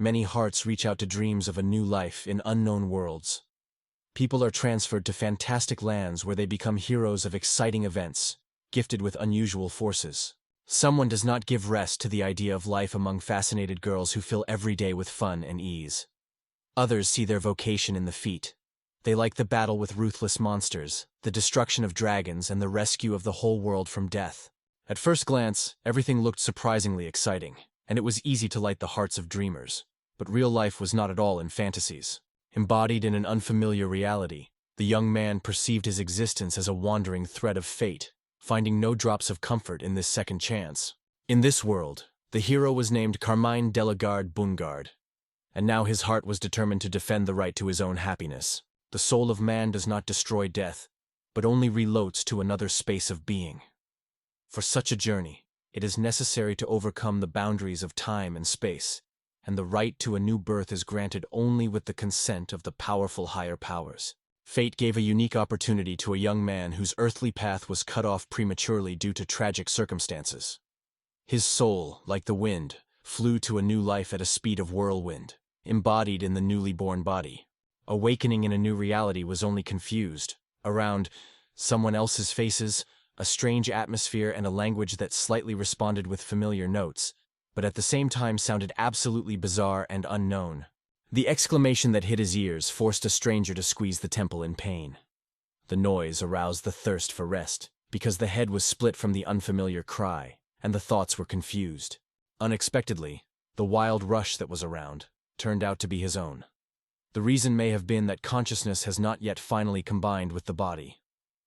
many hearts reach out to dreams of a new life in unknown worlds. People are transferred to fantastic lands where they become heroes of exciting events, gifted with unusual forces. Someone does not give rest to the idea of life among fascinated girls who fill every day with fun and ease. Others see their vocation in the feat. They like the battle with ruthless monsters, the destruction of dragons, and the rescue of the whole world from death. At first glance, everything looked surprisingly exciting, and it was easy to light the hearts of dreamers. But real life was not at all in fantasies. Embodied in an unfamiliar reality, the young man perceived his existence as a wandering thread of fate, finding no drops of comfort in this second chance. In this world, the hero was named Carmine Delagarde Bungard, and now his heart was determined to defend the right to his own happiness. The soul of man does not destroy death, but only reloads to another space of being. For such a journey, it is necessary to overcome the boundaries of time and space, and the right to a new birth is granted only with the consent of the powerful higher powers. Fate gave a unique opportunity to a young man whose earthly path was cut off prematurely due to tragic circumstances. His soul, like the wind, flew to a new life at a speed of whirlwind, embodied in the newly born body. Awakening in a new reality was only confused. Around someone else's faces, a strange atmosphere and a language that slightly responded with familiar notes, but at the same time sounded absolutely bizarre and unknown. The exclamation that hit his ears forced a stranger to squeeze the temple in pain. The noise aroused the thirst for rest, because the head was split from the unfamiliar cry, and the thoughts were confused. Unexpectedly, the wild rush that was around turned out to be his own. The reason may have been that consciousness has not yet finally combined with the body.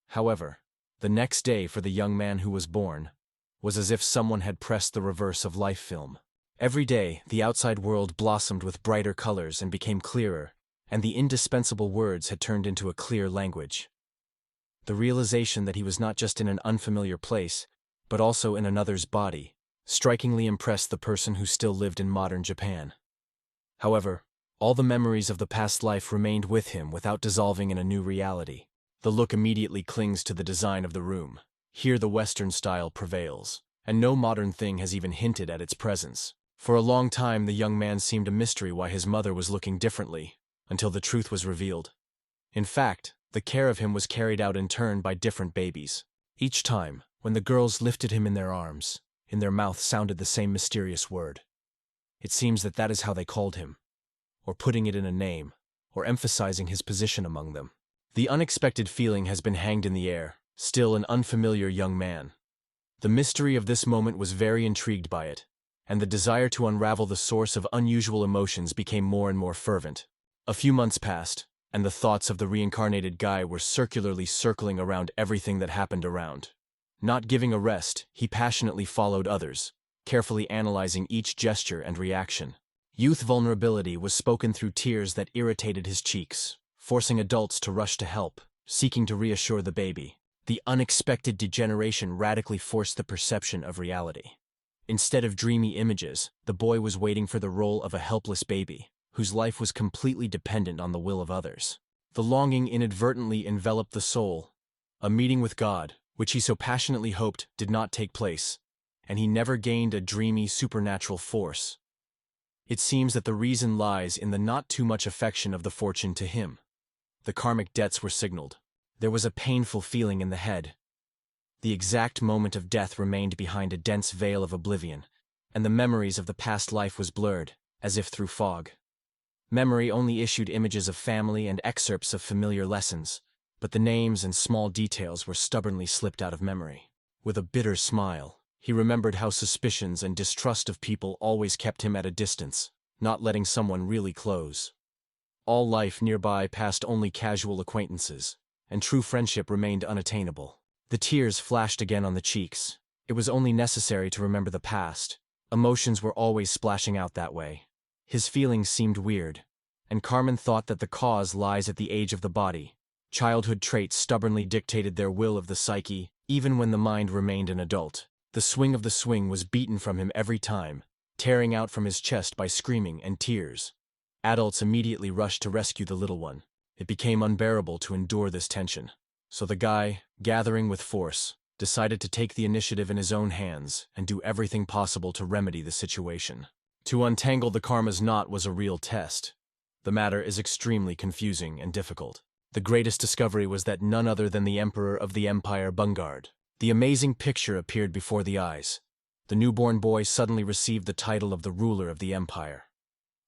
However, the next day for the young man who was born was as if someone had pressed the reverse of life film. Every day, the outside world blossomed with brighter colors and became clearer, and the indispensable words had turned into a clear language. The realization that he was not just in an unfamiliar place, but also in another's body, strikingly impressed the person who still lived in modern Japan. However, all the memories of the past life remained with him without dissolving in a new reality. The look immediately clings to the design of the room. Here the Western style prevails, and no modern thing has even hinted at its presence. For a long time the young man seemed a mystery why his mother was looking differently, until the truth was revealed. In fact, the care of him was carried out in turn by different babies. Each time, when the girls lifted him in their arms, in their mouth sounded the same mysterious word. It seems that that is how they called him, or putting it in a name, or emphasizing his position among them. The unexpected feeling has been hanged in the air, still an unfamiliar young man. The mystery of this moment was very intrigued by it, and the desire to unravel the source of unusual emotions became more and more fervent. A few months passed, and the thoughts of the reincarnated guy were circularly circling around everything that happened around. Not giving a rest, he passionately followed others, carefully analyzing each gesture and reaction. Youth vulnerability was spoken through tears that irritated his cheeks, forcing adults to rush to help, seeking to reassure the baby. The unexpected degeneration radically forced the perception of reality. Instead of dreamy images, the boy was waiting for the role of a helpless baby, whose life was completely dependent on the will of others. The longing inadvertently enveloped the soul. A meeting with God, which he so passionately hoped, did not take place, and he never gained a dreamy supernatural force. It seems that the reason lies in the not too much affection of the fortune to him. The karmic debts were signaled. There was a painful feeling in the head. The exact moment of death remained behind a dense veil of oblivion, and the memories of the past life was blurred, as if through fog. Memory only issued images of family and excerpts of familiar lessons, but the names and small details were stubbornly slipped out of memory. With a bitter smile, he remembered how suspicions and distrust of people always kept him at a distance, not letting someone really close. All life nearby passed only casual acquaintances, and true friendship remained unattainable. The tears flashed again on the cheeks. It was only necessary to remember the past. Emotions were always splashing out that way. His feelings seemed weird, and Carmen thought that the cause lies at the age of the body. Childhood traits stubbornly dictated their will of the psyche, even when the mind remained an adult. The swing of the swing was beaten from him every time, tearing out from his chest by screaming and tears. Adults immediately rushed to rescue the little one. It became unbearable to endure this tension. So the guy, gathering with force, decided to take the initiative in his own hands and do everything possible to remedy the situation. To untangle the karma's knot was a real test. The matter is extremely confusing and difficult. The greatest discovery was that none other than the emperor of the empire Bungard. The amazing picture appeared before the eyes. The newborn boy suddenly received the title of the ruler of the empire.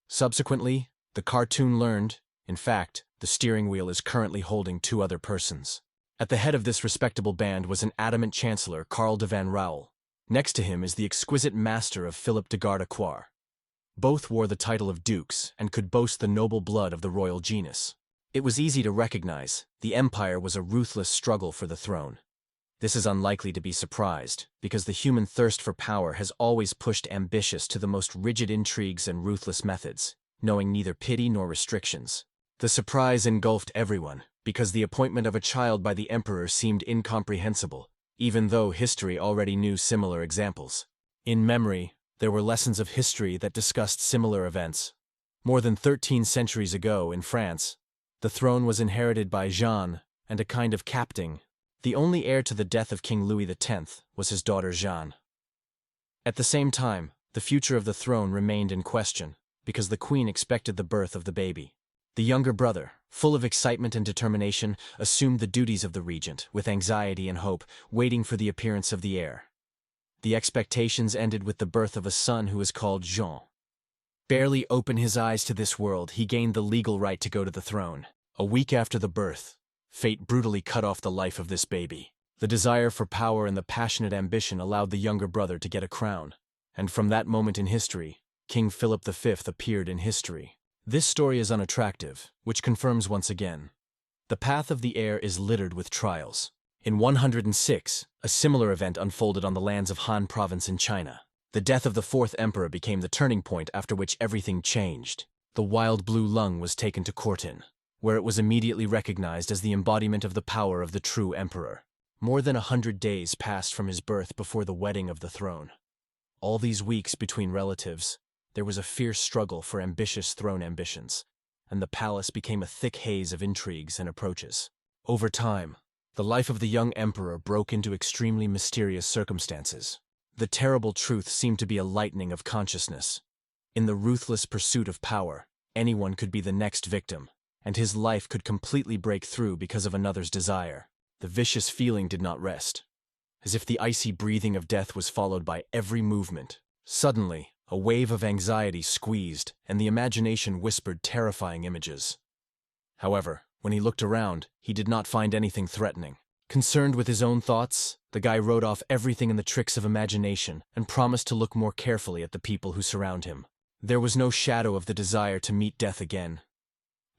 Subsequently, the cartoon learned, in fact, the steering wheel is currently holding two other persons. At the head of this respectable band was an adamant chancellor, Karl de Van Rauwel. Next to him is the exquisite master of Philip de Gardecoire. Both wore the title of dukes and could boast the noble blood of the royal genus. It was easy to recognize the empire was a ruthless struggle for the throne. This is unlikely to be surprised, because the human thirst for power has always pushed ambitious to the most rigid intrigues and ruthless methods, knowing neither pity nor restrictions. The surprise engulfed everyone, because the appointment of a child by the emperor seemed incomprehensible, even though history already knew similar examples. In memory, there were lessons of history that discussed similar events. More than 13 centuries ago, in France, the throne was inherited by Jean and a kind of capting. The only heir to the death of King Louis X was his daughter Jeanne. At the same time, the future of the throne remained in question, because the queen expected the birth of the baby. The younger brother, full of excitement and determination, assumed the duties of the regent, with anxiety and hope, waiting for the appearance of the heir. The expectations ended with the birth of a son who was called Jean. Barely open his eyes to this world, he gained the legal right to go to the throne. A week after the birth, fate brutally cut off the life of this baby. The desire for power and the passionate ambition allowed the younger brother to get a crown. And from that moment in history, King Philip V appeared in history. This story is unattractive, which confirms once again. The path of the heir is littered with trials. In 106, a similar event unfolded on the lands of Han Province in China. The death of the fourth emperor became the turning point after which everything changed. The wild blue lung was taken to Cortin, where it was immediately recognized as the embodiment of the power of the true emperor. More than 100 days passed from his birth before the wedding of the throne. All these weeks between relatives, there was a fierce struggle for ambitious throne ambitions, and the palace became a thick haze of intrigues and approaches. Over time, the life of the young emperor broke into extremely mysterious circumstances. The terrible truth seemed to be a lightening of consciousness. In the ruthless pursuit of power, anyone could be the next victim, and his life could completely break through because of another's desire. The vicious feeling did not rest. As if the icy breathing of death was followed by every movement. Suddenly, a wave of anxiety squeezed, and the imagination whispered terrifying images. However, when he looked around, he did not find anything threatening. Concerned with his own thoughts, the guy wrote off everything in the tricks of imagination and promised to look more carefully at the people who surround him. There was no shadow of the desire to meet death again.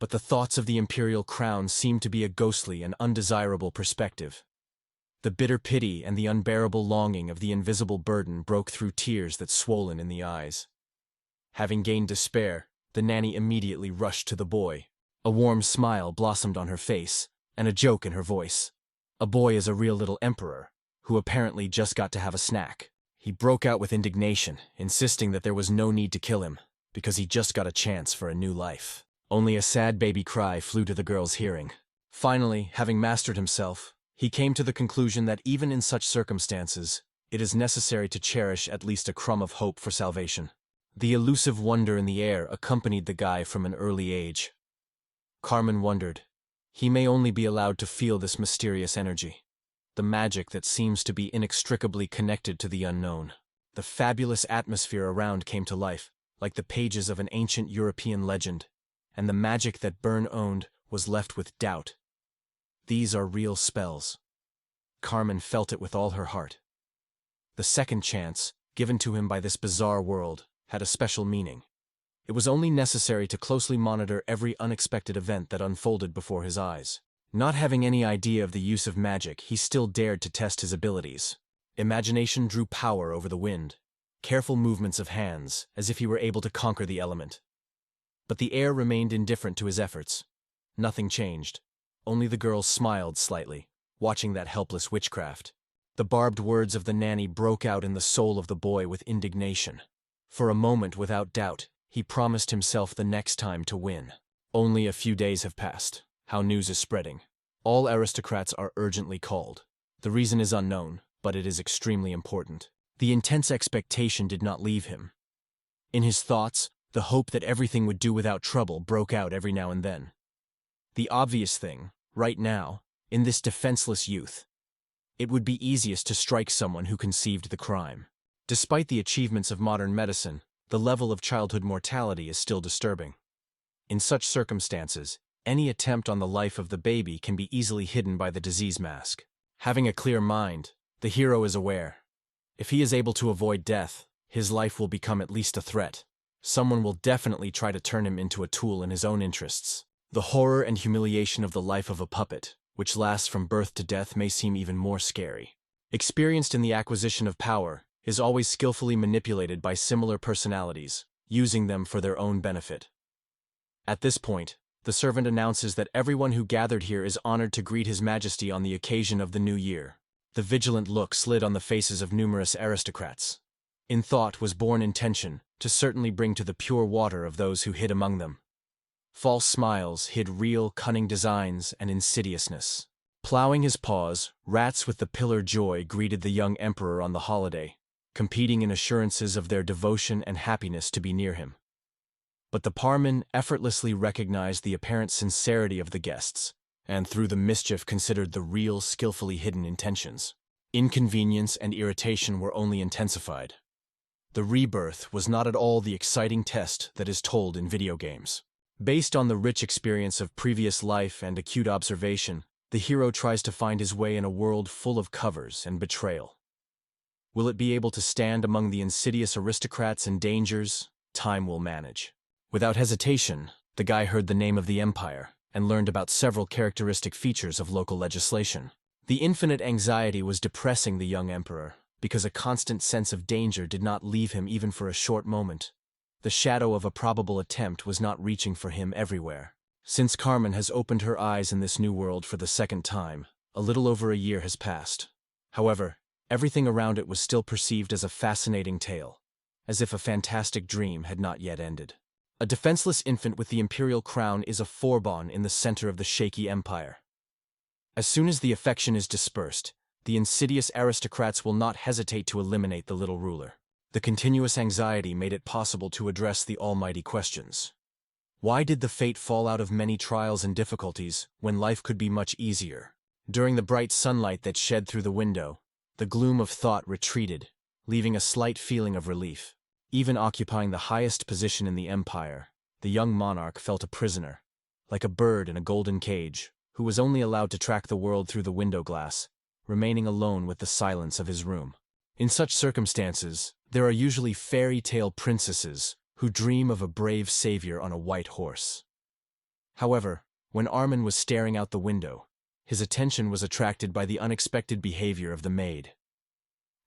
But the thoughts of the imperial crown seemed to be a ghostly and undesirable perspective. The bitter pity and the unbearable longing of the invisible burden broke through tears that swollen in the eyes. Having gained despair, the nanny immediately rushed to the boy. A warm smile blossomed on her face, and a joke in her voice. A boy is a real little emperor, who apparently just got to have a snack. He broke out with indignation, insisting that there was no need to kill him, because he just got a chance for a new life. Only a sad baby cry flew to the girl's hearing. Finally, having mastered himself, he came to the conclusion that even in such circumstances, it is necessary to cherish at least a crumb of hope for salvation. The elusive wonder in the air accompanied the guy from an early age. Carmen wondered. He may only be allowed to feel this mysterious energy, the magic that seems to be inextricably connected to the unknown. The fabulous atmosphere around came to life, like the pages of an ancient European legend, and the magic that Byrne owned was left with doubt. These are real spells. Carmen felt it with all her heart. The second chance, given to him by this bizarre world, had a special meaning. It was only necessary to closely monitor every unexpected event that unfolded before his eyes. Not having any idea of the use of magic, he still dared to test his abilities. Imagination drew power over the wind. Careful movements of hands, as if he were able to conquer the element. But the air remained indifferent to his efforts. Nothing changed. Only the girl smiled slightly, watching that helpless witchcraft. The barbed words of the nanny broke out in the soul of the boy with indignation. For a moment, without doubt, he promised himself the next time to win. Only a few days have passed. How news is spreading. All aristocrats are urgently called. The reason is unknown, but it is extremely important. The intense expectation did not leave him. In his thoughts, the hope that everything would do without trouble broke out every now and then. The obvious thing, right now, in this defenseless youth, it would be easiest to strike someone who conceived the crime. Despite the achievements of modern medicine, the level of childhood mortality is still disturbing. In such circumstances, any attempt on the life of the baby can be easily hidden by the disease mask. Having a clear mind, the hero is aware. If he is able to avoid death, his life will become at least a threat. Someone will definitely try to turn him into a tool in his own interests. The horror and humiliation of the life of a puppet, which lasts from birth to death, may seem even more scary. Experienced in the acquisition of power, is always skillfully manipulated by similar personalities, using them for their own benefit. At this point, the servant announces that everyone who gathered here is honored to greet His Majesty on the occasion of the new year. The vigilant look slid on the faces of numerous aristocrats. In thought was born intention, to certainly bring to the pure water of those who hid among them. False smiles hid real, cunning designs and insidiousness. Plowing his paws, rats with the pillar joy greeted the young emperor on the holiday, competing in assurances of their devotion and happiness to be near him. But the parman effortlessly recognized the apparent sincerity of the guests, and through the mischief considered the real, skillfully hidden intentions. Inconvenience and irritation were only intensified. The rebirth was not at all the exciting test that is told in video games. Based on the rich experience of previous life and acute observation, the hero tries to find his way in a world full of covers and betrayal. Will it be able to stand among the insidious aristocrats and dangers? Time will manage. Without hesitation, the guy heard the name of the empire and learned about several characteristic features of local legislation. The infinite anxiety was depressing the young emperor, because a constant sense of danger did not leave him even for a short moment. The shadow of a probable attempt was not reaching for him everywhere. Since Carmen has opened her eyes in this new world for the second time, a little over a year has passed. However, everything around it was still perceived as a fascinating tale, as if a fantastic dream had not yet ended. A defenseless infant with the imperial crown is a foreborn in the center of the shaky empire. As soon as the affection is dispersed, the insidious aristocrats will not hesitate to eliminate the little ruler. The continuous anxiety made it possible to address the almighty questions. Why did the fate fall out of many trials and difficulties when life could be much easier? During the bright sunlight that shed through the window, the gloom of thought retreated, leaving a slight feeling of relief. Even occupying the highest position in the empire, the young monarch felt a prisoner, like a bird in a golden cage, who was only allowed to track the world through the window glass, remaining alone with the silence of his room. In such circumstances, there are usually fairy tale princesses who dream of a brave savior on a white horse. However, when Armin was staring out the window, his attention was attracted by the unexpected behavior of the maid.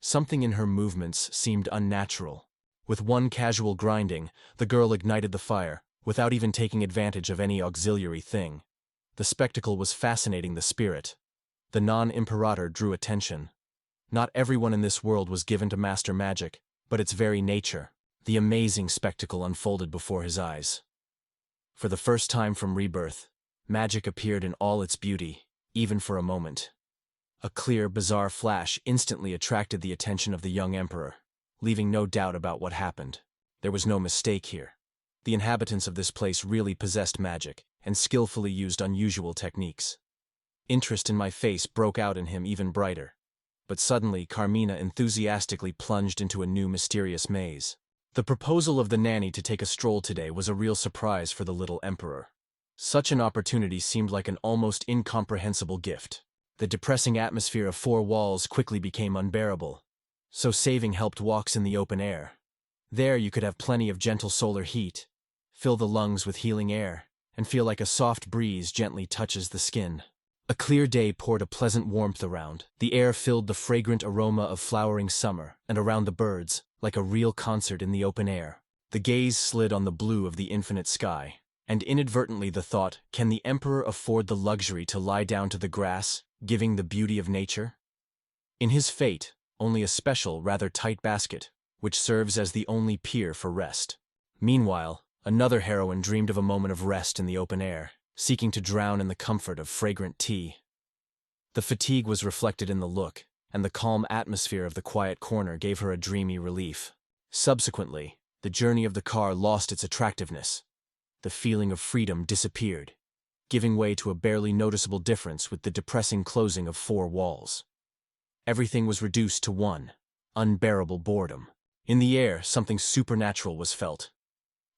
Something in her movements seemed unnatural. With one casual grinding, the girl ignited the fire, without even taking advantage of any auxiliary thing. The spectacle was fascinating the spirit. The non-imperator drew attention. Not everyone in this world was given to master magic, but its very nature. The amazing spectacle unfolded before his eyes. For the first time from rebirth, magic appeared in all its beauty, even for a moment. A clear, bizarre flash instantly attracted the attention of the young emperor, leaving no doubt about what happened. There was no mistake here. The inhabitants of this place really possessed magic, and skillfully used unusual techniques. Interest in my face broke out in him even brighter. But suddenly Carmina enthusiastically plunged into a new mysterious maze. The proposal of the nanny to take a stroll today was a real surprise for the little emperor. Such an opportunity seemed like an almost incomprehensible gift. The depressing atmosphere of four walls quickly became unbearable. So saving helped walks in the open air. There you could have plenty of gentle solar heat, fill the lungs with healing air, and feel like a soft breeze gently touches the skin. A clear day poured a pleasant warmth around. The air filled the fragrant aroma of flowering summer, and around the birds, like a real concert in the open air. The gaze slid on the blue of the infinite sky, and inadvertently the thought, can the emperor afford the luxury to lie down to the grass, giving the beauty of nature? In his fate, only a special, rather tight basket, which serves as the only pier for rest. Meanwhile, another heroine dreamed of a moment of rest in the open air, seeking to drown in the comfort of fragrant tea. The fatigue was reflected in the look, and the calm atmosphere of the quiet corner gave her a dreamy relief. Subsequently, The journey of the car lost its attractiveness. The feeling of freedom disappeared, giving way to a barely noticeable difference with the depressing closing of four walls. Everything was reduced to one unbearable boredom. In the air, something supernatural was felt.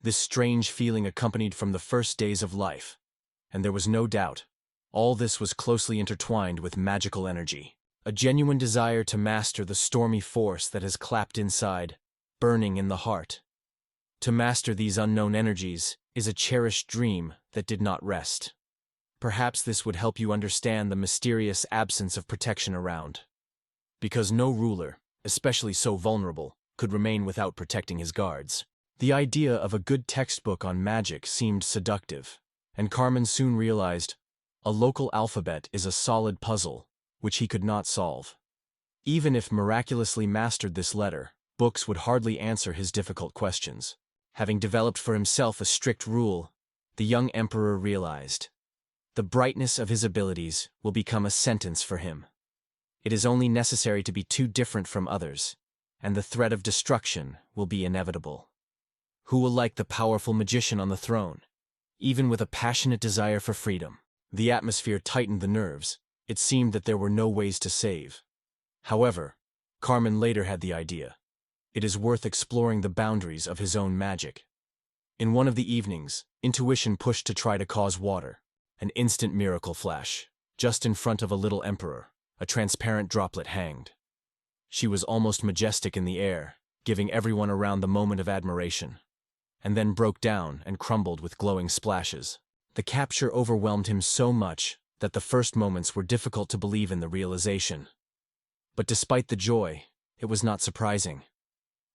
This strange feeling accompanied from the first days of life, and there was no doubt, all this was closely intertwined with magical energy. A genuine desire to master the stormy force that has clapped inside, burning in the heart. To master these unknown energies is a cherished dream that did not rest. Perhaps this would help you understand the mysterious absence of protection around. Because no ruler, especially so vulnerable, could remain without protecting his guards. The idea of a good textbook on magic seemed seductive, and Carmen soon realized a local alphabet is a solid puzzle, which he could not solve. Even if miraculously mastered this letter, books would hardly answer his difficult questions. Having developed for himself a strict rule, the young emperor realized the brightness of his abilities will become a sentence for him. It is only necessary to be too different from others, and the threat of destruction will be inevitable. Who will like the powerful magician on the throne? Even with a passionate desire for freedom, the atmosphere tightened the nerves. It seemed that there were no ways to save. However, Carmen later had the idea. It is worth exploring the boundaries of his own magic. In one of the evenings, intuition pushed to try to cause water. An instant miracle flash. Just in front of a little emperor, a transparent droplet hanged. She was almost majestic in the air, giving everyone around the moment of admiration. And then broke down and crumbled with glowing splashes. The capture overwhelmed him so much that the first moments were difficult to believe in the realization. But despite the joy, it was not surprising.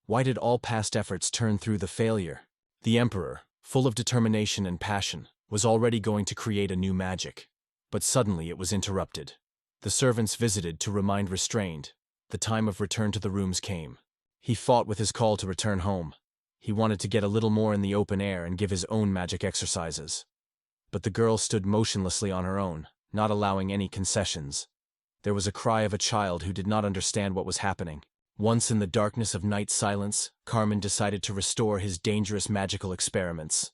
Why did all past efforts turn through the failure? The emperor, full of determination and passion, was already going to create a new magic. But suddenly it was interrupted. The servants visited to remind restrained. The time of return to the rooms came. He fought with his call to return home. He wanted to get a little more in the open air and give his own magic exercises. But the girl stood motionlessly on her own, not allowing any concessions. There was a cry of a child who did not understand what was happening. Once in the darkness of night silence, Carmen decided to restore his dangerous magical experiments.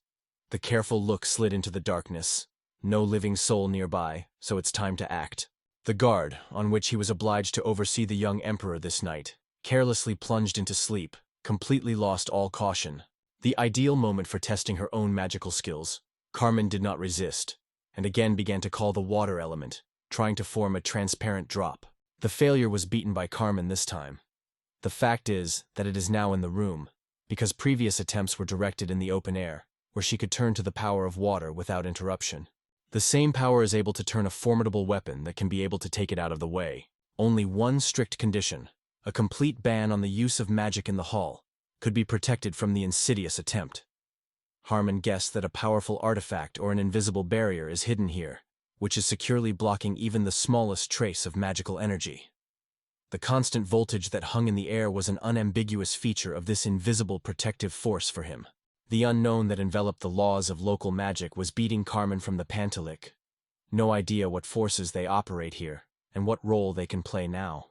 The careful look slid into the darkness. No living soul nearby, so it's time to act. The guard, on which he was obliged to oversee the young emperor this night, carelessly plunged into sleep, completely lost all caution. The ideal moment for testing her own magical skills. Carmen did not resist, and again began to call the water element, trying to form a transparent drop. The failure was beaten by Carmen this time. The fact is that it is now in the room, because previous attempts were directed in the open air, where she could turn to the power of water without interruption. The same power is able to turn a formidable weapon that can be able to take it out of the way. Only one strict condition, a complete ban on the use of magic in the hall, could be protected from the insidious attempt. Harmon guessed that a powerful artifact or an invisible barrier is hidden here, which is securely blocking even the smallest trace of magical energy. The constant voltage that hung in the air was an unambiguous feature of this invisible protective force for him. The unknown that enveloped the laws of local magic was beating Carmen from the pantalik. No idea what forces they operate here, and what role they can play now.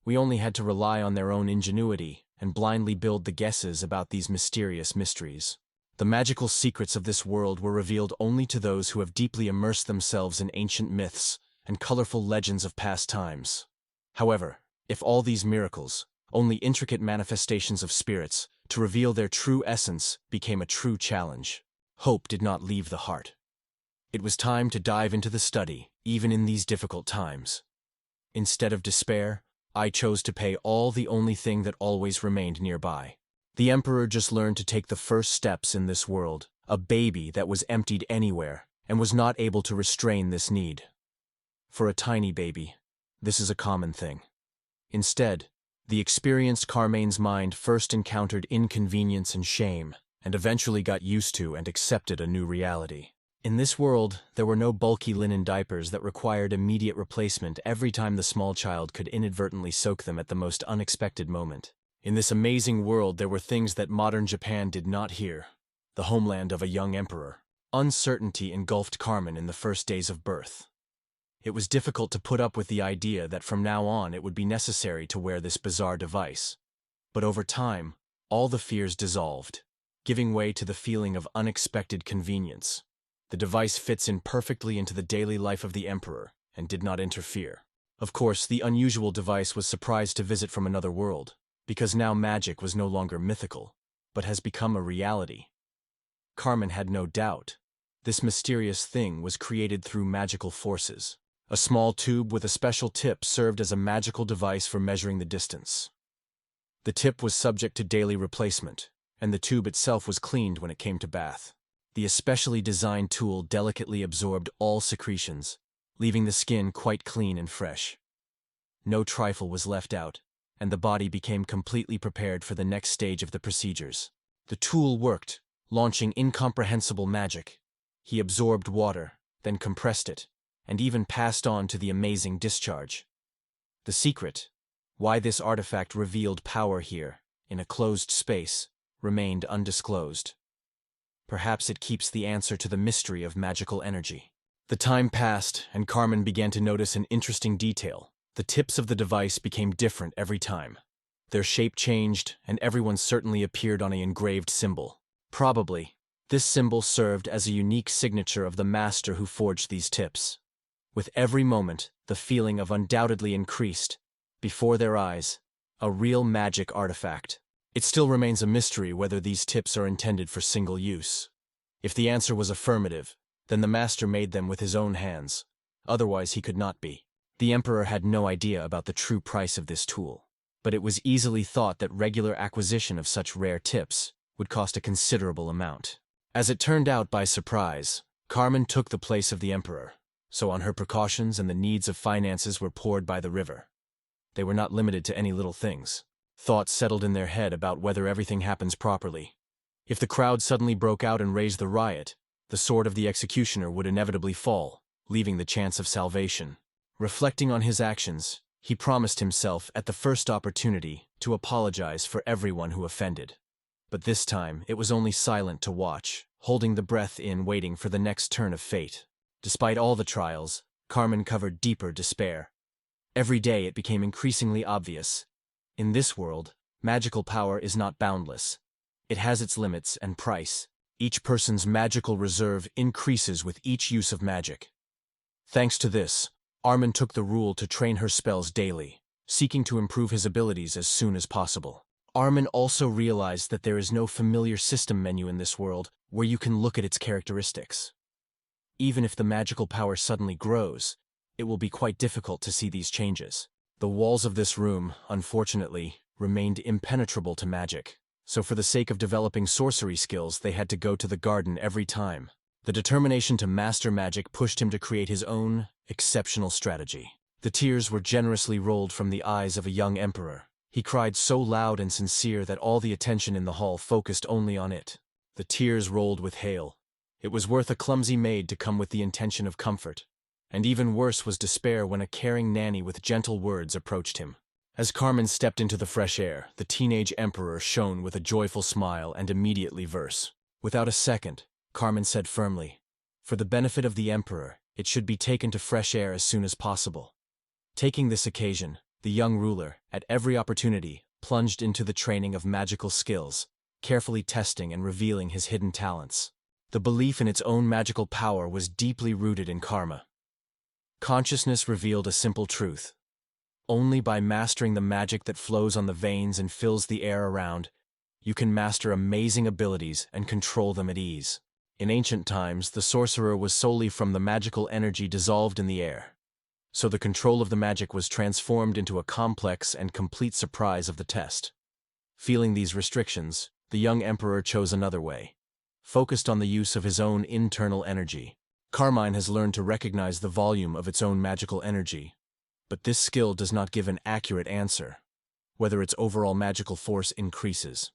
We only had to rely on their own ingenuity and blindly build the guesses about these mysterious mysteries. The magical secrets of this world were revealed only to those who have deeply immersed themselves in ancient myths and colorful legends of past times. However, if all these miracles, only intricate manifestations of spirits, to reveal their true essence became a true challenge, hope did not leave the heart. It was time to dive into the study, even in these difficult times. Instead of despair, I chose to pay all the only thing that always remained nearby. The emperor just learned to take the first steps in this world, a baby that was emptied anywhere, and was not able to restrain this need. For a tiny baby, this is a common thing. Instead, the experienced Carmen's mind first encountered inconvenience and shame, and eventually got used to and accepted a new reality. In this world, there were no bulky linen diapers that required immediate replacement every time the small child could inadvertently soak them at the most unexpected moment. In this amazing world, there were things that modern Japan did not hear. The homeland of a young emperor. Uncertainty engulfed Carmen in the first days of birth. It was difficult to put up with the idea that from now on it would be necessary to wear this bizarre device. But over time, All the fears dissolved, giving way to the feeling of unexpected convenience. The device fits in perfectly into the daily life of the Emperor and did not interfere. Of course, the unusual device was surprised to visit from another world, because now magic was no longer mythical, but has become a reality. Carmen had no doubt. This mysterious thing was created through magical forces. A small tube with a special tip served as a magical device for measuring the distance. The tip was subject to daily replacement, and the tube itself was cleaned when it came to bath. The especially designed tool delicately absorbed all secretions, leaving the skin quite clean and fresh. No trifle was left out, and the body became completely prepared for the next stage of the procedures. The tool worked, launching incomprehensible magic. He absorbed water, then compressed it, and even passed on to the amazing discharge. The secret, why this artifact revealed power here, in a closed space, remained undisclosed. Perhaps it keeps the answer to the mystery of magical energy. The time passed, and Carmen began to notice an interesting detail. The tips of the device became different every time. Their shape changed, and everyone certainly appeared on an engraved symbol. Probably, this symbol served as a unique signature of the master who forged these tips. With every moment, the feeling of undoubtedly increased. Before their eyes, a real magic artifact. It still remains a mystery whether these tips are intended for single use. If the answer was affirmative, then the master made them with his own hands. Otherwise, he could not be. The Emperor had no idea about the true price of this tool, but it was easily thought that regular acquisition of such rare tips would cost a considerable amount. As it turned out by surprise, Carmen took the place of the Emperor, so on her precautions and the needs of finances were poured by the river. They were not limited to any little things. Thoughts settled in their head about whether everything happens properly. If the crowd suddenly broke out and raised the riot, the sword of the executioner would inevitably fall, leaving the chance of salvation. Reflecting on his actions, he promised himself at the first opportunity to apologize for everyone who offended. But this time, it was only silent to watch, holding the breath in waiting for the next turn of fate. Despite all the trials, Carmen covered deeper despair. Every day it became increasingly obvious. In this world, magical power is not boundless. It has its limits and price. Each person's magical reserve increases with each use of magic. Thanks to this, Armin took the rule to train her spells daily, seeking to improve his abilities as soon as possible. Armin also realized that there is no familiar system menu in this world where you can look at its characteristics. Even if the magical power suddenly grows, it will be quite difficult to see these changes. The walls of this room, unfortunately, remained impenetrable to magic, so for the sake of developing sorcery skills they had to go to the garden every time. The determination to master magic pushed him to create his own, exceptional strategy. The tears were generously rolled from the eyes of a young emperor. He cried so loud and sincere that all the attention in the hall focused only on it. The tears rolled with hail. It was worth a clumsy maid to come with the intention of comfort. And even worse was despair when a caring nanny with gentle words approached him. As Carmen stepped into the fresh air, the teenage emperor shone with a joyful smile and immediately verse. Without a second, Carmen said firmly, "For the benefit of the emperor, it should be taken to fresh air as soon as possible." Taking this occasion, the young ruler, at every opportunity, plunged into the training of magical skills, carefully testing and revealing his hidden talents. The belief in its own magical power was deeply rooted in karma. Consciousness revealed a simple truth. Only by mastering the magic that flows on the veins and fills the air around, you can master amazing abilities and control them at ease. In ancient times, the sorcerer was solely from the magical energy dissolved in the air, so the control of the magic was transformed into a complex and complete surprise of the test. Feeling these restrictions, the young emperor chose another way, focused on the use of his own internal energy. Carmine has learned to recognize the volume of its own magical energy, but this skill does not give an accurate answer, whether its overall magical force increases.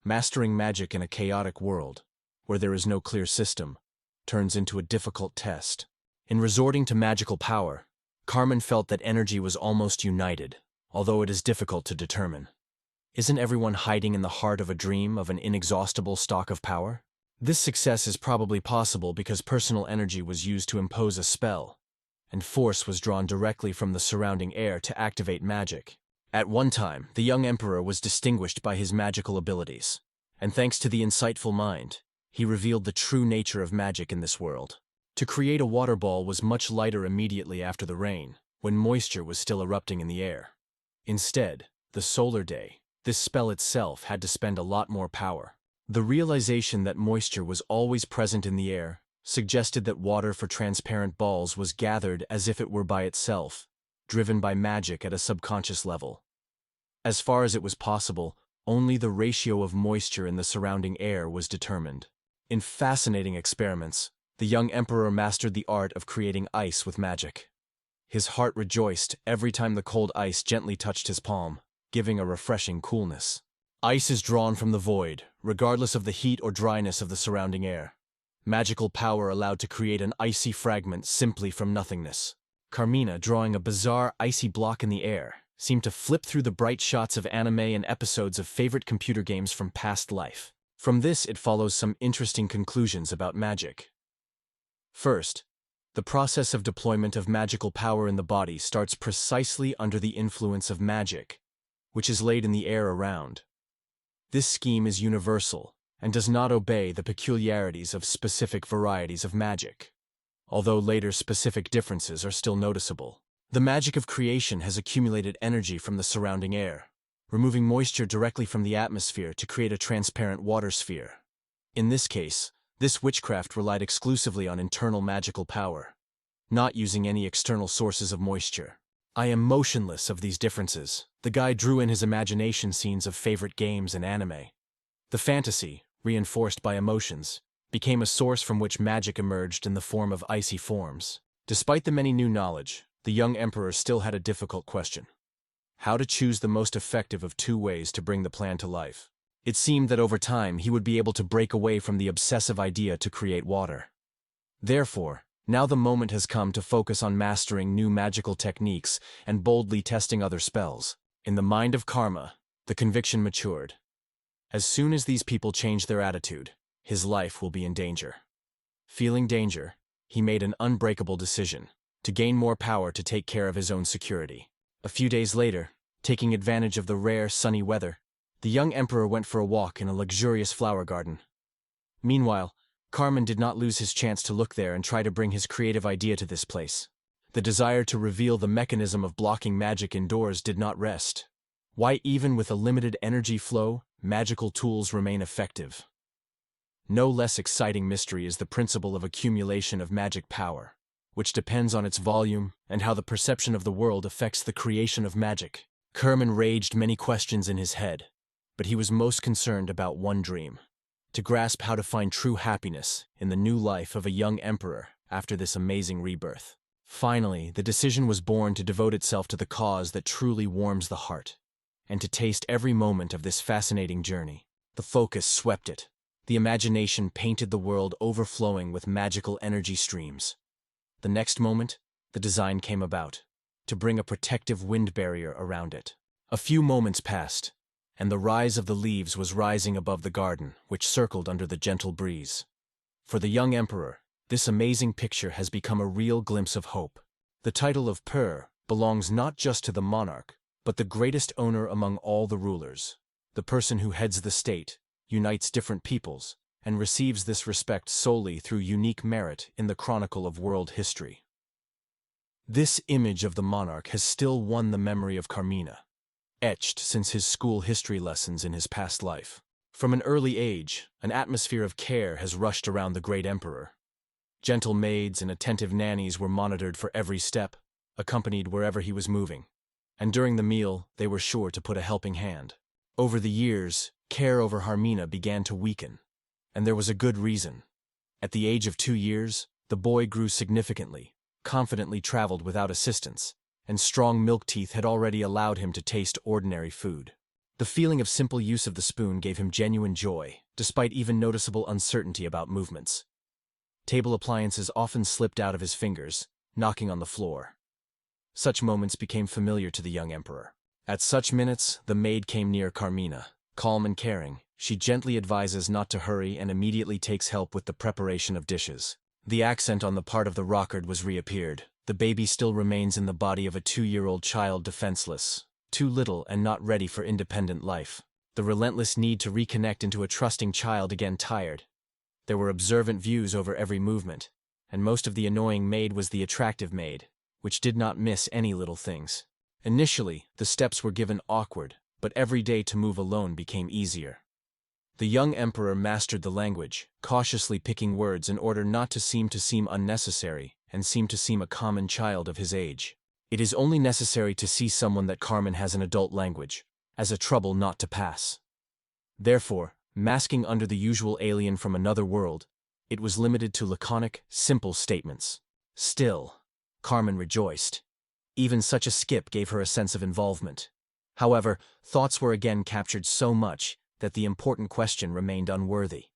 Mastering magic in a chaotic world, where there is no clear system, turns into a difficult test. In resorting to magical power, Carmen felt that energy was almost united, although it is difficult to determine. Isn't everyone hiding in the heart of a dream of an inexhaustible stock of power? This success is probably possible because personal energy was used to impose a spell, and force was drawn directly from the surrounding air to activate magic. At one time, the young emperor was distinguished by his magical abilities, and thanks to the insightful mind, he revealed the true nature of magic in this world. To create a water ball was much lighter immediately after the rain, when moisture was still erupting in the air. Instead, the solar day, this spell itself had to spend a lot more power. The realization that moisture was always present in the air suggested that water for transparent balls was gathered as if it were by itself, driven by magic at a subconscious level. As far as it was possible, only the ratio of moisture in the surrounding air was determined. In fascinating experiments, the young emperor mastered the art of creating ice with magic. His heart rejoiced every time the cold ice gently touched his palm, giving a refreshing coolness. Ice is drawn from the void, regardless of the heat or dryness of the surrounding air. Magical power allowed to create an icy fragment simply from nothingness. Carmina, drawing a bizarre icy block in the air, seemed to flip through the bright shots of anime and episodes of favorite computer games from past life. From this, it follows some interesting conclusions about magic. First, the process of deployment of magical power in the body starts precisely under the influence of magic, which is laid in the air around. This scheme is universal and does not obey the peculiarities of specific varieties of magic, although later specific differences are still noticeable. The magic of creation has accumulated energy from the surrounding air, removing moisture directly from the atmosphere to create a transparent water sphere. In this case, this witchcraft relied exclusively on internal magical power, not using any external sources of moisture. I am motionless of these differences. The guy drew in his imagination scenes of favorite games and anime. The fantasy, reinforced by emotions, became a source from which magic emerged in the form of icy forms. Despite the many new knowledge, the young emperor still had a difficult question: how to choose the most effective of two ways to bring the plan to life. It seemed that over time he would be able to break away from the obsessive idea to create water. Therefore, now the moment has come to focus on mastering new magical techniques and boldly testing other spells. In the mind of Karma, the conviction matured. As soon as these people change their attitude, his life will be in danger. Feeling danger, he made an unbreakable decision: to gain more power to take care of his own security. A few days later, taking advantage of the rare sunny weather, the young emperor went for a walk in a luxurious flower garden. Meanwhile, Carmen did not lose his chance to look there and try to bring his creative idea to this place. The desire to reveal the mechanism of blocking magic indoors did not rest. Why, even with a limited energy flow, magical tools remain effective. No less exciting mystery is the principle of accumulation of magic power, which depends on its volume and how the perception of the world affects the creation of magic. Kerman raged many questions in his head, but he was most concerned about one dream: to grasp how to find true happiness in the new life of a young emperor after this amazing rebirth. Finally, the decision was born to devote itself to the cause that truly warms the heart, and to taste every moment of this fascinating journey. The focus swept it. The imagination painted the world overflowing with magical energy streams. The next moment, the design came about, to bring a protective wind barrier around it. A few moments passed, and the rise of the leaves was rising above the garden, which circled under the gentle breeze. For the young emperor, this amazing picture has become a real glimpse of hope. The title of Per belongs not just to the monarch, but the greatest owner among all the rulers. The person who heads the state, unites different peoples, and receives this respect solely through unique merit in the chronicle of world history. This image of the monarch has still won the memory of Carmina, etched since his school history lessons in his past life. From an early age, an atmosphere of care has rushed around the great emperor. Gentle maids and attentive nannies were monitored for every step, accompanied wherever he was moving, and during the meal they were sure to put a helping hand. Over the years, care over Carmina began to weaken, and there was a good reason. At the age of 2 years, the boy grew significantly, confidently traveled without assistance, and strong milk teeth had already allowed him to taste ordinary food. The feeling of simple use of the spoon gave him genuine joy, despite even noticeable uncertainty about movements. Table appliances often slipped out of his fingers, knocking on the floor. Such moments became familiar to the young emperor. At such minutes, the maid came near Carmina. Calm and caring, she gently advises not to hurry and immediately takes help with the preparation of dishes. The accent on the part of the rockard was reappeared. The baby still remains in the body of a 2-year-old child, defenseless. too little and not ready for independent life. The relentless need to reconnect into a trusting child again tired. There were observant views over every movement, and most of the annoying maid was the attractive maid, which did not miss any little things. Initially, the steps were given awkward, but every day to move alone became easier. The young emperor mastered the language, cautiously picking words in order not to seem unnecessary and seem to seem a common child of his age. It is only necessary to see someone that Carmen has an adult language, as a trouble not to pass. Therefore, masking under the usual alien from another world, it was limited to laconic, simple statements. Still, Carmen rejoiced. Even such a skip gave her a sense of involvement. However, thoughts were again captured so much that the important question remained unworthy.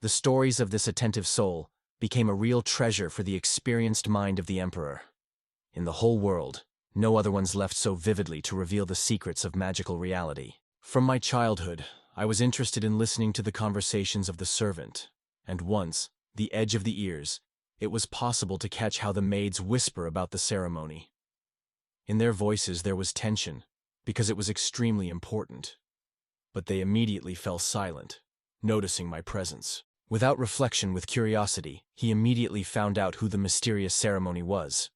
The stories of this attentive soul became a real treasure for the experienced mind of the emperor. In the whole world, no other ones left so vividly to reveal the secrets of magical reality. From my childhood, I was interested in listening to the conversations of the servant, and once, the edge of the ears, it was possible to catch how the maids whisper about the ceremony. In their voices there was tension, because it was extremely important. But they immediately fell silent, noticing my presence. Without reflection, with curiosity, he immediately found out who the mysterious ceremony was.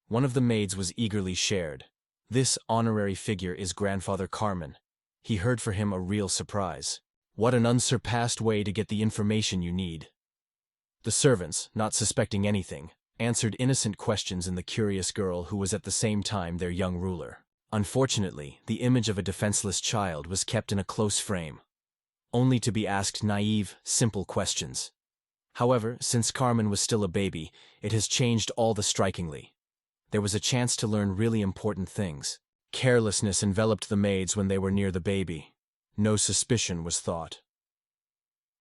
One of the maids was eagerly shared. This honorary figure is Grandfather Carmen. He heard for him a real surprise. What an unsurpassed way to get the information you need. The servants, not suspecting anything, answered innocent questions in the curious girl who was at the same time their young ruler. Unfortunately, the image of a defenseless child was kept in a close frame, only to be asked naive, simple questions. However, since Carmen was still a baby, it has changed all the strikingly. There was a chance to learn really important things. Carelessness enveloped the maids when they were near the baby. No suspicion was thought.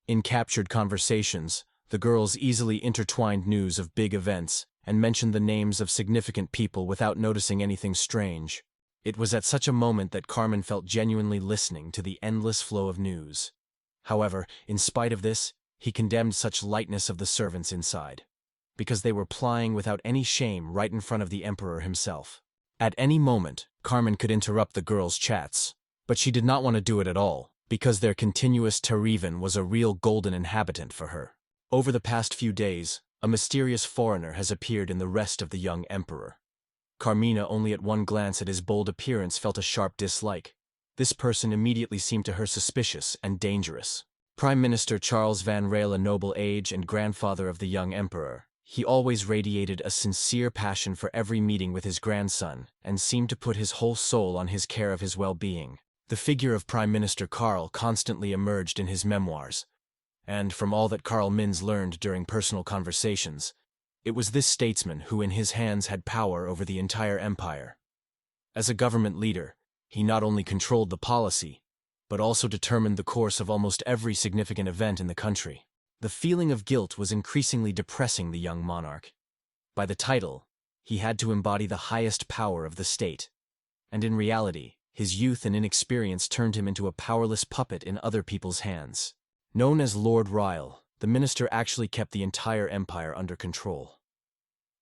In captured conversations, the girls easily intertwined news of big events and mentioned the names of significant people without noticing anything strange. It was at such a moment that Carmen felt genuinely listening to the endless flow of news. However, in spite of this, he condemned such lightness of the servants inside, because they were plying without any shame right in front of the emperor himself. At any moment, Carmen could interrupt the girls' chats, but she did not want to do it at all, because their continuous Tarivan was a real golden inhabitant for her. Over the past few days, a mysterious foreigner has appeared in the rest of the young emperor. Carmina only at one glance at his bold appearance felt a sharp dislike. This person immediately seemed to her suspicious and dangerous. Prime Minister Charles van Rail, a noble age and grandfather of the young emperor, he always radiated a sincere passion for every meeting with his grandson and seemed to put his whole soul on his care of his well-being. The figure of Prime Minister Karl constantly emerged in his memoirs, and from all that Karl Mins learned during personal conversations, it was this statesman who in his hands had power over the entire empire. As a government leader, he not only controlled the policy, but also determined the course of almost every significant event in the country. The feeling of guilt was increasingly depressing the young monarch. By the title, he had to embody the highest power of the state, and in reality, his youth and inexperience turned him into a powerless puppet in other people's hands. Known as Lord Ryle, the minister actually kept the entire empire under control.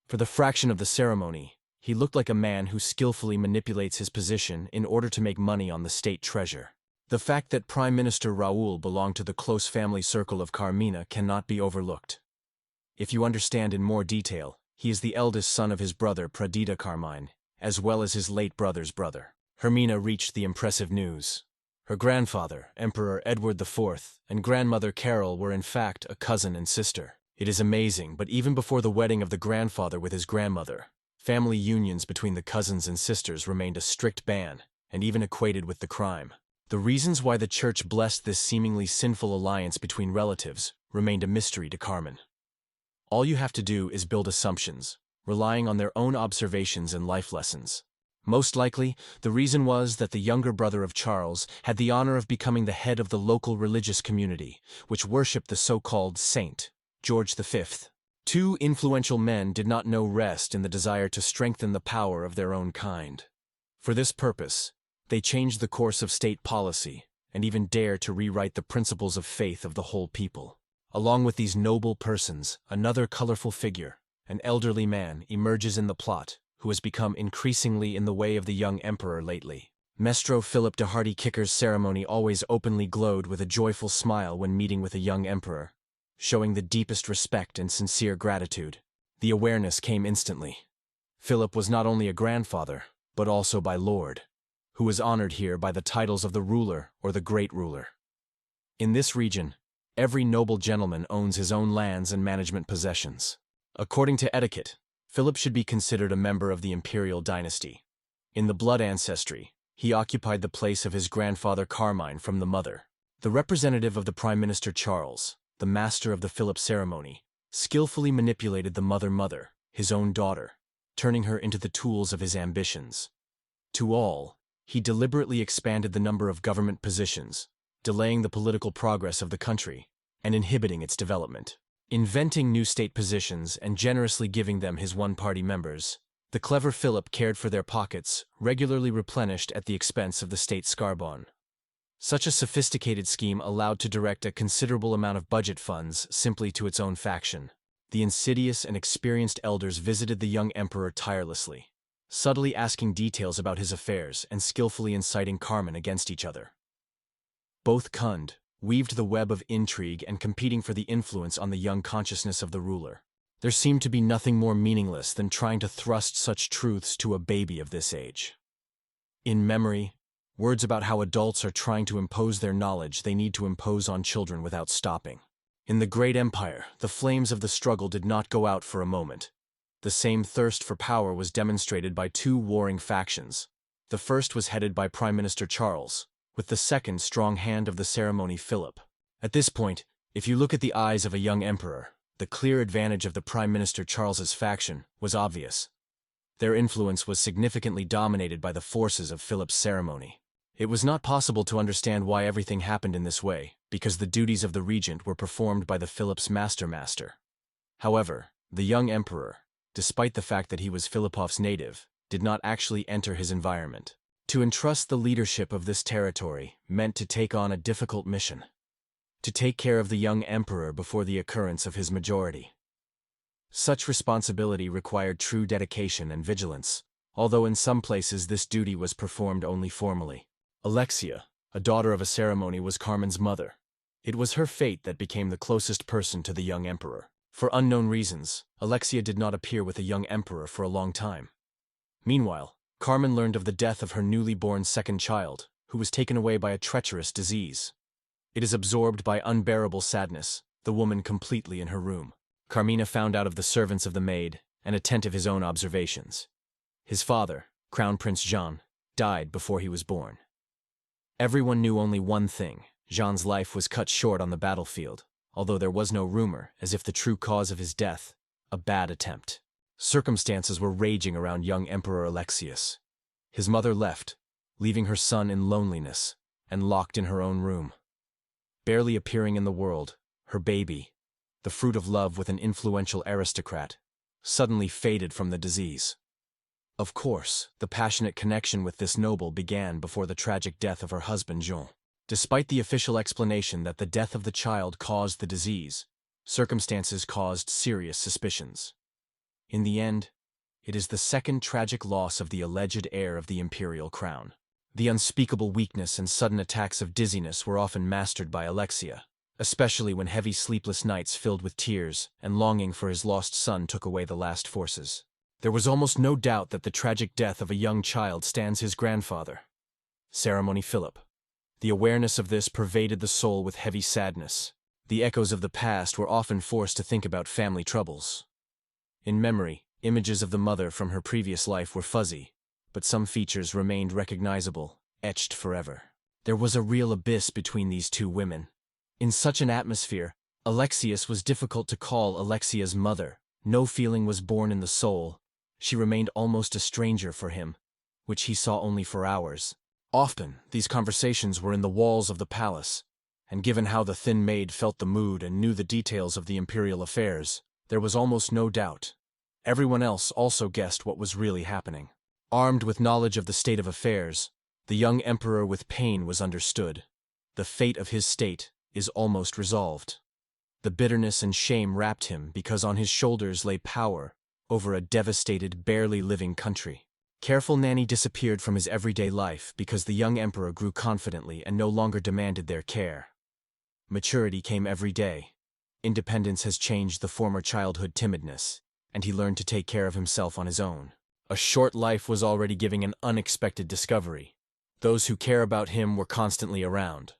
For the fraction of the ceremony, he looked like a man who skillfully manipulates his position in order to make money on the state treasure. The fact that Prime Minister Raoul belonged to the close family circle of Carmina cannot be overlooked. If you understand in more detail, he is the eldest son of his brother Pradita Carmine, as well as his late brother's brother. Hermina reached the impressive news. Her grandfather, Emperor Edward IV, and grandmother Carol were in fact a cousin and sister. It is amazing, but even before the wedding of the grandfather with his grandmother, family unions between the cousins and sisters remained a strict ban, and even equated with the crime. The reasons why the church blessed this seemingly sinful alliance between relatives remained a mystery to Carmen. All you have to do is build assumptions, relying on their own observations and life lessons. Most likely, the reason was that the younger brother of Charles had the honor of becoming the head of the local religious community, which worshipped the so-called Saint, George V. Two influential men did not know rest in the desire to strengthen the power of their own kind. For this purpose, they changed the course of state policy and even dared to rewrite the principles of faith of the whole people. Along with these noble persons, another colorful figure, an elderly man, emerges in the plot, who has become increasingly in the way of the young emperor lately. Maestro Philip de Hardy Kicker's ceremony always openly glowed with a joyful smile when meeting with a young emperor, showing the deepest respect and sincere gratitude. The awareness came instantly. Philip was not only a grandfather, but also by Lord, who was honored here by the titles of the ruler or the great ruler. In this region, every noble gentleman owns his own lands and management possessions. According to etiquette, Philip should be considered a member of the imperial dynasty. In the blood ancestry, he occupied the place of his grandfather Carmine from the mother. The representative of the Prime Minister Charles, the master of the Philip ceremony, skillfully manipulated the mother, his own daughter, turning her into the tools of his ambitions. To all, he deliberately expanded the number of government positions, delaying the political progress of the country and inhibiting its development. Inventing new state positions and generously giving them his one-party members, the clever Philip cared for their pockets, regularly replenished at the expense of the state Scarbon. Such a sophisticated scheme allowed to direct a considerable amount of budget funds simply to its own faction. The insidious and experienced elders visited the young emperor tirelessly, subtly asking details about his affairs and skillfully inciting Carmen against each other. Both conned, weaved the web of intrigue and competing for the influence on the young consciousness of the ruler. There seemed to be nothing more meaningless than trying to thrust such truths to a baby of this age. In memory, words about how adults are trying to impose their knowledge they need to impose on children without stopping. In the great empire, the flames of the struggle did not go out for a moment. The same thirst for power was demonstrated by two warring factions. The first was headed by Prime Minister Charles, with the second strong hand of the ceremony Philip. At this point, if you look at the eyes of a young emperor, the clear advantage of the Prime Minister Charles's faction was obvious. Their influence was significantly dominated by the forces of Philip's ceremony. It was not possible to understand why everything happened in this way, because the duties of the regent were performed by the Philip's master. However, the young emperor, despite the fact that he was Filipov's native, did not actually enter his environment. To entrust the leadership of this territory meant to take on a difficult mission: to take care of the young emperor before the occurrence of his majority. Such responsibility required true dedication and vigilance, although in some places this duty was performed only formally. Alexia, a daughter of a ceremony, was Carmen's mother. It was her fate that became the closest person to the young emperor. For unknown reasons, Alexia did not appear with the young emperor for a long time. Meanwhile, Carmen learned of the death of her newly born second child, who was taken away by a treacherous disease. It is absorbed by unbearable sadness, the woman completely in her room. Carmina found out of the servants of the maid, and attentive his own observations. His father, Crown Prince Jean, died before he was born. Everyone knew only one thing: Jean's life was cut short on the battlefield, although there was no rumor as if the true cause of his death, a bad attempt. Circumstances were raging around young Emperor Alexius. His mother left, leaving her son in loneliness and locked in her own room. Barely appearing in the world, her baby, the fruit of love with an influential aristocrat, suddenly faded from the disease. Of course, the passionate connection with this noble began before the tragic death of her husband Jean. Despite the official explanation that the death of the child caused the disease, circumstances caused serious suspicions. In the end, it is the second tragic loss of the alleged heir of the imperial crown. The unspeakable weakness and sudden attacks of dizziness were often mastered by Alexia, especially when heavy sleepless nights filled with tears and longing for his lost son took away the last forces. There was almost no doubt that the tragic death of a young child stands his grandfather, Ceremony Philip. The awareness of this pervaded the soul with heavy sadness. The echoes of the past were often forced to think about family troubles. In memory, images of the mother from her previous life were fuzzy, but some features remained recognizable, etched forever. There was a real abyss between these two women. In such an atmosphere, Alexius was difficult to call Alexia's mother. No feeling was born in the soul. She remained almost a stranger for him, which he saw only for hours. Often, these conversations were in the walls of the palace, and given how the thin maid felt the mood and knew the details of the imperial affairs, there was almost no doubt. Everyone else also guessed what was really happening. Armed with knowledge of the state of affairs, the young emperor with pain was understood. The fate of his state is almost resolved. The bitterness and shame wrapped him because on his shoulders lay power over a devastated, barely living country. Careful Nanny disappeared from his everyday life because the young emperor grew confidently and no longer demanded their care. Maturity came every day. Independence has changed the former childhood timidness, and he learned to take care of himself on his own. A short life was already giving an unexpected discovery. Those who care about him were constantly around.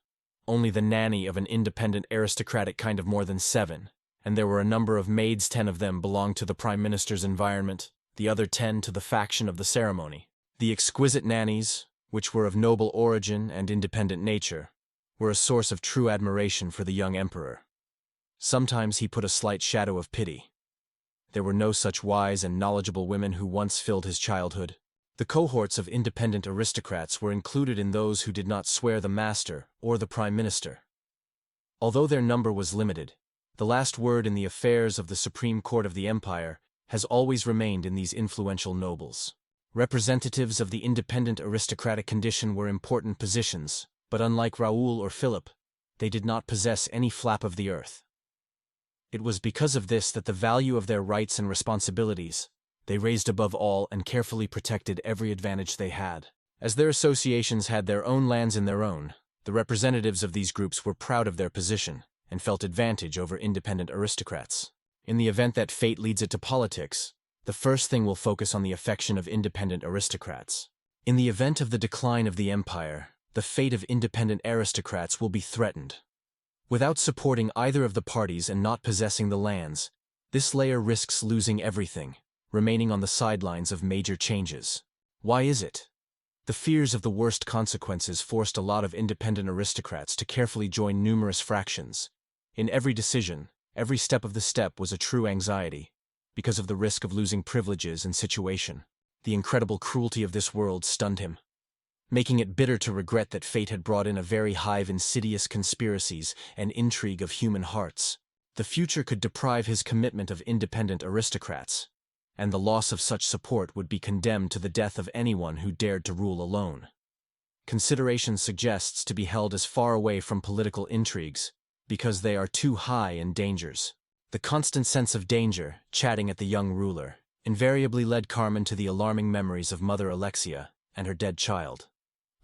Only the nanny of an independent aristocratic kind of more than 7, and there were a number of maids. 10 of them belonged to the prime minister's environment, the other 10 to the faction of the ceremony. The exquisite nannies, which were of noble origin and independent nature, were a source of true admiration for the young emperor. Sometimes he put a slight shadow of pity. There were no such wise and knowledgeable women who once filled his childhood. The cohorts of independent aristocrats were included in those who did not swear the master or the prime minister. Although their number was limited, the last word in the affairs of the Supreme Court of the Empire has always remained in these influential nobles. Representatives of the independent aristocratic condition were important positions, but unlike Raoul or Philip, they did not possess any flap of the earth. It was because of this that the value of their rights and responsibilities they raised above all and carefully protected every advantage they had. As their associations had their own lands in their own, the representatives of these groups were proud of their position and felt advantage over independent aristocrats. In the event that fate leads it to politics, the first thing will focus on the affection of independent aristocrats. In the event of the decline of the empire, the fate of independent aristocrats will be threatened. Without supporting either of the parties and not possessing the lands, this layer risks losing everything, remaining on the sidelines of major changes. Why is it? The fears of the worst consequences forced a lot of independent aristocrats to carefully join numerous fractions. In every decision, every step of the step was a true anxiety, because of the risk of losing privileges and situation. The incredible cruelty of this world stunned him, making it bitter to regret that fate had brought in a very hive insidious conspiracies and intrigue of human hearts. The future could deprive his commitment of independent aristocrats, and the loss of such support would be condemned to the death of anyone who dared to rule alone. Consideration suggests to be held as far away from political intrigues, because they are too high in dangers. The constant sense of danger, chatting at the young ruler, invariably led Carmen to the alarming memories of Mother Alexia and her dead child.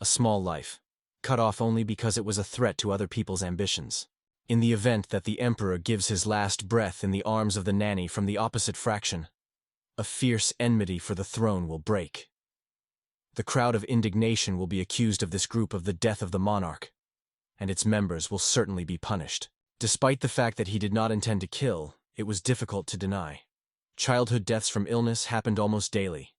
A small life, cut off only because it was a threat to other people's ambitions. In the event that the emperor gives his last breath in the arms of the nanny from the opposite fraction, a fierce enmity for the throne will break. The crowd of indignation will be accused of this group of the death of the monarch, and its members will certainly be punished. Despite the fact that he did not intend to kill, it was difficult to deny. Childhood deaths from illness happened almost daily.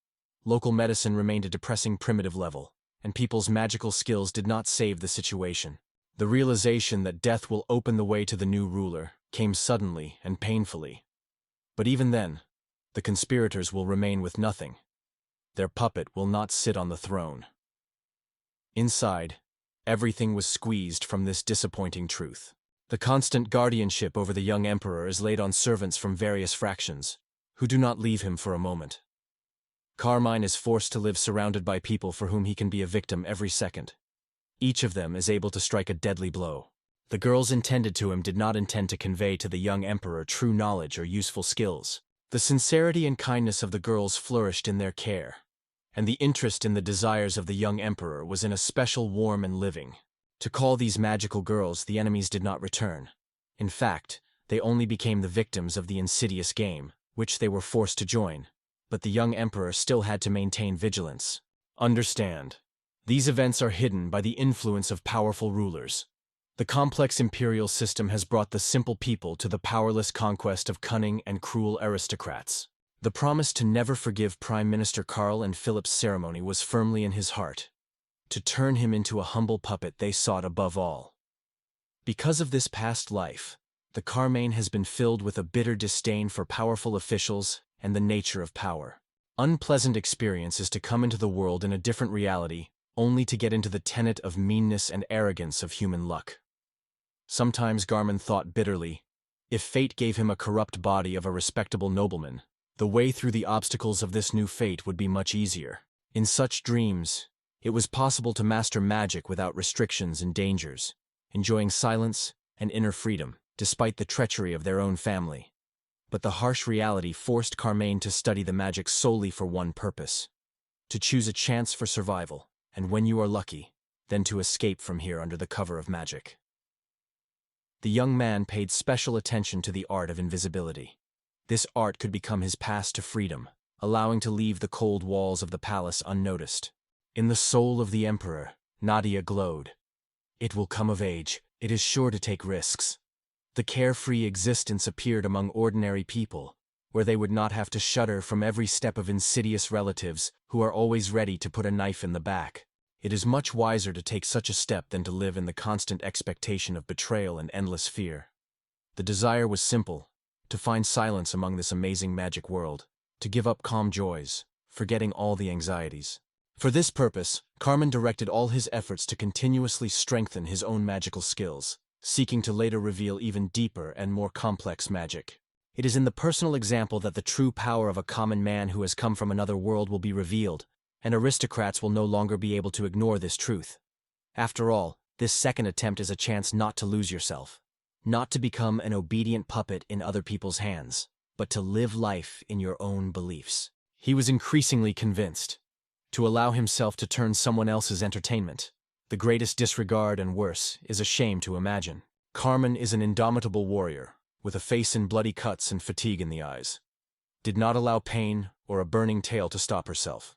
Local medicine remained a depressing primitive level, and people's magical skills did not save the situation. The realization that death will open the way to the new ruler came suddenly and painfully. But even then, the conspirators will remain with nothing. Their puppet will not sit on the throne. Inside, everything was squeezed from this disappointing truth. The constant guardianship over the young emperor is laid on servants from various fractions, who do not leave him for a moment. Carmine is forced to live surrounded by people for whom he can be a victim every second. Each of them is able to strike a deadly blow. The girls intended to him did not intend to convey to the young emperor true knowledge or useful skills. The sincerity and kindness of the girls flourished in their care, and the interest in the desires of the young emperor was in a special warm and living. To call these magical girls the enemies did not return. In fact, they only became the victims of the insidious game, which they were forced to join. But the young emperor still had to maintain vigilance. Understand, these events are hidden by the influence of powerful rulers. The complex imperial system has brought the simple people to the powerless conquest of cunning and cruel aristocrats. The promise to never forgive Prime Minister Karl and Philip's ceremony was firmly in his heart. To turn him into a humble puppet they sought above all. Because of this past life, the Carmine has been filled with a bitter disdain for powerful officials and the nature of power. Unpleasant experience is to come into the world in a different reality, only to get into the tenet of meanness and arrogance of human luck. Sometimes Garmin thought bitterly, if fate gave him a corrupt body of a respectable nobleman, the way through the obstacles of this new fate would be much easier. In such dreams, it was possible to master magic without restrictions and dangers, enjoying silence and inner freedom, despite the treachery of their own family. But the harsh reality forced Carmine to study the magic solely for one purpose: to choose a chance for survival, and when you are lucky, then to escape from here under the cover of magic. The young man paid special attention to the art of invisibility. This art could become his pass to freedom, allowing to leave the cold walls of the palace unnoticed. In the soul of the emperor, Nadia glowed. It will come of age, it is sure to take risks. The carefree existence appeared among ordinary people, where they would not have to shudder from every step of insidious relatives who are always ready to put a knife in the back. It is much wiser to take such a step than to live in the constant expectation of betrayal and endless fear. The desire was simple, to find silence among this amazing magic world, to give up calm joys, forgetting all the anxieties. For this purpose, Carmen directed all his efforts to continuously strengthen his own magical skills, seeking to later reveal even deeper and more complex magic. It is in the personal example that the true power of a common man who has come from another world will be revealed, and aristocrats will no longer be able to ignore this truth. After all, this second attempt is a chance not to lose yourself, not to become an obedient puppet in other people's hands, but to live life in your own beliefs. He was increasingly convinced. To allow himself to turn someone else's entertainment, the greatest disregard and worse, is a shame to imagine. Carmen is an indomitable warrior, with a face in bloody cuts and fatigue in the eyes. Did not allow pain or a burning tail to stop herself.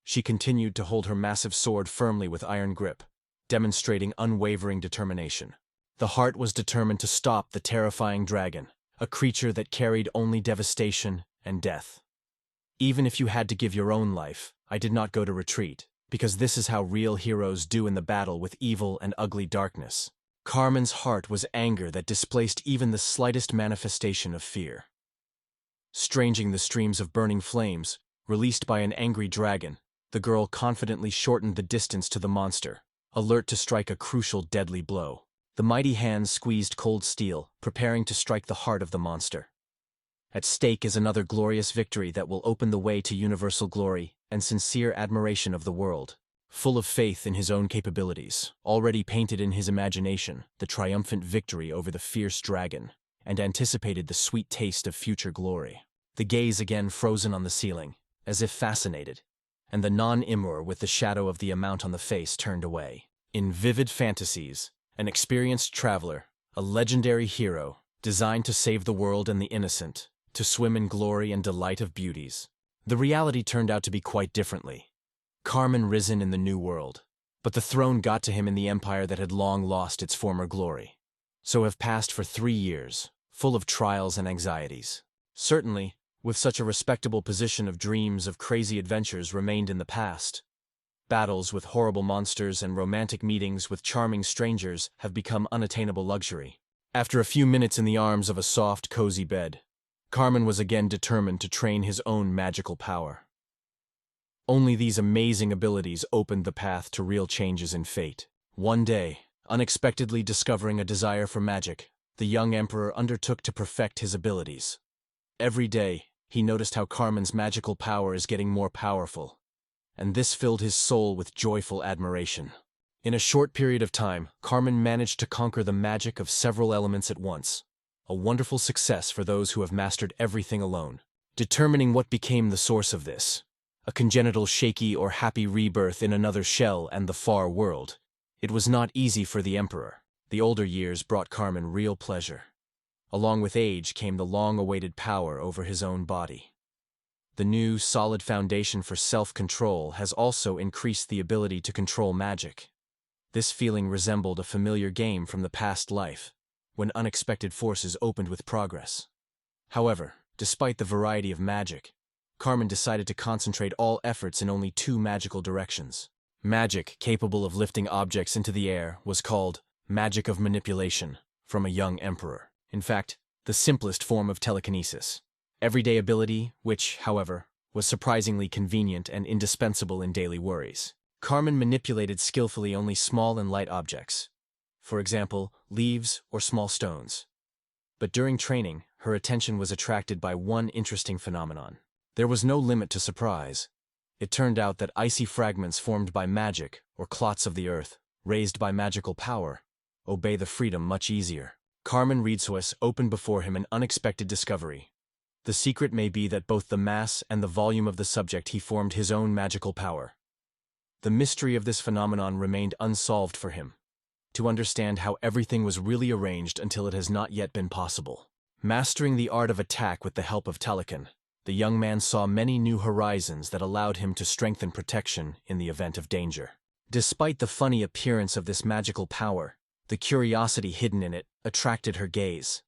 She continued to hold her massive sword firmly with iron grip, demonstrating unwavering determination. The heart was determined to stop the terrifying dragon, a creature that carried only devastation and death. Even if you had to give your own life, I did not go to retreat, because this is how real heroes do in the battle with evil and ugly darkness. Carmen's heart was anger that displaced even the slightest manifestation of fear. Stranging the streams of burning flames, released by an angry dragon, the girl confidently shortened the distance to the monster, alert to strike a crucial deadly blow. The mighty hands squeezed cold steel, preparing to strike the heart of the monster. At stake is another glorious victory that will open the way to universal glory and sincere admiration of the world. Full of faith in his own capabilities, already painted in his imagination the triumphant victory over the fierce dragon, and anticipated the sweet taste of future glory. The gaze again frozen on the ceiling, as if fascinated, and the non-Imur with the shadow of the amount on the face turned away. In vivid fantasies, an experienced traveler, a legendary hero, designed to save the world and the innocent, to swim in glory and delight of beauties. The reality turned out to be quite differently. Carmen risen in the new world, but the throne got to him in the empire that had long lost its former glory. So have passed for 3 years, full of trials and anxieties. Certainly, with such a respectable position of dreams of crazy adventures remained in the past. Battles with horrible monsters and romantic meetings with charming strangers have become unattainable luxury. After a few minutes in the arms of a soft, cozy bed, Carmen was again determined to train his own magical power. Only these amazing abilities opened the path to real changes in fate. One day, unexpectedly discovering a desire for magic, the young emperor undertook to perfect his abilities. Every day, he noticed how Carmen's magical power is getting more powerful, and this filled his soul with joyful admiration. In a short period of time, Carmen managed to conquer the magic of several elements at once. A wonderful success for those who have mastered everything alone. Determining what became the source of this, a congenital shaky or happy rebirth in another shell and the far world, it was not easy for the emperor. The older years brought Carmen real pleasure. Along with age came the long-awaited power over his own body. The new, solid foundation for self-control has also increased the ability to control magic. This feeling resembled a familiar game from the past life, when unexpected forces opened with progress. However, despite the variety of magic, Carmen decided to concentrate all efforts in only 2 magical directions. Magic capable of lifting objects into the air was called magic of manipulation from a young emperor. In fact, the simplest form of telekinesis. Everyday ability, which, however, was surprisingly convenient and indispensable in daily worries. Carmen manipulated skillfully only small and light objects. For example, leaves or small stones. But during training, her attention was attracted by one interesting phenomenon. There was no limit to surprise. It turned out that icy fragments formed by magic, or clots of the earth, raised by magical power, obey the freedom much easier. Carmen Reedsuis opened before him an unexpected discovery. The secret may be that both the mass and the volume of the subject he formed his own magical power. The mystery of this phenomenon remained unsolved for him, to understand how everything was really arranged until it has not yet been possible. Mastering the art of attack with the help of Telekin, the young man saw many new horizons that allowed him to strengthen protection in the event of danger. Despite the funny appearance of this magical power, the curiosity hidden in it attracted her gaze.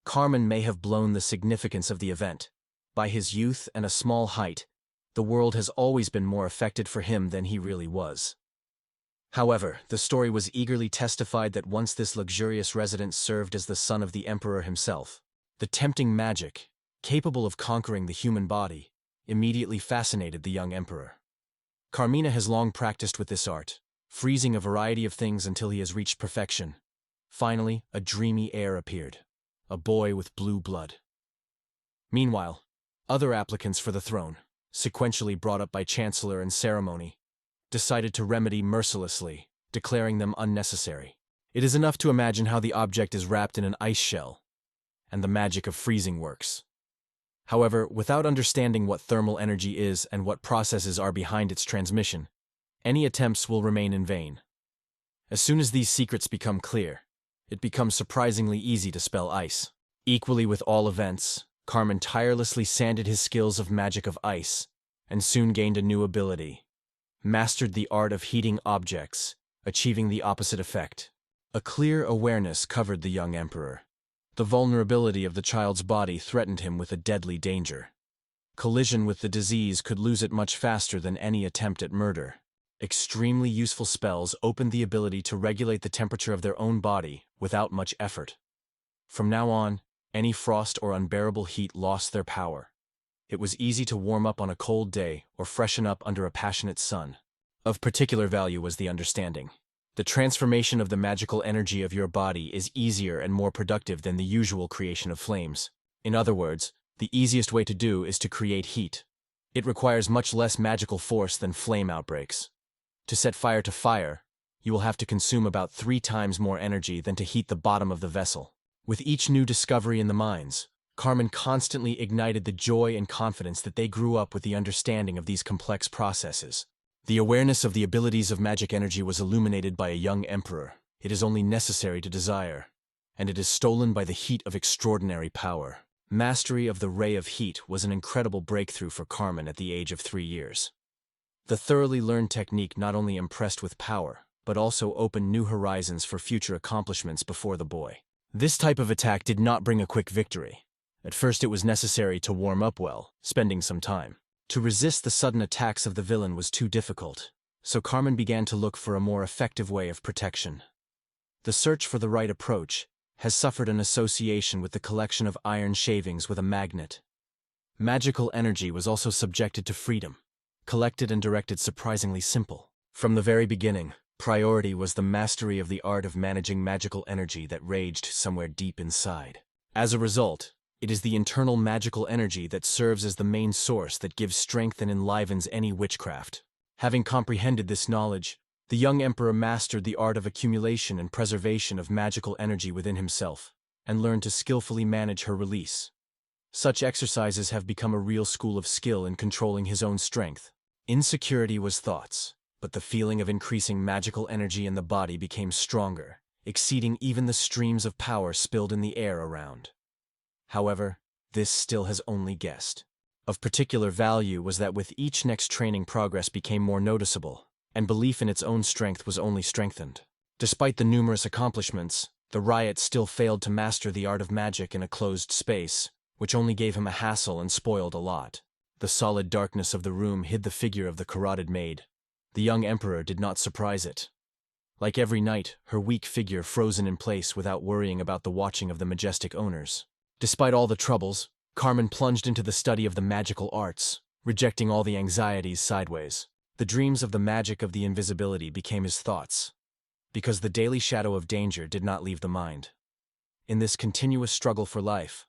Carmen may have blown the significance of the event. By his youth and a small height, the world has always been more affected for him than he really was. However, the story was eagerly testified that once this luxurious residence served as the son of the emperor himself. The tempting magic, capable of conquering the human body, immediately fascinated the young emperor. Carmina has long practiced with this art, freezing a variety of things until he has reached perfection. Finally, a dreamy heir appeared. A boy with blue blood. Meanwhile, other applicants for the throne, sequentially brought up by chancellor and ceremony, decided to remedy mercilessly, declaring them unnecessary. It is enough to imagine how the object is wrapped in an ice shell, and the magic of freezing works. However, without understanding what thermal energy is and what processes are behind its transmission, any attempts will remain in vain. As soon as these secrets become clear, it becomes surprisingly easy to spell ice. Equally with all events, Carmen tirelessly sanded his skills of magic of ice, and soon gained a new ability. Mastered the art of heating objects, achieving the opposite effect. A clear awareness covered the young emperor. The vulnerability of the child's body threatened him with a deadly danger. Collision with the disease could lose it much faster than any attempt at murder. Extremely useful spells opened the ability to regulate the temperature of their own body without much effort. From now on, any frost or unbearable heat lost their power. It was easy to warm up on a cold day or freshen up under a passionate sun. Of particular value was the understanding. The transformation of the magical energy of your body is easier and more productive than the usual creation of flames. In other words, the easiest way to do is to create heat. It requires much less magical force than flame outbreaks. To set fire to fire, you will have to consume about 3 times more energy than to heat the bottom of the vessel. With each new discovery in the mines, Carmen constantly ignited the joy and confidence that they grew up with the understanding of these complex processes. The awareness of the abilities of magic energy was illuminated by a young emperor. It is only necessary to desire, and it is stolen by the heat of extraordinary power. Mastery of the ray of heat was an incredible breakthrough for Carmen at the age of 3 years. The thoroughly learned technique not only impressed with power, but also opened new horizons for future accomplishments before the boy. This type of attack did not bring a quick victory. At first it was necessary to warm up well, spending some time. To resist the sudden attacks of the villain was too difficult, so Carmen began to look for a more effective way of protection. The search for the right approach has suffered an association with the collection of iron shavings with a magnet. Magical energy was also subjected to freedom, collected and directed surprisingly simple. From the very beginning, priority was the mastery of the art of managing magical energy that raged somewhere deep inside. As a result, it is the internal magical energy that serves as the main source that gives strength and enlivens any witchcraft. Having comprehended this knowledge, the young emperor mastered the art of accumulation and preservation of magical energy within himself, and learned to skillfully manage her release. Such exercises have become a real school of skill in controlling his own strength. Insecurity was thoughts, but the feeling of increasing magical energy in the body became stronger, exceeding even the streams of power spilled in the air around. However, this still has only guessed. Of particular value was that with each next training progress became more noticeable, and belief in its own strength was only strengthened. Despite the numerous accomplishments, the riot still failed to master the art of magic in a closed space, which only gave him a hassle and spoiled a lot. The solid darkness of the room hid the figure of the carotid maid. The young emperor did not surprise it. Like every night, her weak figure frozen in place without worrying about the watching of the majestic owners. Despite all the troubles, Carmen plunged into the study of the magical arts, rejecting all the anxieties sideways. The dreams of the magic of the invisibility became his thoughts, because the daily shadow of danger did not leave the mind. In this continuous struggle for life,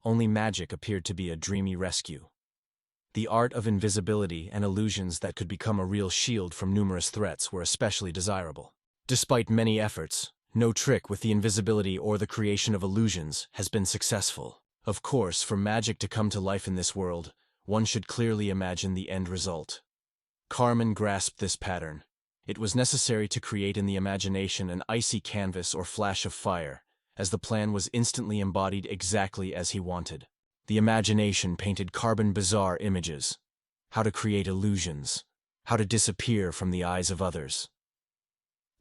only magic appeared to be a dreamy rescue. The art of invisibility and illusions that could become a real shield from numerous threats were especially desirable. Despite many efforts, no trick with the invisibility or the creation of illusions has been successful. Of course, for magic to come to life in this world, one should clearly imagine the end result. Carmen grasped this pattern. It was necessary to create in the imagination an icy canvas or flash of fire, as the plan was instantly embodied exactly as he wanted. The imagination painted Carmen bizarre images. How to create illusions. How to disappear from the eyes of others.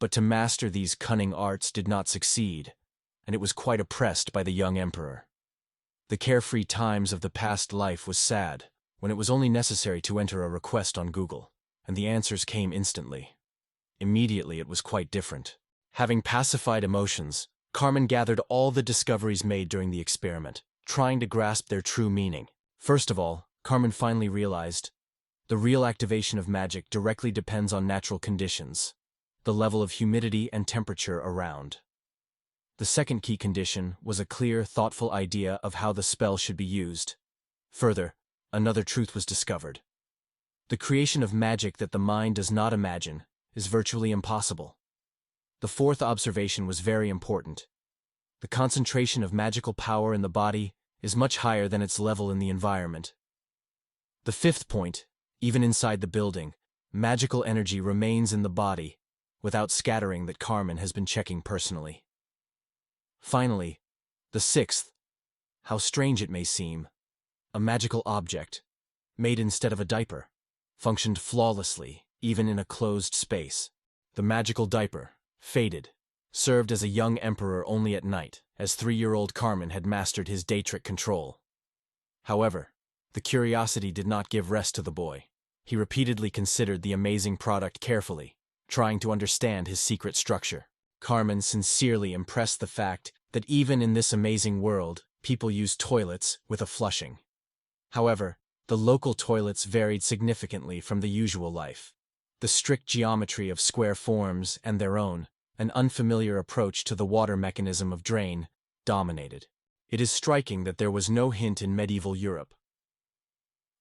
But to master these cunning arts did not succeed, and it was quite oppressed by the young emperor. The carefree times of the past life was sad, when it was only necessary to enter a request on Google, and the answers came instantly. Immediately it was quite different. Having pacified emotions, Carmen gathered all the discoveries made during the experiment, trying to grasp their true meaning. First of all, Carmen finally realized the real activation of magic directly depends on natural conditions, the level of humidity and temperature around. The second key condition was a clear, thoughtful idea of how the spell should be used. Further, another truth was discovered. The creation of magic that the mind does not imagine is virtually impossible. The fourth observation was very important. The concentration of magical power in the body is much higher than its level in the environment. The fifth point, even inside the building, magical energy remains in the body, without scattering that Carmen has been checking personally. Finally, the sixth, how strange it may seem, a magical object, made instead of a diaper, functioned flawlessly, even in a closed space. The magical diaper, faded, served as a young emperor only at night, as 3-year-old Carmen had mastered his day trick control. However, the curiosity did not give rest to the boy. He repeatedly considered the amazing product carefully, trying to understand his secret structure. Carmen sincerely impressed the fact that even in this amazing world, people use toilets with a flushing. However, the local toilets varied significantly from the usual life. The strict geometry of square forms and their own, an unfamiliar approach to the water mechanism of drain, dominated. It is striking that there was no hint in medieval Europe.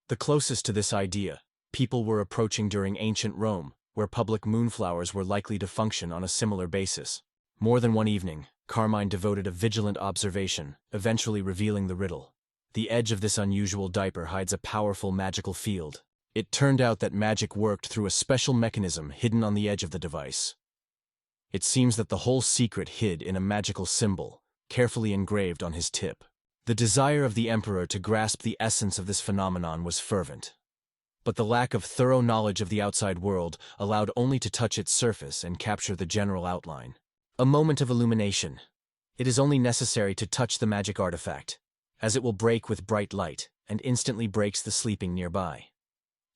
The closest to this idea, people were approaching during ancient Rome, where public moonflowers were likely to function on a similar basis. More than one evening, Carmine devoted a vigilant observation, eventually revealing the riddle. The edge of this unusual diaper hides a powerful magical field. It turned out that magic worked through a special mechanism hidden on the edge of the device. It seems that the whole secret hid in a magical symbol, carefully engraved on his tip. The desire of the emperor to grasp the essence of this phenomenon was fervent. But the lack of thorough knowledge of the outside world allowed only to touch its surface and capture the general outline. A moment of illumination. It is only necessary to touch the magic artifact, as it will break with bright light, and instantly breaks the sleeping nearby.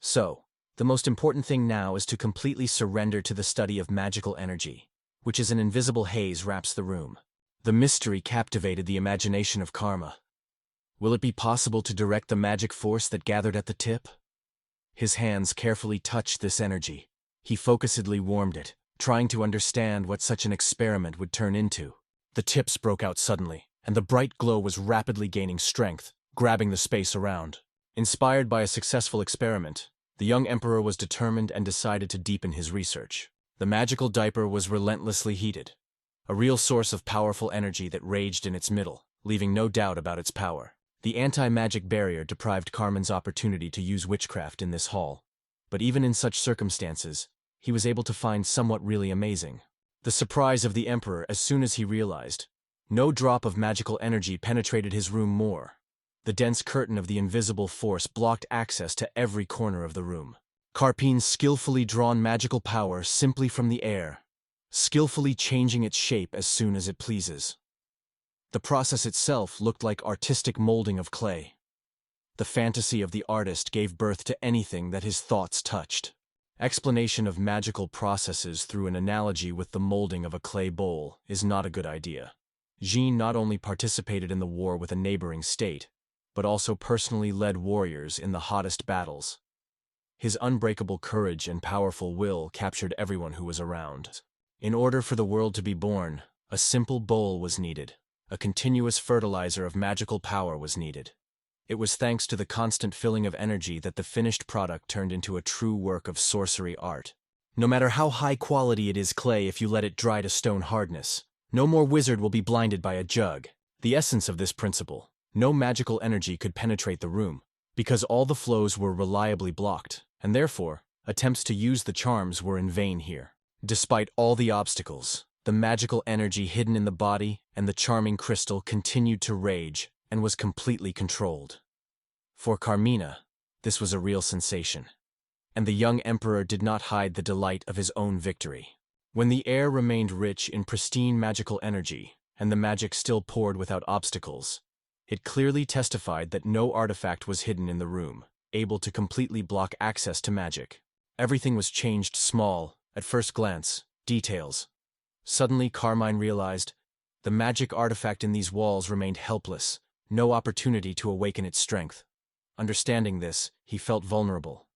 So, the most important thing now is to completely surrender to the study of magical energy, which is an invisible haze wraps the room. The mystery captivated the imagination of Karma. Will it be possible to direct the magic force that gathered at the tip? His hands carefully touched this energy. He focusedly warmed it, trying to understand what such an experiment would turn into. The tips broke out suddenly, and the bright glow was rapidly gaining strength, grabbing the space around. Inspired by a successful experiment, the young emperor was determined and decided to deepen his research. The magical diaper was relentlessly heated, a real source of powerful energy that raged in its middle, leaving no doubt about its power. The anti-magic barrier deprived Carmen's opportunity to use witchcraft in this hall, but even in such circumstances, he was able to find somewhat really amazing. The surprise of the emperor as soon as he realized no drop of magical energy penetrated his room more. The dense curtain of the invisible force blocked access to every corner of the room. Carpine's skillfully drawn magical power simply from the air, skillfully changing its shape as soon as it pleases. The process itself looked like artistic molding of clay. The fantasy of the artist gave birth to anything that his thoughts touched. Explanation of magical processes through an analogy with the molding of a clay bowl is not a good idea. Jean not only participated in the war with a neighboring state, but also personally led warriors in the hottest battles. His unbreakable courage and powerful will captured everyone who was around. In order for the world to be born, a simple bowl was needed. A continuous fertilizer of magical power was needed. It was thanks to the constant filling of energy that the finished product turned into a true work of sorcery art. No matter how high quality it is clay, if you let it dry to stone hardness, no more wizard will be blinded by a jug. The essence of this principle, No magical energy could penetrate the room, because all the flows were reliably blocked, and therefore, attempts to use the charms were in vain here. Despite all the obstacles, the magical energy hidden in the body and the charming crystal continued to rage and was completely controlled. For Carmina, this was a real sensation, and the young emperor did not hide the delight of his own victory. When the air remained rich in pristine magical energy, and the magic still poured without obstacles, it clearly testified that no artifact was hidden in the room, able to completely block access to magic. Everything was changed small, at first glance, details. Suddenly Carmine realized the magic artifact in these walls remained helpless, no opportunity to awaken its strength. Understanding this, he felt vulnerable.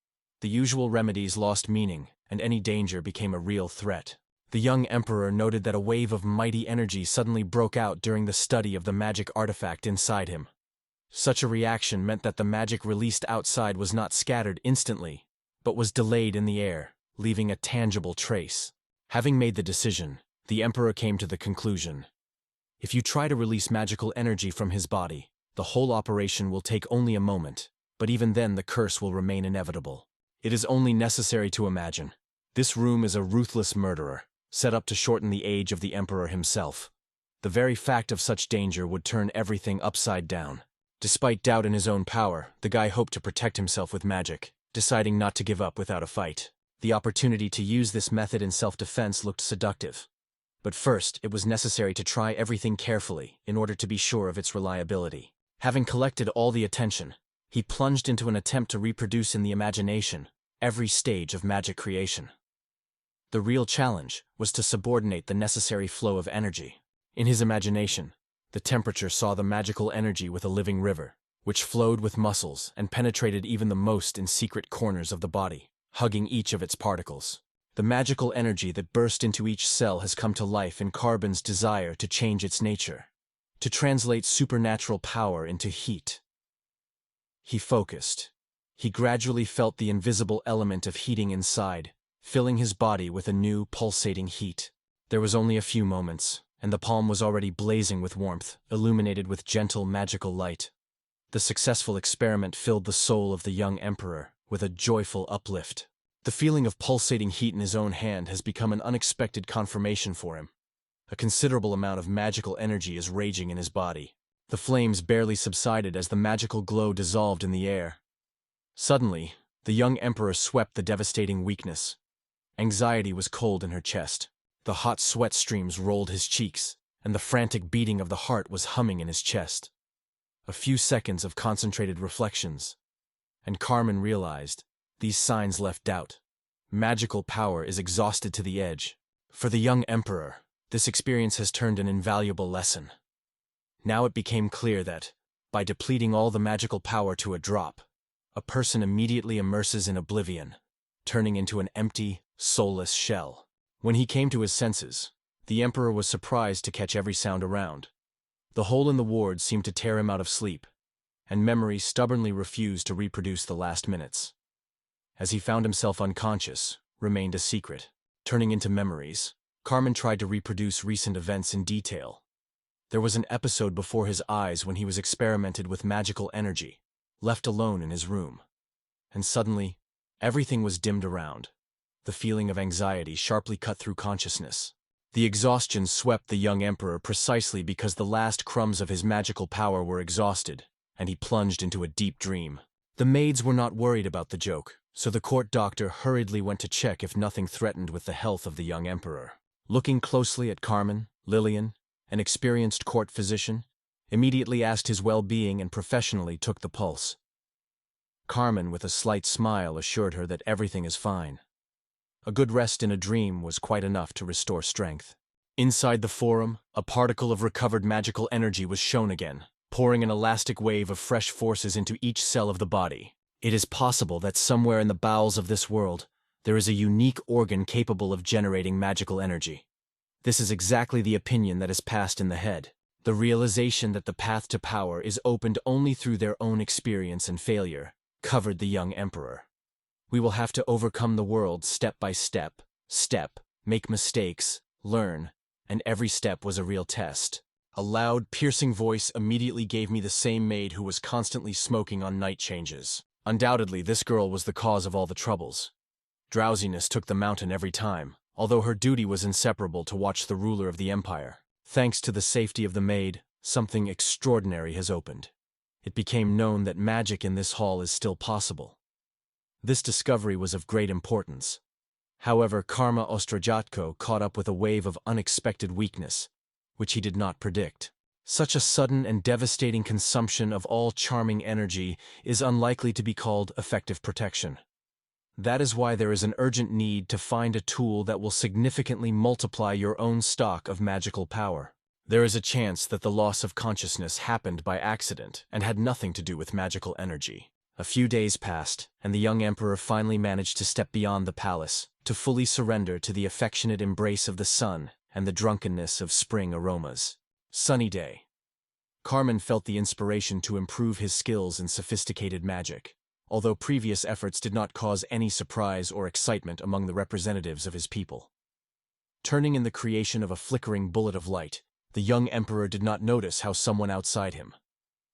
The usual remedies lost meaning, and any danger became a real threat. The young emperor noted that a wave of mighty energy suddenly broke out during the study of the magic artifact inside him. Such a reaction meant that the magic released outside was not scattered instantly, but was delayed in the air, leaving a tangible trace. Having made the decision, the emperor came to the conclusion: if you try to release magical energy from his body, the whole operation will take only a moment, but even then the curse will remain inevitable. It is only necessary to imagine. This room is a ruthless murderer, set up to shorten the age of the emperor himself. The very fact of such danger would turn everything upside down. Despite doubt in his own power, the guy hoped to protect himself with magic, deciding not to give up without a fight. The opportunity to use this method in self-defense looked seductive. But first, it was necessary to try everything carefully in order to be sure of its reliability. Having collected all the attention, he plunged into an attempt to reproduce in the imagination every stage of magic creation. The real challenge was to subordinate the necessary flow of energy. In his imagination, the temperature saw the magical energy with a living river, which flowed with muscles and penetrated even the most in secret corners of the body, hugging each of its particles. The magical energy that burst into each cell has come to life in Carbon's desire to change its nature, to translate supernatural power into heat. He focused. He gradually felt the invisible element of heating inside, filling his body with a new, pulsating heat. There was only a few moments, and the palm was already blazing with warmth, illuminated with gentle, magical light. The successful experiment filled the soul of the young emperor with a joyful uplift. The feeling of pulsating heat in his own hand has become an unexpected confirmation for him. A considerable amount of magical energy is raging in his body. The flames barely subsided as the magical glow dissolved in the air. Suddenly, the young emperor swept the devastating weakness. Anxiety was cold in her chest. The hot sweat streams rolled his cheeks, and the frantic beating of the heart was humming in his chest. A few seconds of concentrated reflections, and Carmen realized these signs left doubt. Magical power is exhausted to the edge. For the young emperor, this experience has turned an invaluable lesson. Now it became clear that, by depleting all the magical power to a drop, a person immediately immerses in oblivion, turning into an empty, soulless shell. When he came to his senses, the emperor was surprised to catch every sound around. The hole in the ward seemed to tear him out of sleep, and memory stubbornly refused to reproduce the last minutes. As he found himself unconscious, remained a secret. Turning into memories, Carmen tried to reproduce recent events in detail. There was an episode before his eyes when he was experimented with magical energy, left alone in his room. And suddenly, everything was dimmed around. The feeling of anxiety sharply cut through consciousness. The exhaustion swept the young emperor precisely because the last crumbs of his magical power were exhausted, and he plunged into a deep dream. The maids were not worried about the joke, so the court doctor hurriedly went to check if nothing threatened with the health of the young emperor. Looking closely at Carmen, Lillian, an experienced court physician, immediately asked his well-being and professionally took the pulse. Carmen, with a slight smile, assured her that everything is fine. A good rest in a dream was quite enough to restore strength. Inside the forum, a particle of recovered magical energy was shown again, pouring an elastic wave of fresh forces into each cell of the body. It is possible that somewhere in the bowels of this world, there is a unique organ capable of generating magical energy. This is exactly the opinion that is passed in the head. The realization that the path to power is opened only through their own experience and failure covered the young emperor. We will have to overcome the world step by step, make mistakes, learn, and every step was a real test. A loud, piercing voice immediately gave me the same maid who was constantly smoking on night changes. Undoubtedly, this girl was the cause of all the troubles. Drowsiness took the mountain every time, although her duty was inseparable to watch the ruler of the empire. Thanks to the safety of the maid, something extraordinary has opened. It became known that magic in this hall is still possible. This discovery was of great importance. However, Karma Ostrojatko caught up with a wave of unexpected weakness, which he did not predict. Such a sudden and devastating consumption of all charming energy is unlikely to be called effective protection. That is why there is an urgent need to find a tool that will significantly multiply your own stock of magical power. There is a chance that the loss of consciousness happened by accident and had nothing to do with magical energy. A few days passed, and the young emperor finally managed to step beyond the palace, to fully surrender to the affectionate embrace of the sun and the drunkenness of spring aromas. Sunny day. Carmen felt the inspiration to improve his skills in sophisticated magic, although previous efforts did not cause any surprise or excitement among the representatives of his people. Turning in the creation of a flickering bullet of light, the young emperor did not notice how someone outside him.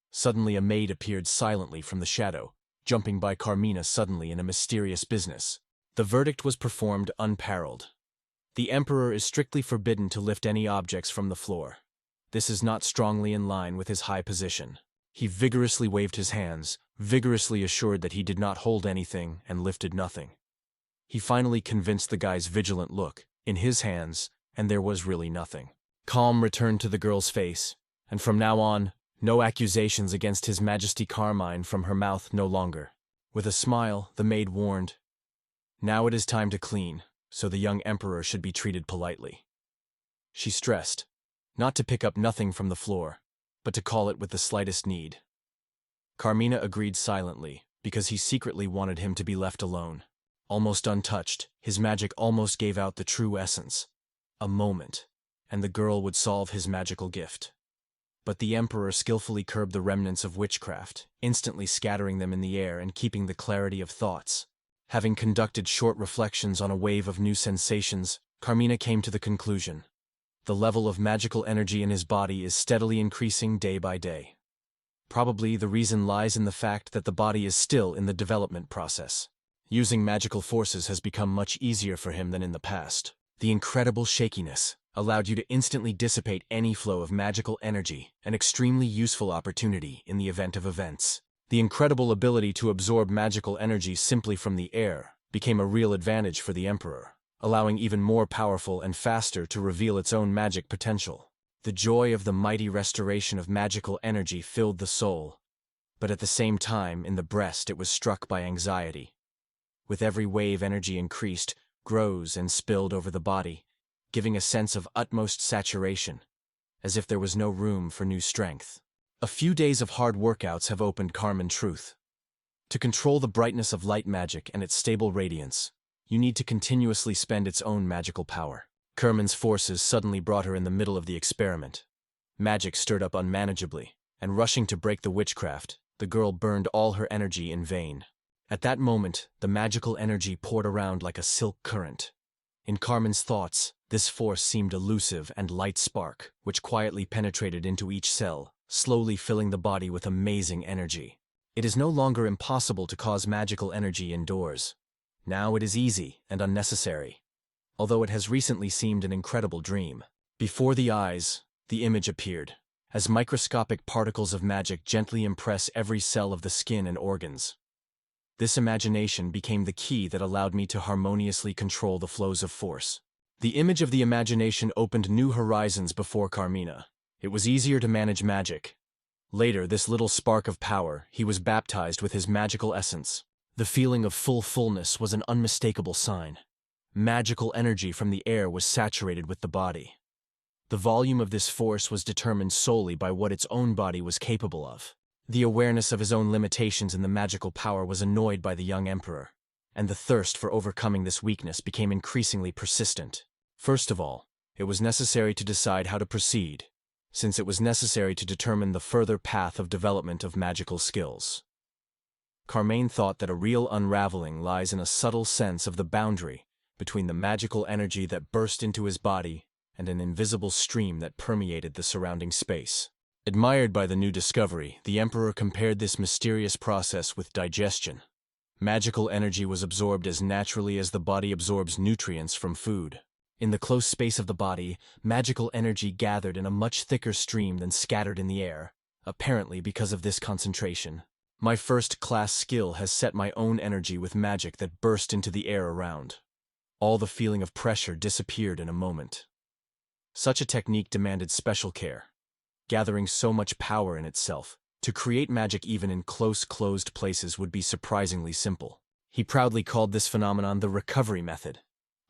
Suddenly a maid appeared silently from the shadow, jumping by Carmina suddenly in a mysterious business. The verdict was performed unparalleled. The emperor is strictly forbidden to lift any objects from the floor. This is not strongly in line with his high position. He vigorously waved his hands, vigorously assured that he did not hold anything and lifted nothing. He finally convinced the guy's vigilant look, in his hands, and there was really nothing. Calm returned to the girl's face, and from now on, no accusations against His Majesty Carmine from her mouth no longer. With a smile, the maid warned, "Now it is time to clean, so the young emperor should be treated politely." She stressed, not to pick up nothing from the floor, but to call it with the slightest need. Carmina agreed silently, because he secretly wanted him to be left alone. Almost untouched, his magic almost gave out the true essence. A moment, and the girl would solve his magical gift. But the emperor skillfully curbed the remnants of witchcraft, instantly scattering them in the air and keeping the clarity of thoughts. Having conducted short reflections on a wave of new sensations, Carmina came to the conclusion: the level of magical energy in his body is steadily increasing day by day. Probably the reason lies in the fact that the body is still in the development process. Using magical forces has become much easier for him than in the past. The incredible shakiness allowed you to instantly dissipate any flow of magical energy, an extremely useful opportunity in the event of events. The incredible ability to absorb magical energy simply from the air became a real advantage for the emperor, allowing even more powerful and faster to reveal its own magic potential. The joy of the mighty restoration of magical energy filled the soul, but at the same time in the breast it was struck by anxiety. With every wave energy increased, grows and spilled over the body, giving a sense of utmost saturation, as if there was no room for new strength. A few days of hard workouts have opened Carmen truth. To control the brightness of light magic and its stable radiance, you need to continuously spend its own magical power. Carmen's forces suddenly brought her in the middle of the experiment. Magic stirred up unmanageably, and rushing to break the witchcraft, the girl burned all her energy in vain. At that moment, the magical energy poured around like a silk current. In Carmen's thoughts, this force seemed elusive and light spark, which quietly penetrated into each cell, slowly filling the body with amazing energy. It is no longer impossible to cause magical energy indoors. Now it is easy and unnecessary, although it has recently seemed an incredible dream. Before the eyes, the image appeared, as microscopic particles of magic gently impress every cell of the skin and organs. This imagination became the key that allowed me to harmoniously control the flows of force. The image of the imagination opened new horizons before Carmina. It was easier to manage magic. Later, this little spark of power, he was baptized with his magical essence. The feeling of fullness was an unmistakable sign. Magical energy from the air was saturated with the body. The volume of this force was determined solely by what its own body was capable of. The awareness of his own limitations in the magical power was annoyed by the young emperor, and the thirst for overcoming this weakness became increasingly persistent. First of all, it was necessary to decide how to proceed, since it was necessary to determine the further path of development of magical skills. Carmine thought that a real unraveling lies in a subtle sense of the boundary between the magical energy that burst into his body and an invisible stream that permeated the surrounding space. Admired by the new discovery, the Emperor compared this mysterious process with digestion. Magical energy was absorbed as naturally as the body absorbs nutrients from food. In the close space of the body, magical energy gathered in a much thicker stream than scattered in the air, apparently because of this concentration. My first-class skill has set my own energy with magic that burst into the air around. All the feeling of pressure disappeared in a moment. Such a technique demanded special care, gathering so much power in itself. To create magic even in close, closed places would be surprisingly simple. He proudly called this phenomenon the recovery method,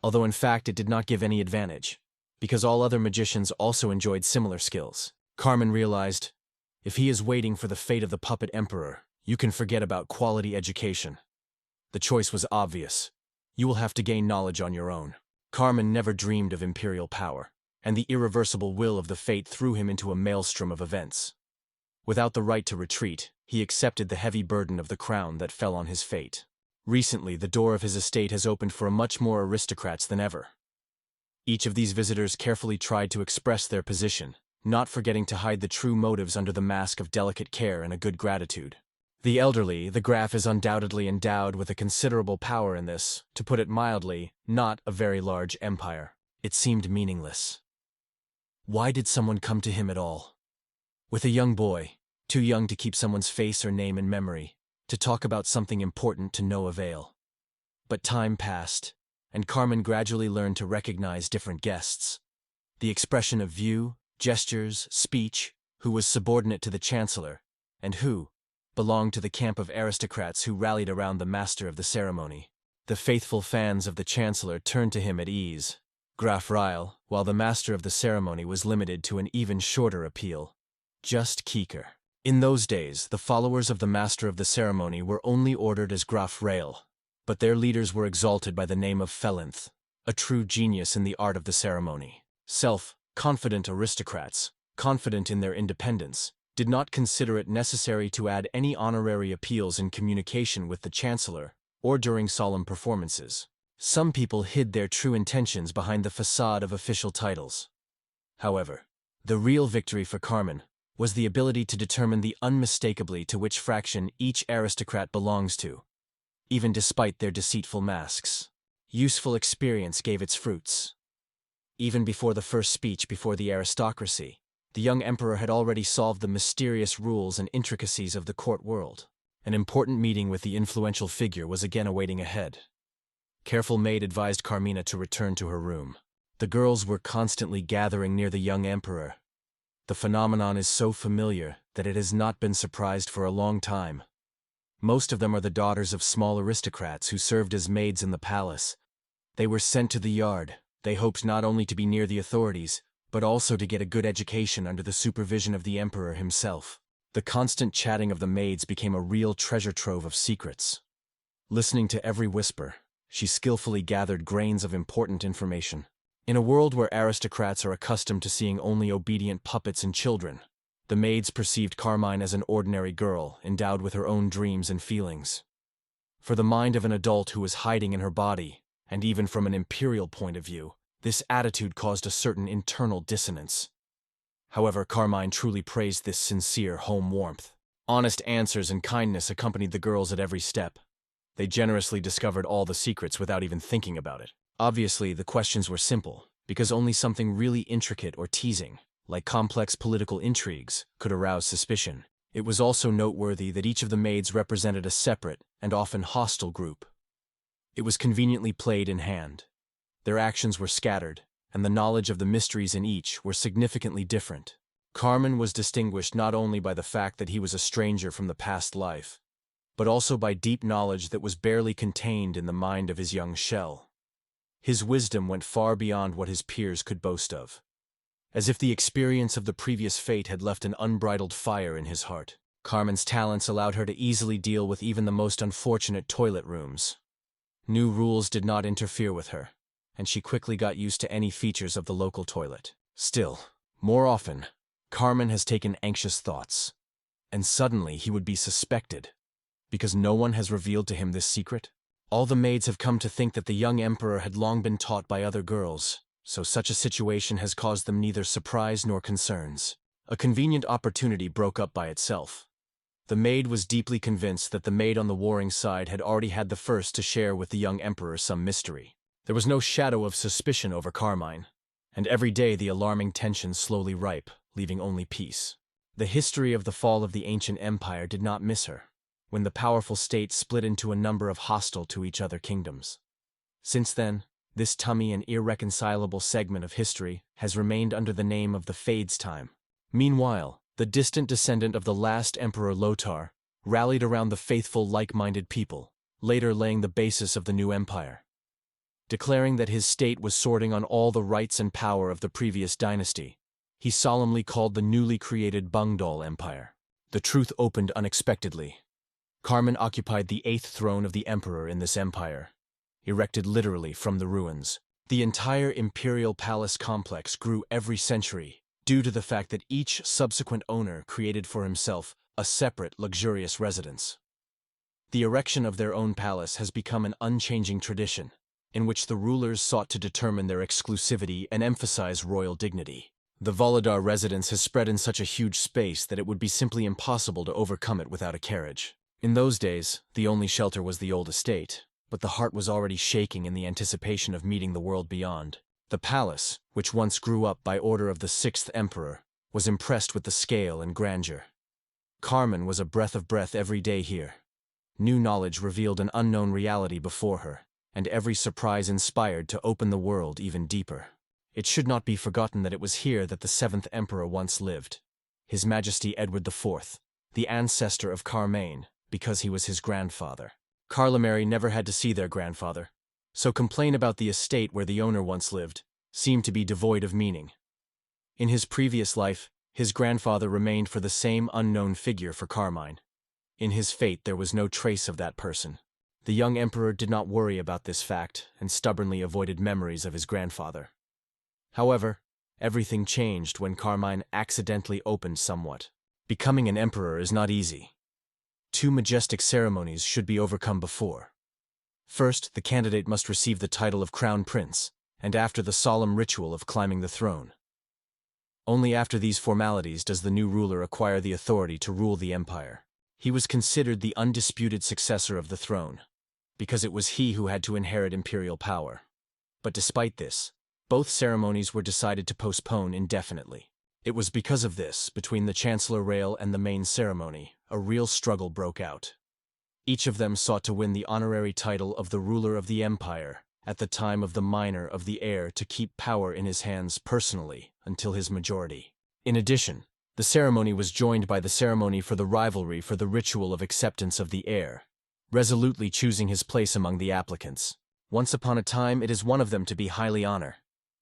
although in fact it did not give any advantage, because all other magicians also enjoyed similar skills. Carmen realized, if he is waiting for the fate of the puppet emperor, you can forget about quality education. The choice was obvious. You will have to gain knowledge on your own. Carmen never dreamed of imperial power, and the irreversible will of the fate threw him into a maelstrom of events. Without the right to retreat, he accepted the heavy burden of the crown that fell on his fate. Recently, the door of his estate has opened for much more aristocrats than ever. Each of these visitors carefully tried to express their position, not forgetting to hide the true motives under the mask of delicate care and a good gratitude. The elderly, the Graf is undoubtedly endowed with a considerable power in this, to put it mildly, not a very large empire. It seemed meaningless. Why did someone come to him at all? With a young boy, too young to keep someone's face or name in memory, to talk about something important to no avail. But time passed, and Carmen gradually learned to recognize different guests. The expression of view, gestures, speech, who was subordinate to the chancellor, and who belonged to the camp of aristocrats who rallied around the master of the ceremony. The faithful fans of the chancellor turned to him at ease, Graf Ryle, while the master of the ceremony was limited to an even shorter appeal. Just Kieker. In those days, the followers of the master of the ceremony were only ordered as Graf Rael, but their leaders were exalted by the name of Felinth, a true genius in the art of the ceremony. Self-confident aristocrats, confident in their independence, did not consider it necessary to add any honorary appeals in communication with the chancellor or during solemn performances. Some people hid their true intentions behind the facade of official titles. However, the real victory for Carmen was the ability to determine the unmistakably to which fraction each aristocrat belongs to, even despite their deceitful masks. Useful experience gave its fruits. Even before the first speech before the aristocracy, the young emperor had already solved the mysterious rules and intricacies of the court world. An important meeting with the influential figure was again awaiting ahead. Careful maid advised Carmina to return to her room. The girls were constantly gathering near the young emperor. The phenomenon is so familiar that it has not been surprised for a long time. Most of them are the daughters of small aristocrats who served as maids in the palace. They were sent to the yard. They hoped not only to be near the authorities, but also to get a good education under the supervision of the emperor himself. The constant chatting of the maids became a real treasure trove of secrets. Listening to every whisper, she skillfully gathered grains of important information. In a world where aristocrats are accustomed to seeing only obedient puppets and children, the maids perceived Carmine as an ordinary girl, endowed with her own dreams and feelings. For the mind of an adult who was hiding in her body, and even from an imperial point of view, this attitude caused a certain internal dissonance. However, Carmine truly praised this sincere home warmth. Honest answers and kindness accompanied the girls at every step. They generously discovered all the secrets without even thinking about it. Obviously, the questions were simple, because only something really intricate or teasing, like complex political intrigues, could arouse suspicion. It was also noteworthy that each of the maids represented a separate and often hostile group. It was conveniently played in hand. Their actions were scattered, and the knowledge of the mysteries in each were significantly different. Carmen was distinguished not only by the fact that he was a stranger from the past life, but also by deep knowledge that was barely contained in the mind of his young shell. His wisdom went far beyond what his peers could boast of. As if the experience of the previous fate had left an unbridled fire in his heart. Carmen's talents allowed her to easily deal with even the most unfortunate toilet rooms. New rules did not interfere with her, and she quickly got used to any features of the local toilet. Still, more often, Carmen has taken anxious thoughts, and suddenly he would be suspected, because no one has revealed to him this secret. All the maids have come to think that the young emperor had long been taught by other girls, so such a situation has caused them neither surprise nor concerns. A convenient opportunity broke up by itself. The maid was deeply convinced that the maid on the warring side had already had the first to share with the young emperor some mystery. There was no shadow of suspicion over Carmine, and every day the alarming tension slowly ripe, leaving only peace. The history of the fall of the ancient empire did not miss her, when the powerful state split into a number of hostile to each other kingdoms. Since then, this tummy and irreconcilable segment of history has remained under the name of the Fade's time. Meanwhile, the distant descendant of the last emperor Lothar rallied around the faithful like-minded people, later laying the basis of the new empire. Declaring that his state was sorting on all the rights and power of the previous dynasty, he solemnly called the newly created Bungdal Empire. The truth opened unexpectedly. Carmine occupied the 8th throne of the emperor in this empire, erected literally from the ruins. The entire imperial palace complex grew every century, due to the fact that each subsequent owner created for himself a separate, luxurious residence. The erection of their own palace has become an unchanging tradition, in which the rulers sought to determine their exclusivity and emphasize royal dignity. The Volodar residence has spread in such a huge space that it would be simply impossible to overcome it without a carriage. In those days, the only shelter was the old estate, but the heart was already shaking in the anticipation of meeting the world beyond. The palace, which once grew up by order of the 6th emperor, was impressed with the scale and grandeur. Carmine was a breath of breath every day here. New knowledge revealed an unknown reality before her, and every surprise inspired to open the world even deeper. It should not be forgotten that it was here that the 7th emperor once lived, His Majesty Edward IV, the ancestor of Carmine, because he was his grandfather. Carlomeri never had to see their grandfather, so complain about the estate where the owner once lived seemed to be devoid of meaning. In his previous life, his grandfather remained for the same unknown figure for Carmine. In his fate there was no trace of that person. The young emperor did not worry about this fact and stubbornly avoided memories of his grandfather. However, everything changed when Carmine accidentally opened somewhat. Becoming an emperor is not easy. 2 majestic ceremonies should be overcome before. First, the candidate must receive the title of crown prince, and after the solemn ritual of climbing the throne. Only after these formalities does the new ruler acquire the authority to rule the empire. He was considered the undisputed successor of the throne, because it was he who had to inherit imperial power. But despite this, both ceremonies were decided to postpone indefinitely. It was because of this, between the Chancellor Rail and the main ceremony, a real struggle broke out. Each of them sought to win the honorary title of the ruler of the empire at the time of the minor of the heir to keep power in his hands personally until his majority. In addition, the ceremony was joined by the ceremony for the rivalry for the ritual of acceptance of the heir, resolutely choosing his place among the applicants. Once upon a time, it is one of them to be highly honored.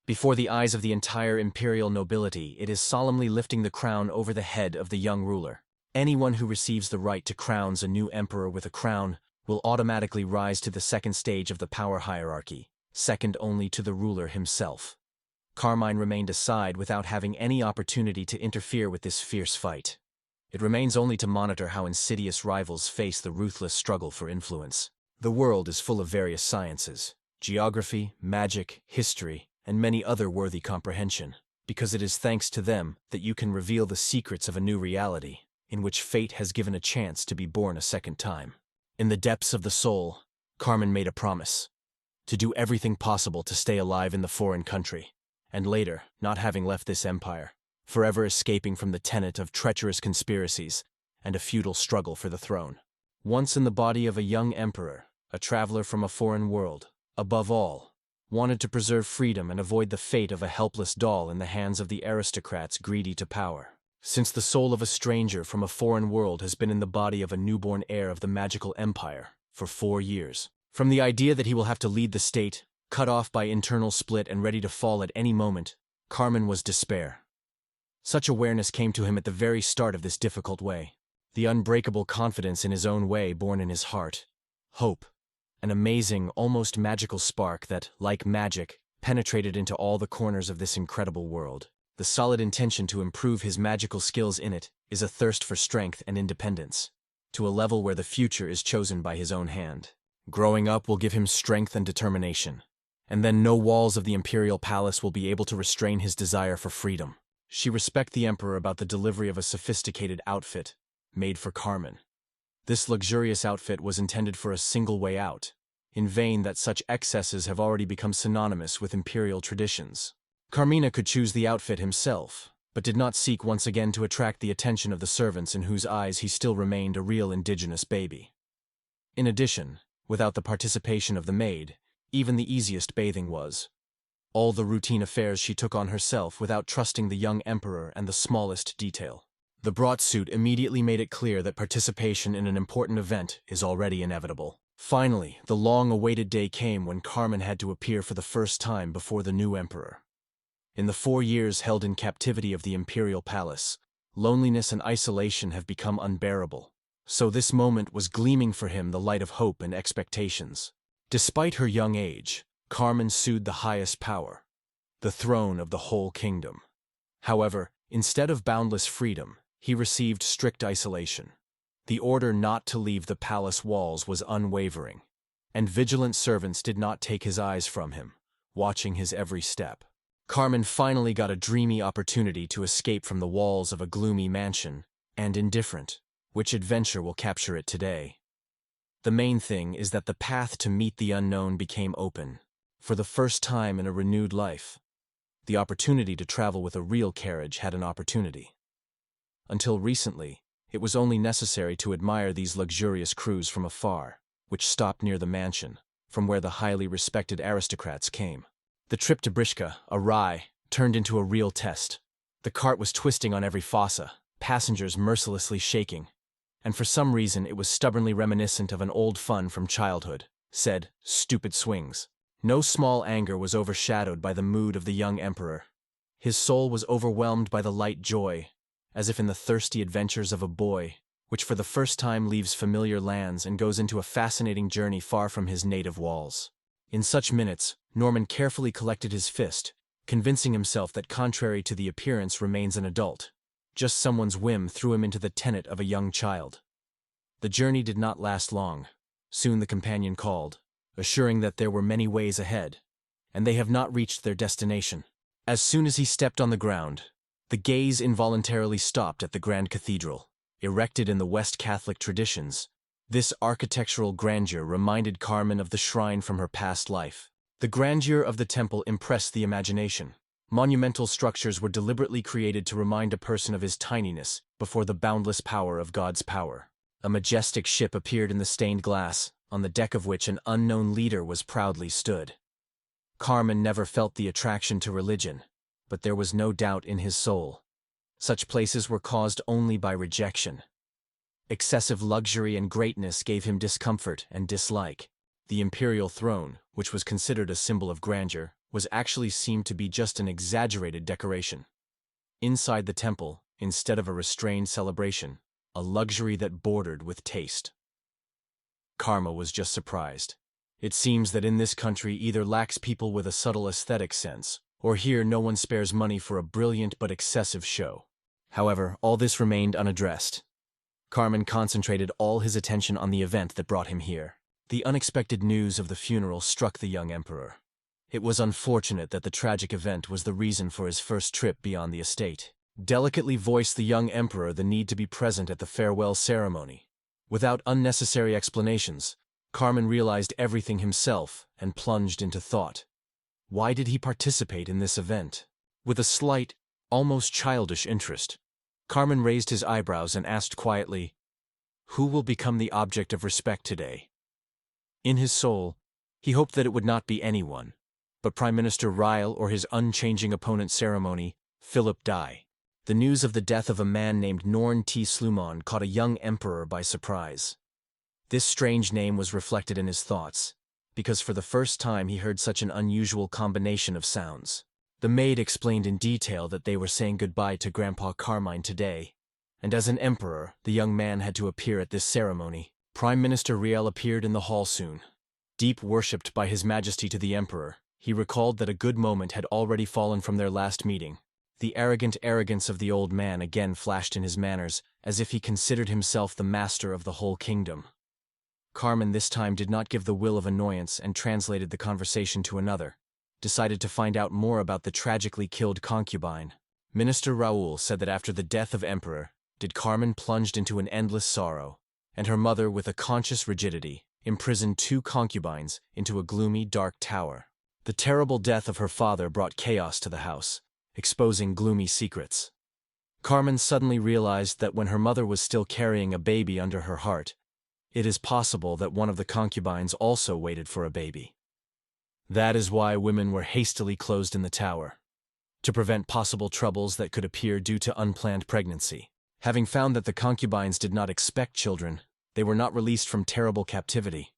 Before the eyes of the entire imperial nobility, it is solemnly lifting the crown over the head of the young ruler. Anyone who receives the right to crowns a new emperor with a crown will automatically rise to the second stage of the power hierarchy, second only to the ruler himself. Carmine remained aside without having any opportunity to interfere with this fierce fight. It remains only to monitor how insidious rivals face the ruthless struggle for influence. The world is full of various sciences, geography, magic, history, and many other worthy comprehension, because it is thanks to them that you can reveal the secrets of a new reality, in which fate has given a chance to be born a second time. In the depths of the soul, Carmine made a promise to do everything possible to stay alive in the foreign country, and later, not having left this empire, forever escaping from the tenet of treacherous conspiracies and a futile struggle for the throne. Once in the body of a young emperor, a traveler from a foreign world, above all, wanted to preserve freedom and avoid the fate of a helpless doll in the hands of the aristocrats greedy to power. Since the soul of a stranger from a foreign world has been in the body of a newborn heir of the magical empire for 4 years, from the idea that he will have to lead the state, cut off by internal split and ready to fall at any moment, Carmine was despair. Such awareness came to him at the very start of this difficult way. The unbreakable confidence in his own way born in his heart. Hope. An amazing, almost magical spark that, like magic, penetrated into all the corners of this incredible world. The solid intention to improve his magical skills in it is a thirst for strength and independence, to a level where the future is chosen by his own hand. Growing up will give him strength and determination, and then no walls of the imperial palace will be able to restrain his desire for freedom. She respected the emperor about the delivery of a sophisticated outfit made for Carmen. This luxurious outfit was intended for a single way out. In vain that such excesses have already become synonymous with imperial traditions. Carmina could choose the outfit himself, but did not seek once again to attract the attention of the servants in whose eyes he still remained a real indigenous baby. In addition, without the participation of the maid, even the easiest bathing was. All the routine affairs she took on herself without trusting the young emperor and the smallest detail. The brought suit immediately made it clear that participation in an important event is already inevitable. Finally, the long-awaited day came when Carmen had to appear for the first time before the new emperor. In the 4 years held in captivity of the imperial palace, loneliness and isolation have become unbearable. So this moment was gleaming for him the light of hope and expectations. Despite her young age, Carmen sued the highest power, the throne of the whole kingdom. However, instead of boundless freedom, he received strict isolation. The order not to leave the palace walls was unwavering, and vigilant servants did not take his eyes from him, watching his every step. Carmen finally got a dreamy opportunity to escape from the walls of a gloomy mansion, and indifferent, which adventure will capture it today. The main thing is that the path to meet the unknown became open, for the first time in a renewed life. The opportunity to travel with a real carriage had an opportunity. Until recently, it was only necessary to admire these luxurious crews from afar, which stopped near the mansion, from where the highly respected aristocrats came. The trip to Brishka, a rye, turned into a real test. The cart was twisting on every fossa, passengers mercilessly shaking, and for some reason it was stubbornly reminiscent of an old fun from childhood, said, stupid swings. No small anger was overshadowed by the mood of the young emperor. His soul was overwhelmed by the light joy, as if in the thirsty adventures of a boy, which for the first time leaves familiar lands and goes into a fascinating journey far from his native walls. In such minutes, Norman carefully collected his fist, convincing himself that contrary to the appearance remains an adult. Just someone's whim threw him into the tenet of a young child. The journey did not last long. Soon the companion called, assuring that there were many ways ahead, and they have not reached their destination. As soon as he stepped on the ground, the gaze involuntarily stopped at the Grand Cathedral. Erected in the West Catholic traditions, this architectural grandeur reminded Carmen of the shrine from her past life. The grandeur of the temple impressed the imagination. Monumental structures were deliberately created to remind a person of his tininess before the boundless power of God's power. A majestic ship appeared in the stained glass, on the deck of which an unknown leader was proudly stood. Carmen never felt the attraction to religion, but there was no doubt in his soul. Such places were caused only by rejection. Excessive luxury and greatness gave him discomfort and dislike. The imperial throne, which was considered a symbol of grandeur, was actually seemed to be just an exaggerated decoration. Inside the temple, instead of a restrained celebration, a luxury that bordered with taste. Karma was just surprised. It seems that in this country either lacks people with a subtle aesthetic sense, or here no one spares money for a brilliant but excessive show. However, all this remained unaddressed. Carmen concentrated all his attention on the event that brought him here. The unexpected news of the funeral struck the young emperor. It was unfortunate that the tragic event was the reason for his first trip beyond the estate. Delicately voiced the young emperor the need to be present at the farewell ceremony. Without unnecessary explanations, Carmen realized everything himself and plunged into thought. Why did he participate in this event? With a slight, almost childish interest, Carmen raised his eyebrows and asked quietly, "Who will become the object of respect today?" In his soul, he hoped that it would not be anyone, but Prime Minister Ryle or his unchanging opponent Ceremony, Philip Dai. The news of the death of a man named Norn T. Sluman caught a young emperor by surprise. This strange name was reflected in his thoughts, because for the first time he heard such an unusual combination of sounds. The maid explained in detail that they were saying goodbye to Grandpa Carmine today, and as an emperor, the young man had to appear at this ceremony. Prime Minister Riel appeared in the hall soon. Deep worshipped by His Majesty to the Emperor, he recalled that a good moment had already fallen from their last meeting. The arrogant arrogance of the old man again flashed in his manners, as if he considered himself the master of the whole kingdom. Carmen this time did not give the will of annoyance and translated the conversation to another. decided to find out more about the tragically killed concubine. Minister Raoul said that after the death of Emperor, did Carmen plunged into an endless sorrow, and her mother, with a conscious rigidity, imprisoned 2 concubines into a gloomy, dark tower. The terrible death of her father brought chaos to the house, exposing gloomy secrets. Carmen suddenly realized that when her mother was still carrying a baby under her heart, it is possible that one of the concubines also waited for a baby. That is why women were hastily closed in the tower, to prevent possible troubles that could appear due to unplanned pregnancy. Having found that the concubines did not expect children, they were not released from terrible captivity.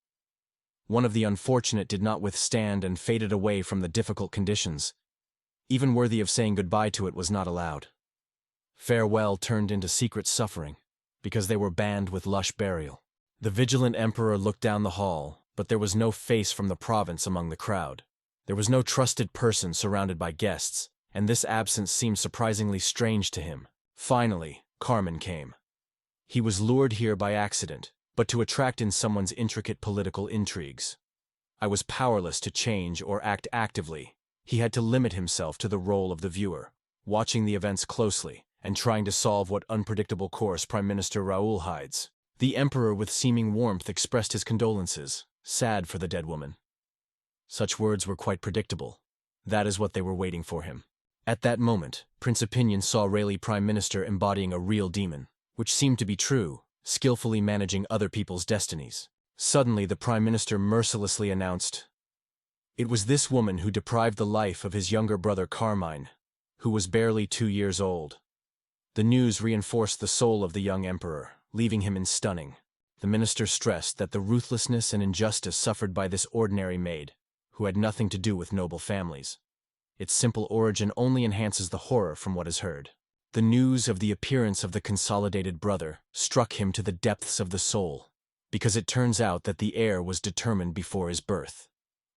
One of the unfortunate did not withstand and faded away from the difficult conditions. Even worthy of saying goodbye to it was not allowed. Farewell turned into secret suffering, because they were banned with lush burial. The vigilant emperor looked down the hall, but there was no face from the province among the crowd. There was no trusted person surrounded by guests, and this absence seemed surprisingly strange to him. Finally, Carmen came. He was lured here by accident, but to attract in someone's intricate political intrigues. I was powerless to change or act actively. He had to limit himself to the role of the viewer, watching the events closely, and trying to solve what unpredictable course Prime Minister Raoul hides. The emperor with seeming warmth expressed his condolences, sad for the dead woman. Such words were quite predictable. That is what they were waiting for him. At that moment, Prince Opinion saw Rayleigh Prime Minister embodying a real demon, which seemed to be true, skillfully managing other people's destinies. Suddenly the Prime Minister mercilessly announced, "It was this woman who deprived the life of his younger brother Carmine, who was barely 2 years old." The news reinforced the soul of the young emperor, leaving him in stunning. The minister stressed that the ruthlessness and injustice suffered by this ordinary maid, who had nothing to do with noble families. Its simple origin only enhances the horror from what is heard. The news of the appearance of the consolidated brother struck him to the depths of the soul, because it turns out that the heir was determined before his birth.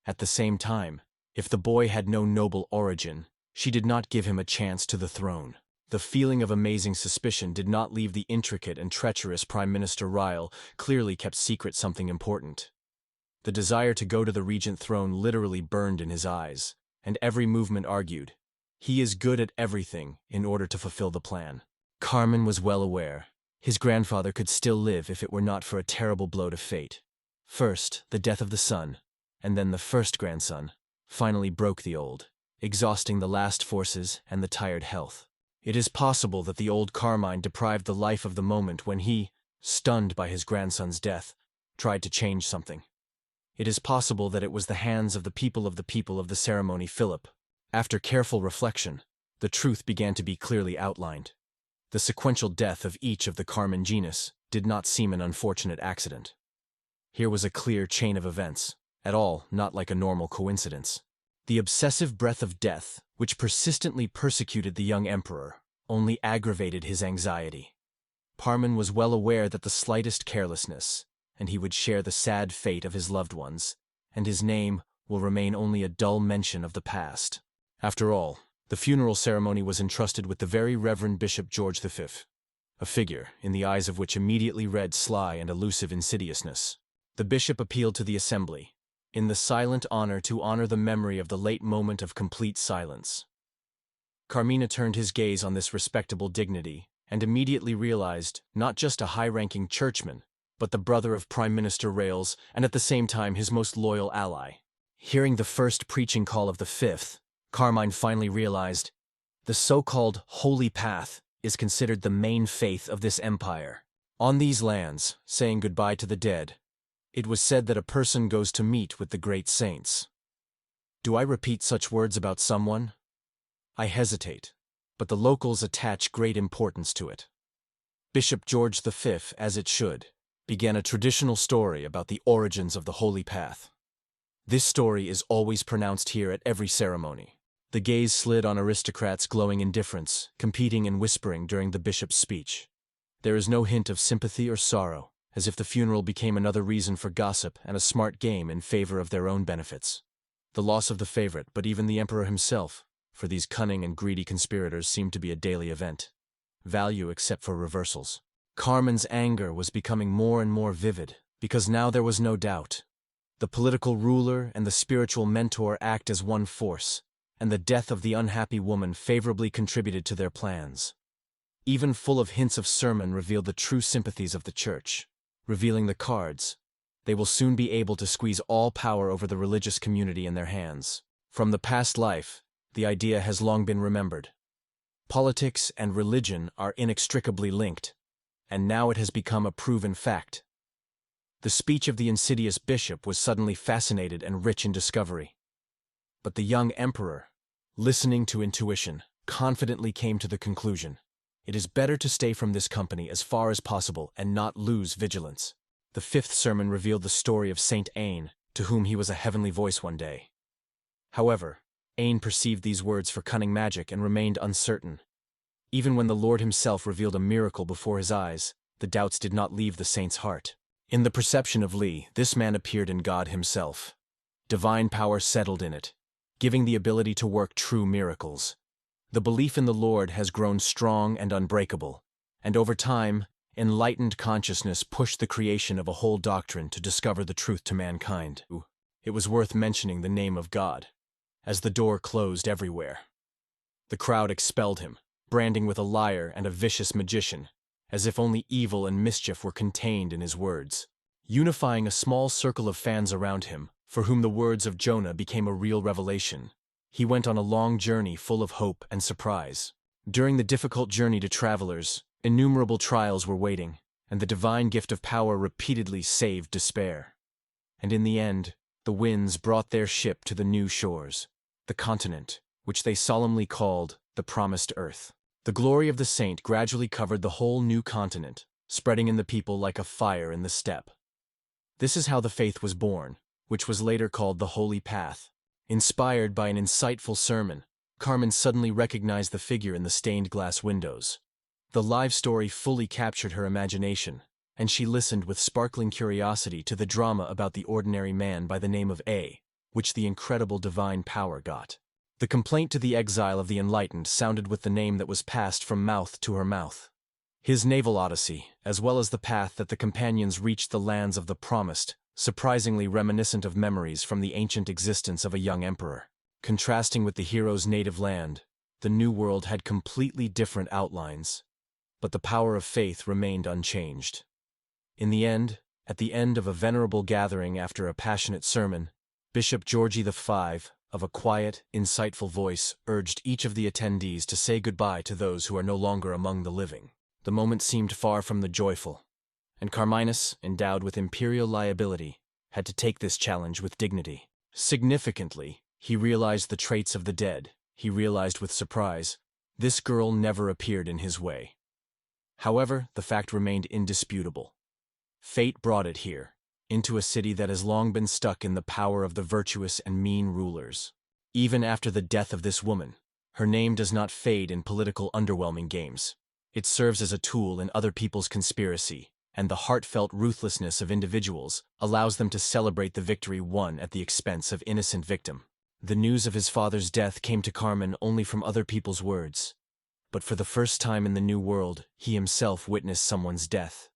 At the same time, if the boy had no noble origin, she did not give him a chance to the throne. The feeling of amazing suspicion did not leave the intricate and treacherous Prime Minister Ryle, clearly kept secret something important. The desire to go to the regent throne literally burned in his eyes, and every movement argued, he is good at everything in order to fulfill the plan. Carmen was well aware. His grandfather could still live if it were not for a terrible blow to fate. First, the death of the son, and then the first grandson, finally broke the old, exhausting the last forces and the tired health. It is possible that the old Carmine deprived the life of the moment when he, stunned by his grandson's death, tried to change something. It is possible that it was the hands of the people of the ceremony Philip. After careful reflection, the truth began to be clearly outlined. The sequential death of each of the Carmen genus did not seem an unfortunate accident. Here was a clear chain of events, at all not like a normal coincidence. The obsessive breath of death, which persistently persecuted the young emperor, only aggravated his anxiety. Carmen was well aware that the slightest carelessness, and he would share the sad fate of his loved ones, and his name will remain only a dull mention of the past. After all, the funeral ceremony was entrusted with the very Reverend Bishop George V, a figure in the eyes of which immediately read sly and elusive insidiousness. The bishop appealed to the assembly, in the silent honor to honor the memory of the late moment of complete silence. Carmina turned his gaze on this respectable dignity, and immediately realized not just a high-ranking churchman, but the brother of Prime Minister Rails, and at the same time his most loyal ally. Hearing the first preaching call of the fifth, Carmine finally realized, the so-called Holy Path is considered the main faith of this empire. On these lands, saying goodbye to the dead, it was said that a person goes to meet with the great saints. Do I repeat such words about someone? I hesitate, but the locals attach great importance to it. Bishop George V, as it should, began a traditional story about the origins of the Holy Path. This story is always pronounced here at every ceremony. The gaze slid on aristocrats' glowing indifference, competing and whispering during the bishop's speech. There is no hint of sympathy or sorrow, as if the funeral became another reason for gossip and a smart game in favor of their own benefits. The loss of the favorite, but even the emperor himself, for these cunning and greedy conspirators seemed to be a daily event. Value except for reversals. Carmen's anger was becoming more and more vivid, because now there was no doubt. The political ruler and the spiritual mentor act as one force, and the death of the unhappy woman favorably contributed to their plans. Even full of hints of sermon revealed the true sympathies of the church. Revealing the cards, they will soon be able to squeeze all power over the religious community in their hands. From the past life, the idea has long been remembered. Politics and religion are inextricably linked, and now it has become a proven fact. The speech of the insidious bishop was suddenly fascinated and rich in discovery. But the young emperor, listening to intuition, confidently came to the conclusion: it is better to stay from this company as far as possible and not lose vigilance. The fifth sermon revealed the story of Saint Ain, to whom he was a heavenly voice one day. However, Ain perceived these words for cunning magic and remained uncertain. Even when the Lord himself revealed a miracle before his eyes, the doubts did not leave the saint's heart. In the perception of Li, this man appeared in God himself. Divine power settled in it, giving the ability to work true miracles. The belief in the Lord has grown strong and unbreakable, and over time, enlightened consciousness pushed the creation of a whole doctrine to discover the truth to mankind. It was worth mentioning the name of God, as the door closed everywhere. The crowd expelled him, branding with a liar and a vicious magician, as if only evil and mischief were contained in his words. Unifying a small circle of fans around him, for whom the words of Jonah became a real revelation, he went on a long journey full of hope and surprise. During the difficult journey to travelers, innumerable trials were waiting, and the divine gift of power repeatedly saved despair. And in the end, the winds brought their ship to the new shores, the continent, which they solemnly called the Promised Earth. The glory of the saint gradually covered the whole new continent, spreading in the people like a fire in the steppe. This is how the faith was born, which was later called the Holy Path. Inspired by an insightful sermon, Carmen suddenly recognized the figure in the stained glass windows. The live story fully captured her imagination, and she listened with sparkling curiosity to the drama about the ordinary man by the name of A, which the incredible divine power got. The complaint to the exile of the enlightened sounded with the name that was passed from mouth to her mouth. His naval odyssey, as well as the path that the companions reached the lands of the promised, surprisingly reminiscent of memories from the ancient existence of a young emperor. Contrasting with the hero's native land, the new world had completely different outlines, but the power of faith remained unchanged. In the end, at the end of a venerable gathering after a passionate sermon, Bishop Georgie V, of a quiet, insightful voice, urged each of the attendees to say goodbye to those who are no longer among the living. The moment seemed far from the joyful, and Carminus, endowed with imperial liability, had to take this challenge with dignity. Significantly, he realized the traits of the dead. He realized with surprise, this girl never appeared in his way. However, the fact remained indisputable. Fate brought it here, into a city that has long been stuck in the power of the virtuous and mean rulers. Even after the death of this woman, her name does not fade in political underwhelming games. It serves as a tool in other people's conspiracy, and the heartfelt ruthlessness of individuals allows them to celebrate the victory won at the expense of innocent victim. The news of his father's death came to Carmen only from other people's words, but for the first time in the new world, he himself witnessed someone's death.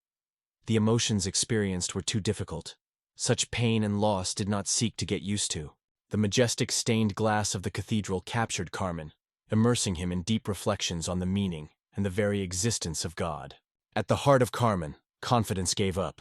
The emotions experienced were too difficult. Such pain and loss did not seek to get used to. The majestic stained glass of the cathedral captured Carmen, immersing him in deep reflections on the meaning and the very existence of God. At the heart of Carmen, confidence gave up.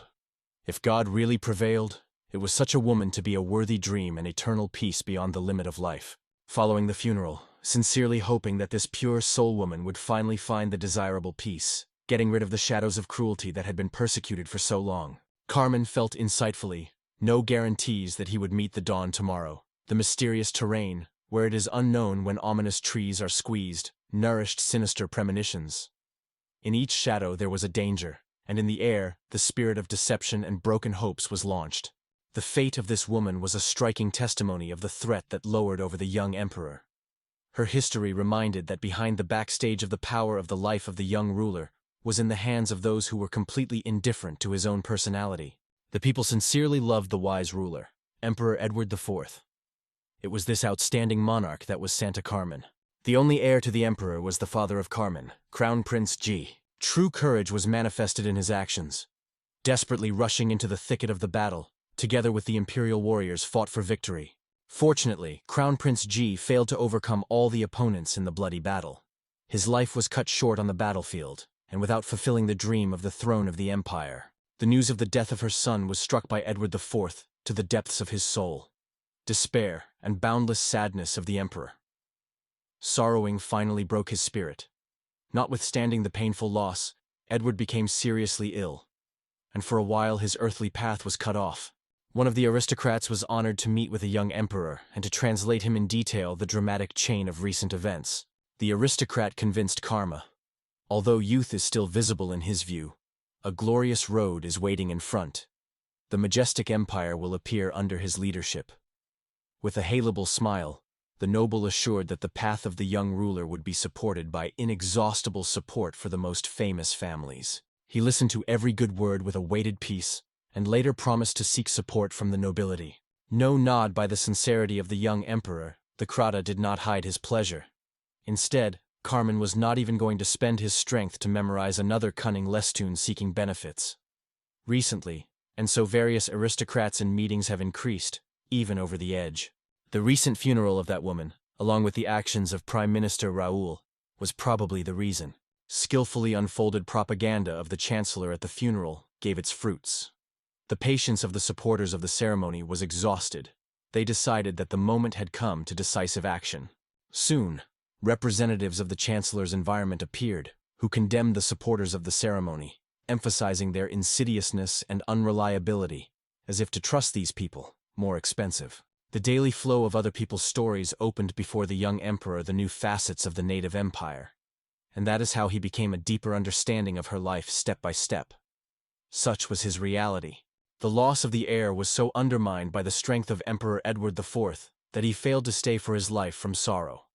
If God really prevailed, it was such a woman to be a worthy dream and eternal peace beyond the limit of life. Following the funeral, sincerely hoping that this pure soul woman would finally find the desirable peace, getting rid of the shadows of cruelty that had been persecuted for so long, Carmen felt insightfully, no guarantees that he would meet the dawn tomorrow. The mysterious terrain, where it is unknown when ominous trees are squeezed, nourished sinister premonitions. In each shadow there was a danger, and in the air, the spirit of deception and broken hopes was launched. The fate of this woman was a striking testimony of the threat that lowered over the young emperor. Her history reminded that behind the backstage of the power of the life of the young ruler was in the hands of those who were completely indifferent to his own personality. The people sincerely loved the wise ruler, Emperor Edward IV. It was this outstanding monarch that was Santa Carmen. The only heir to the emperor was the father of Carmen, Crown Prince G. True courage was manifested in his actions. Desperately rushing into the thicket of the battle, together with the imperial warriors, fought for victory. Fortunately, Crown Prince Ji failed to overcome all the opponents in the bloody battle. His life was cut short on the battlefield, and without fulfilling the dream of the throne of the empire. The news of the death of her son was struck by Edward IV to the depths of his soul. Despair and boundless sadness of the emperor. Sorrowing finally broke his spirit. Notwithstanding the painful loss, Edward became seriously ill, and for a while his earthly path was cut off. One of the aristocrats was honored to meet with a young emperor and to translate him in detail the dramatic chain of recent events. The aristocrat convinced Karma. Although youth is still visible in his view, a glorious road is waiting in front. The majestic empire will appear under his leadership. With a hailable smile, the noble assured that the path of the young ruler would be supported by inexhaustible support for the most famous families. He listened to every good word with a weighted peace, and later promised to seek support from the nobility. No nod by the sincerity of the young emperor, the Krata did not hide his pleasure. Instead, Carmen was not even going to spend his strength to memorize another cunning Webtoon seeking benefits. Recently, and so various aristocrats in meetings have increased, even over the edge. The recent funeral of that woman, along with the actions of Prime Minister Raoul, was probably the reason. Skillfully unfolded propaganda of the chancellor at the funeral gave its fruits. The patience of the supporters of the ceremony was exhausted. They decided that the moment had come to decisive action. Soon, representatives of the chancellor's environment appeared, who condemned the supporters of the ceremony, emphasizing their insidiousness and unreliability, as if to trust these people, more expensive. The daily flow of other people's stories opened before the young emperor the new facets of the native empire. And that is how he became a deeper understanding of her life step by step. Such was his reality. The loss of the heir was so undermined by the strength of Emperor Edward IV that he failed to stay for his life from sorrow.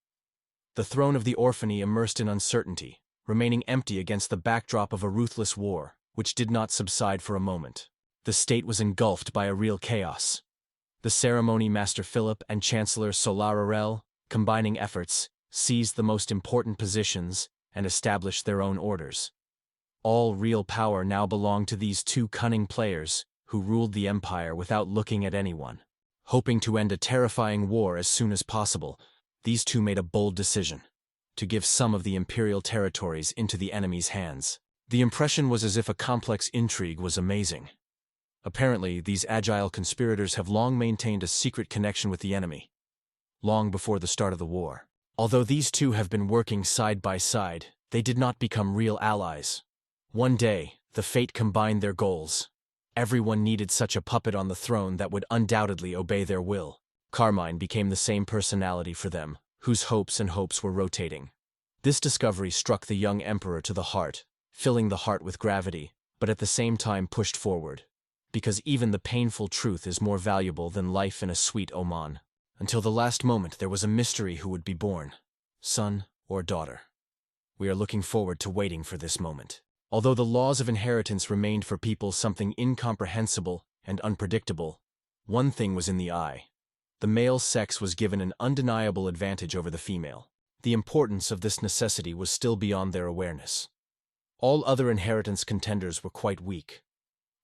The throne of the orphany immersed in uncertainty, remaining empty against the backdrop of a ruthless war, which did not subside for a moment. The state was engulfed by a real chaos. The ceremony master Philip and Chancellor Solararel, combining efforts, seized the most important positions and established their own orders. All real power now belonged to these two cunning players, who ruled the empire without looking at anyone. Hoping to end a terrifying war as soon as possible, these two made a bold decision: to give some of the imperial territories into the enemy's hands. The impression was as if a complex intrigue was amazing. Apparently, these agile conspirators have long maintained a secret connection with the enemy, long before the start of the war. Although these two have been working side by side, they did not become real allies. One day, the fate combined their goals. Everyone needed such a puppet on the throne that would undoubtedly obey their will. Carmine became the same personality for them, whose hopes were rotating. This discovery struck the young emperor to the heart, filling the heart with gravity, but at the same time pushed forward. Because even the painful truth is more valuable than life in a sweet Oman. Until the last moment there was a mystery: who would be born, son or daughter. We are looking forward to waiting for this moment. Although the laws of inheritance remained for people something incomprehensible and unpredictable, one thing was in the eye. The male sex was given an undeniable advantage over the female. The importance of this necessity was still beyond their awareness. All other inheritance contenders were quite weak.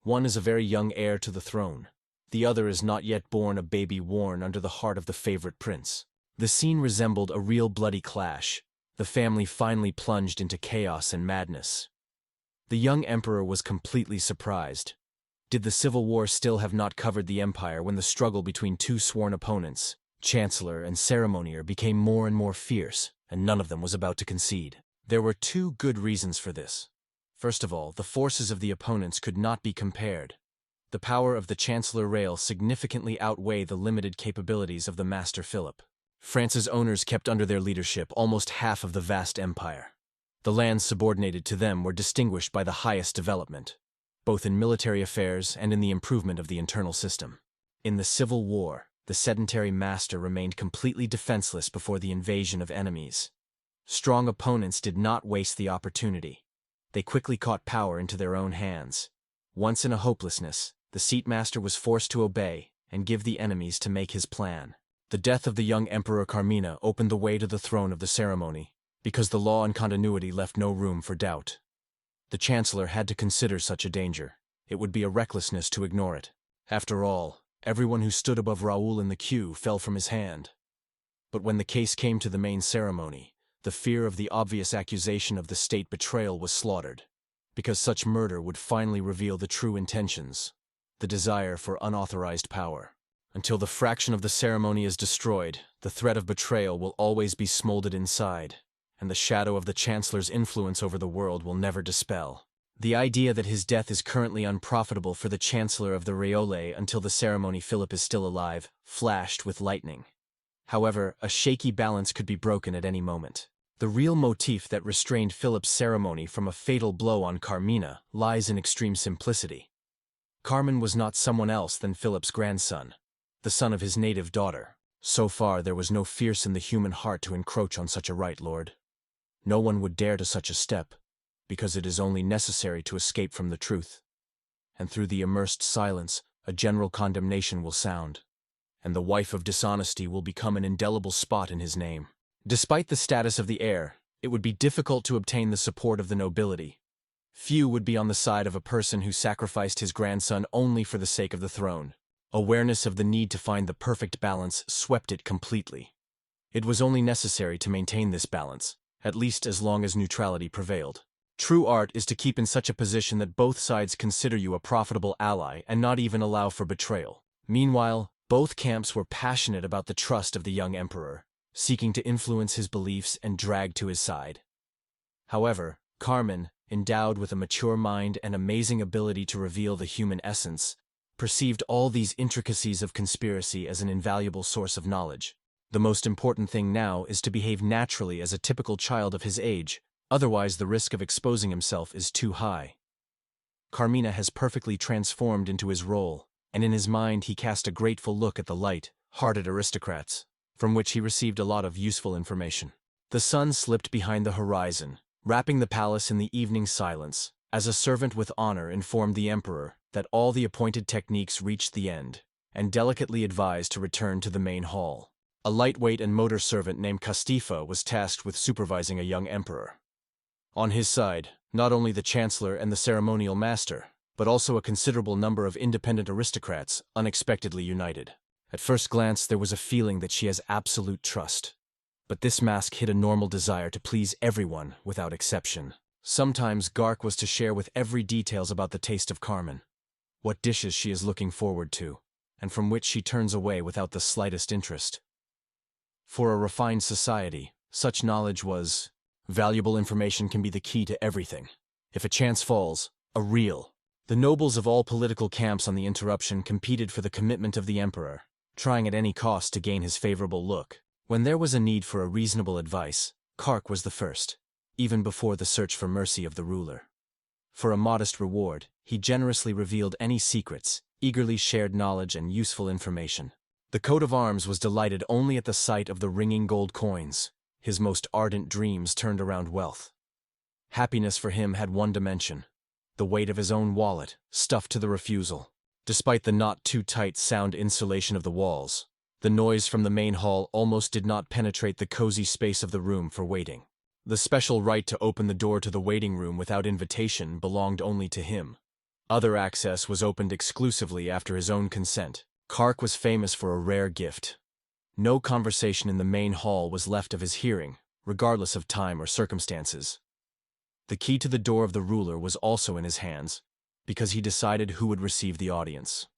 One is a very young heir to the throne. The other is not yet born, a baby worn under the heart of the favorite prince. The scene resembled a real bloody clash. The family finally plunged into chaos and madness. The young emperor was completely surprised. Did the civil war still have not covered the empire when the struggle between two sworn opponents, chancellor and ceremonier, became more and more fierce, and none of them was about to concede? There were two good reasons for this. First of all, the forces of the opponents could not be compared. The power of the Chancellor Rail significantly outweighed the limited capabilities of the Master Philip. France's owners kept under their leadership almost half of the vast empire. The lands subordinated to them were distinguished by the highest development, both in military affairs and in the improvement of the internal system. In the Civil War, the sedentary master remained completely defenseless before the invasion of enemies. Strong opponents did not waste the opportunity. They quickly caught power into their own hands. Once in a hopelessness, the seat master was forced to obey and give the enemies to make his plan. The death of the young Emperor Carmina opened the way to the throne of the ceremony, because the law and continuity left no room for doubt. The chancellor had to consider such a danger. It would be a recklessness to ignore it. After all, everyone who stood above Raoul in the queue fell from his hand. But when the case came to the main ceremony, the fear of the obvious accusation of the state betrayal was slaughtered, because such murder would finally reveal the true intentions, the desire for unauthorized power. Until the fraction of the ceremony is destroyed, the threat of betrayal will always be smoldered inside, and the shadow of the Chancellor's influence over the world will never dispel. The idea that his death is currently unprofitable for the Chancellor of the Réole until the ceremony Philip is still alive, flashed with lightning. However, a shaky balance could be broken at any moment. The real motif that restrained Philip's ceremony from a fatal blow on Carmina lies in extreme simplicity. Carmen was not someone else than Philip's grandson, the son of his native daughter. So far, there was no fierce in the human heart to encroach on such a right, Lord. No one would dare to such a step, because it is only necessary to escape from the truth. And through the immersed silence, a general condemnation will sound, and the wife of dishonesty will become an indelible spot in his name. Despite the status of the heir, it would be difficult to obtain the support of the nobility. Few would be on the side of a person who sacrificed his grandson only for the sake of the throne. Awareness of the need to find the perfect balance swept it completely. It was only necessary to maintain this balance, at least as long as neutrality prevailed. True art is to keep in such a position that both sides consider you a profitable ally and not even allow for betrayal. Meanwhile, both camps were passionate about the trust of the young emperor, seeking to influence his beliefs and drag to his side. However, Carmen, endowed with a mature mind and amazing ability to reveal the human essence, perceived all these intricacies of conspiracy as an invaluable source of knowledge. The most important thing now is to behave naturally as a typical child of his age, otherwise the risk of exposing himself is too high. Carmina has perfectly transformed into his role, and in his mind he cast a grateful look at the light-hearted aristocrats, from which he received a lot of useful information. The sun slipped behind the horizon, wrapping the palace in the evening silence, as a servant with honor informed the emperor that all the appointed techniques reached the end, and delicately advised to return to the main hall. A lightweight and motor servant named Castifa was tasked with supervising a young emperor. On his side, not only the chancellor and the ceremonial master, but also a considerable number of independent aristocrats unexpectedly united. At first glance, there was a feeling that she has absolute trust. But this mask hid a normal desire to please everyone without exception. Sometimes Gark was to share with every details about the taste of Carmen, what dishes she is looking forward to, and from which she turns away without the slightest interest. For a refined society, such knowledge was valuable. Information can be the key to everything. If a chance falls, a reel. The nobles of all political camps on the interruption competed for the commitment of the emperor, trying at any cost to gain his favorable look. When there was a need for a reasonable advice, Kark was the first, even before the search for mercy of the ruler. For a modest reward, he generously revealed any secrets, eagerly shared knowledge and useful information. The coat of arms was delighted only at the sight of the ringing gold coins. His most ardent dreams turned around wealth. Happiness for him had one dimension: the weight of his own wallet, stuffed to the refusal. Despite the not-too-tight sound insulation of the walls, the noise from the main hall almost did not penetrate the cozy space of the room for waiting. The special right to open the door to the waiting room without invitation belonged only to him. Other access was opened exclusively after his own consent. Kark was famous for a rare gift. No conversation in the main hall was left of his hearing, regardless of time or circumstances. The key to the door of the ruler was also in his hands, because he decided who would receive the audience.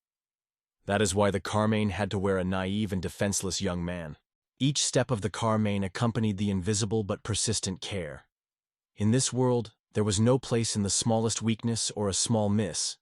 That is why the Carmain had to wear a naive and defenseless young man. Each step of the Carmain accompanied the invisible but persistent care. In this world, there was no place in the smallest weakness or a small miss,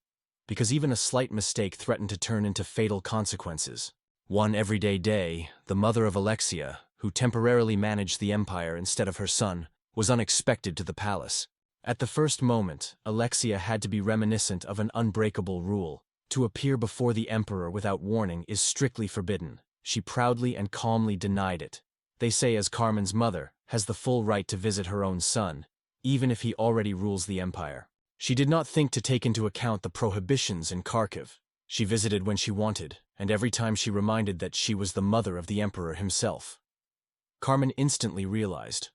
because even a slight mistake threatened to turn into fatal consequences. One everyday day, the mother of Alexia, who temporarily managed the empire instead of her son, was unexpected to the palace. At the first moment, Alexia had to be reminiscent of an unbreakable rule. To appear before the emperor without warning is strictly forbidden. She proudly and calmly denied it. They say as Carmen's mother has the full right to visit her own son, even if he already rules the empire. She did not think to take into account the prohibitions in Kharkiv. She visited when she wanted, and every time she reminded that she was the mother of the emperor himself. Carmen instantly realized.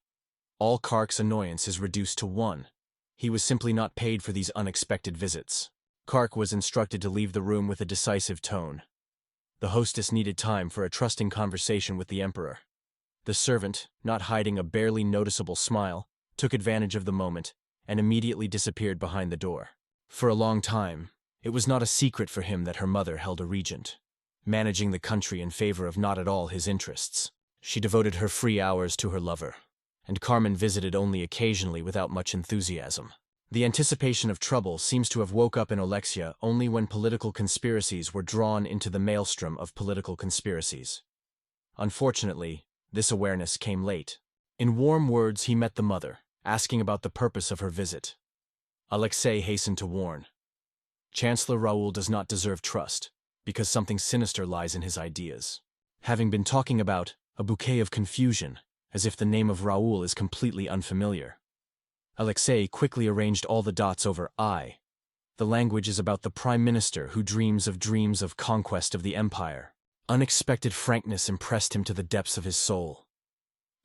All Kark's annoyance is reduced to one. He was simply not paid for these unexpected visits. Kark was instructed to leave the room with a decisive tone. The hostess needed time for a trusting conversation with the emperor. The servant, not hiding a barely noticeable smile, took advantage of the moment and immediately disappeared behind the door. For a long time, it was not a secret for him that her mother held a regent, managing the country in favor of not at all his interests. She devoted her free hours to her lover, and Carmen visited only occasionally without much enthusiasm. The anticipation of trouble seems to have woke up in Alexia only when political conspiracies were drawn into the maelstrom of political conspiracies. Unfortunately, this awareness came late. In warm words, he met the mother, asking about the purpose of her visit. Alexei hastened to warn. Chancellor Raoul does not deserve trust, because something sinister lies in his ideas. Having been talking about a bouquet of confusion, as if the name of Raoul is completely unfamiliar. Alexei quickly arranged all the dots over I. The language is about the prime minister who dreams of conquest of the empire. Unexpected frankness impressed him to the depths of his soul.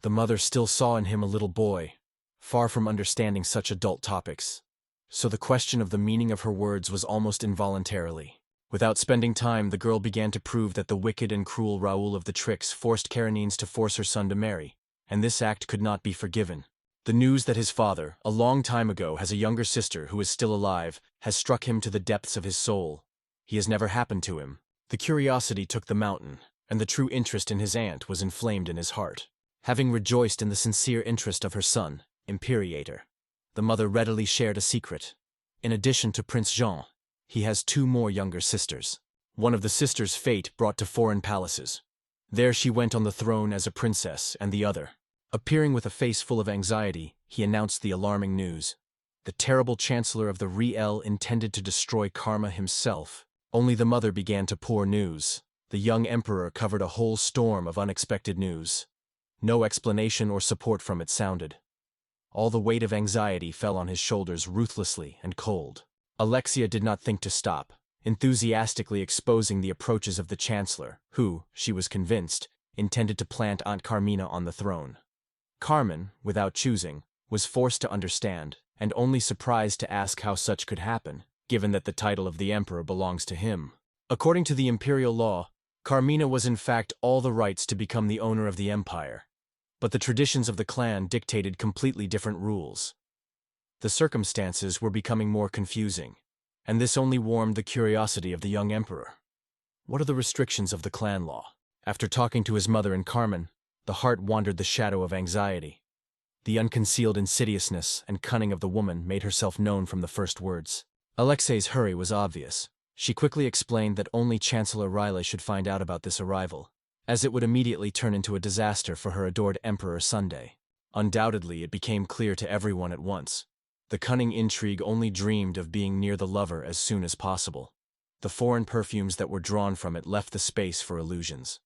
The mother still saw in him a little boy, far from understanding such adult topics. So the question of the meaning of her words was almost involuntarily. Without spending time, the girl began to prove that the wicked and cruel Raoul of the tricks forced Karenines to force her son to marry, and this act could not be forgiven. The news that his father, a long time ago, has a younger sister who is still alive, has struck him to the depths of his soul. He has never happened to him. The curiosity took the mountain, and the true interest in his aunt was inflamed in his heart. Having rejoiced in the sincere interest of her son, Imperator, the mother readily shared a secret. In addition to Prince Jean, he has 2 more younger sisters. One of the sisters fate brought to foreign palaces. There she went on the throne as a princess, and the other. Appearing with a face full of anxiety, he announced the alarming news. The terrible chancellor of the Riel intended to destroy Karma himself. Only the mother began to pour news. The young emperor covered a whole storm of unexpected news. No explanation or support from it sounded. All the weight of anxiety fell on his shoulders ruthlessly and cold. Alexia did not think to stop, enthusiastically exposing the approaches of the chancellor, who, she was convinced, intended to plant Aunt Carmina on the throne. Carmen, without choosing, was forced to understand, and only surprised to ask how such could happen, given that the title of the emperor belongs to him. According to the imperial law, Carmina was in fact all the rights to become the owner of the empire. But the traditions of the clan dictated completely different rules. The circumstances were becoming more confusing, and this only warmed the curiosity of the young emperor. What are the restrictions of the clan law? After talking to his mother and Carmen, the heart wandered the shadow of anxiety. The unconcealed insidiousness and cunning of the woman made herself known from the first words. Alexei's hurry was obvious. She quickly explained that only Chancellor Rile should find out about this arrival, as it would immediately turn into a disaster for her adored Emperor Sunday. Undoubtedly, it became clear to everyone at once. The cunning intrigue only dreamed of being near the lover as soon as possible. The foreign perfumes that were drawn from it left the space for illusions.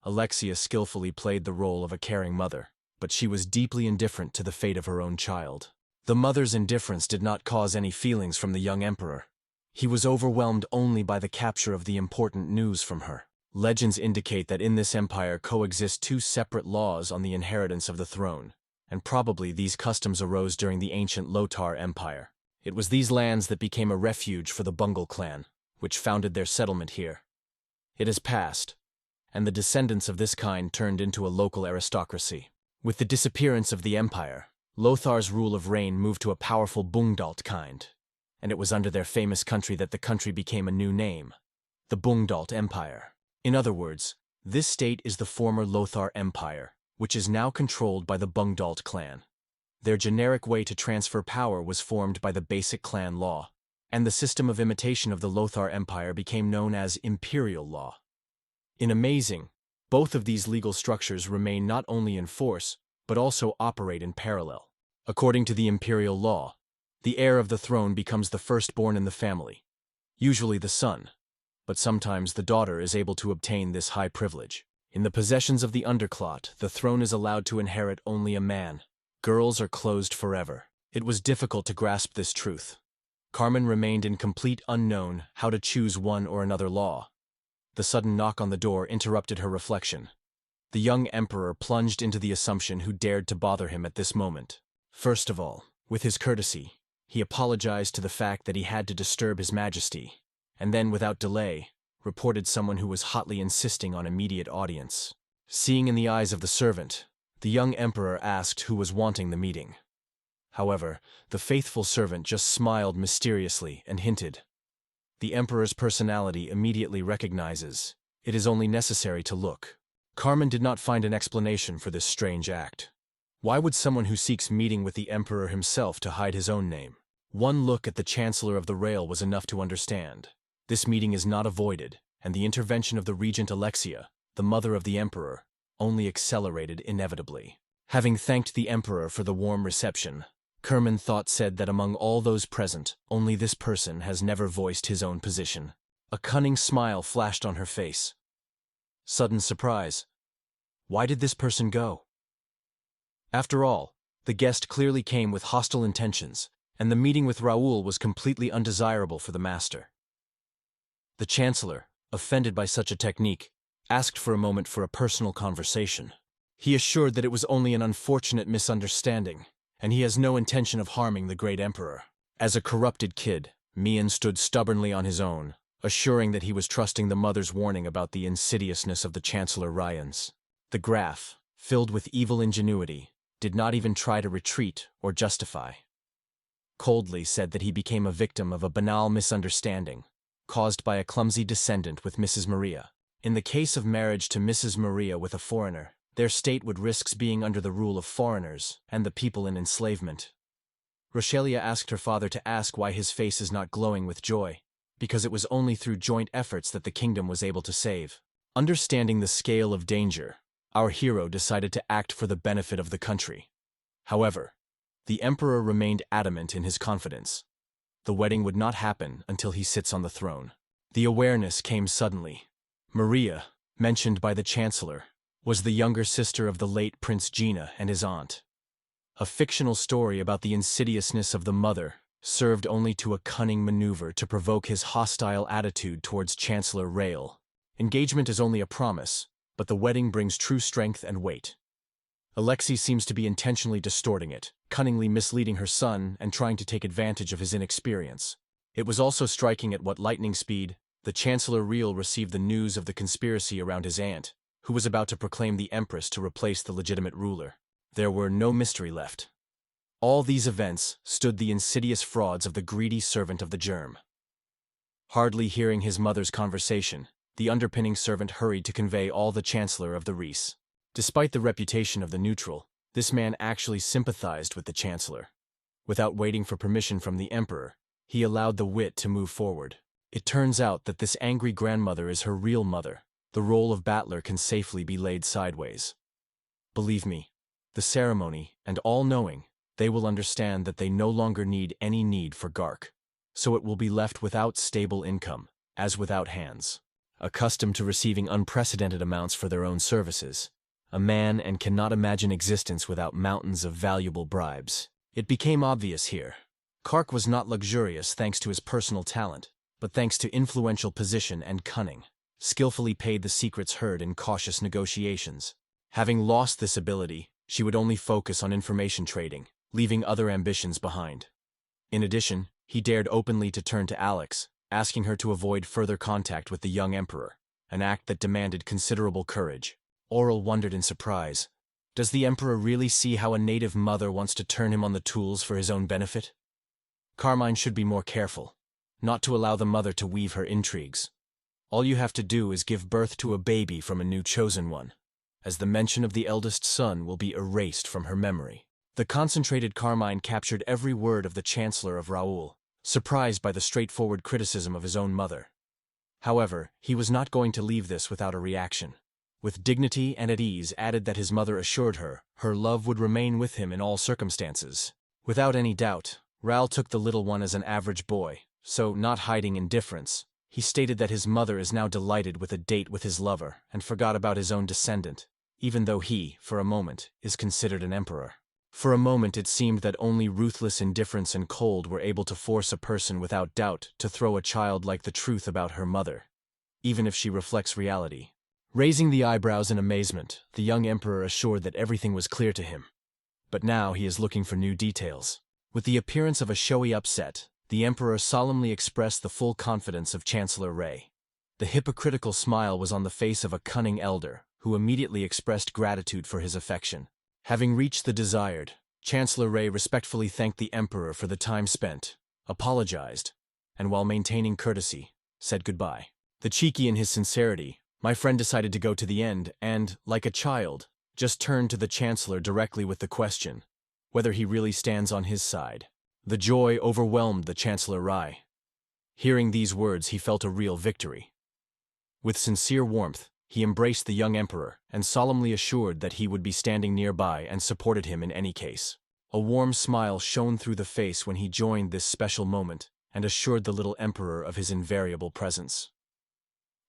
Alexia skillfully played the role of a caring mother, but she was deeply indifferent to the fate of her own child. The mother's indifference did not cause any feelings from the young emperor. He was overwhelmed only by the capture of the important news from her. Legends indicate that in this empire coexist 2 separate laws on the inheritance of the throne, and probably these customs arose during the ancient Lothar Empire. It was these lands that became a refuge for the Bungle clan, which founded their settlement here. It has passed, and the descendants of this kind turned into a local aristocracy. With the disappearance of the empire, Lothar's rule of reign moved to a powerful Bungdalt kind, and it was under their famous country that the country became a new name, the Bungdalt Empire. In other words, this state is the former Lothar Empire, which is now controlled by the Bungdalt clan. Their generic way to transfer power was formed by the basic clan law, and the system of imitation of the Lothar Empire became known as imperial law. In Amazing, both of these legal structures remain not only in force, but also operate in parallel. According to the imperial law, the heir of the throne becomes the firstborn in the family, usually the son, but sometimes the daughter is able to obtain this high privilege. In the possessions of the underclot, the throne is allowed to inherit only a man. Girls are closed forever. It was difficult to grasp this truth. Carmen remained in complete unknown how to choose one or another law. The sudden knock on the door interrupted her reflection. The young emperor plunged into the assumption who dared to bother him at this moment. First of all, with his courtesy, He apologized to the fact that he had to disturb His Majesty, and then, without delay, reported someone who was hotly insisting on immediate audience. Seeing in the eyes of the servant, the young emperor asked who was wanting the meeting. However, the faithful servant just smiled mysteriously and hinted. The emperor's personality immediately recognizes. It is only necessary to look. Carmen did not find an explanation for this strange act. Why would someone who seeks meeting with the emperor himself to hide his own name? One look at the chancellor of the rail was enough to understand. This meeting is not avoided, and the intervention of the regent Alexia, the mother of the emperor, only accelerated inevitably. Having thanked the emperor for the warm reception, Kerman said that among all those present, only this person has never voiced his own position. A cunning smile flashed on her face. Sudden surprise. Why did this person go? After all, the guest clearly came with hostile intentions, and the meeting with Raoul was completely undesirable for the master. The chancellor, offended by such a technique, asked for a moment for a personal conversation. He assured that it was only an unfortunate misunderstanding, and he has no intention of harming the great emperor. As a corrupted kid, Mian stood stubbornly on his own, assuring that he was trusting the mother's warning about the insidiousness of the Chancellor Ryans. The Graf, filled with evil ingenuity, did not even try to retreat or justify. Coldly said that he became a victim of a banal misunderstanding, caused by a clumsy descendant with Mrs. Maria. In the case of marriage to Mrs. Maria with a foreigner, their state would risk being under the rule of foreigners and the people in enslavement. Rochelia asked her father to ask why his face is not glowing with joy, because it was only through joint efforts that the kingdom was able to save. Understanding the scale of danger, our hero decided to act for the benefit of the country. However, the emperor remained adamant in his confidence. The wedding would not happen until he sits on the throne. The awareness came suddenly. Maria, mentioned by the chancellor, was the younger sister of the late Prince Gina and his aunt. A fictional story about the insidiousness of the mother served only to a cunning maneuver to provoke his hostile attitude towards Chancellor Rail. Engagement is only a promise, but the wedding brings true strength and weight. Alexei seems to be intentionally distorting it, cunningly misleading her son and trying to take advantage of his inexperience. It was also striking at what lightning speed the Chancellor Rail received the news of the conspiracy around his aunt, who was about to proclaim the Empress to replace the legitimate ruler. There were no mystery left. All these events stood the insidious frauds of the greedy servant of the germ. Hardly hearing his mother's conversation, the underpinning servant hurried to convey all the Chancellor of the Reis. Despite the reputation of the neutral, this man actually sympathized with the Chancellor. Without waiting for permission from the Emperor, he allowed the wit to move forward. It turns out that this angry grandmother is her real mother. The role of battler can safely be laid sideways. Believe me, the ceremony, and all-knowing, they will understand that they no longer need any need for Gark. So it will be left without stable income, as without hands. Accustomed to receiving unprecedented amounts for their own services, a man and cannot imagine existence without mountains of valuable bribes. It became obvious here. Kark was not luxurious thanks to his personal talent, but thanks to influential position and cunning. Skillfully paid the secrets heard in cautious negotiations. Having lost this ability, she would only focus on information trading, leaving other ambitions behind. In addition, he dared openly to turn to Alex, asking her to avoid further contact with the young emperor, an act that demanded considerable courage. Aurel wondered in surprise. Does the emperor really see how a native mother wants to turn him on the tools for his own benefit? Carmine should be more careful, not to allow the mother to weave her intrigues. All you have to do is give birth to a baby from a new chosen one, as the mention of the eldest son will be erased from her memory. The concentrated Carmine captured every word of the Chancellor of Raoul, surprised by the straightforward criticism of his own mother. However, he was not going to leave this without a reaction. With dignity and at ease added that his mother assured her, her love would remain with him in all circumstances. Without any doubt, Raoul took the little one as an average boy, so, not hiding indifference, he stated that his mother is now delighted with a date with his lover and forgot about his own descendant, even though he, for a moment, is considered an emperor. For a moment it seemed that only ruthless indifference and cold were able to force a person without doubt to throw a child like the truth about her mother, even if she reflects reality. Raising the eyebrows in amazement, the young emperor assured that everything was clear to him. But now he is looking for new details. With the appearance of a showy upset, the emperor solemnly expressed the full confidence of Chancellor Ray. The hypocritical smile was on the face of a cunning elder, who immediately expressed gratitude for his affection. Having reached the desired, Chancellor Ray respectfully thanked the emperor for the time spent, apologized, and while maintaining courtesy, said goodbye. The cheeky in his sincerity, my friend decided to go to the end and, like a child, just turned to the chancellor directly with the question, whether he really stands on his side. The joy overwhelmed the Chancellor Rai. Hearing these words, he felt a real victory. With sincere warmth, he embraced the young emperor and solemnly assured that he would be standing nearby and supported him in any case. A warm smile shone through the face when he joined this special moment and assured the little emperor of his invariable presence.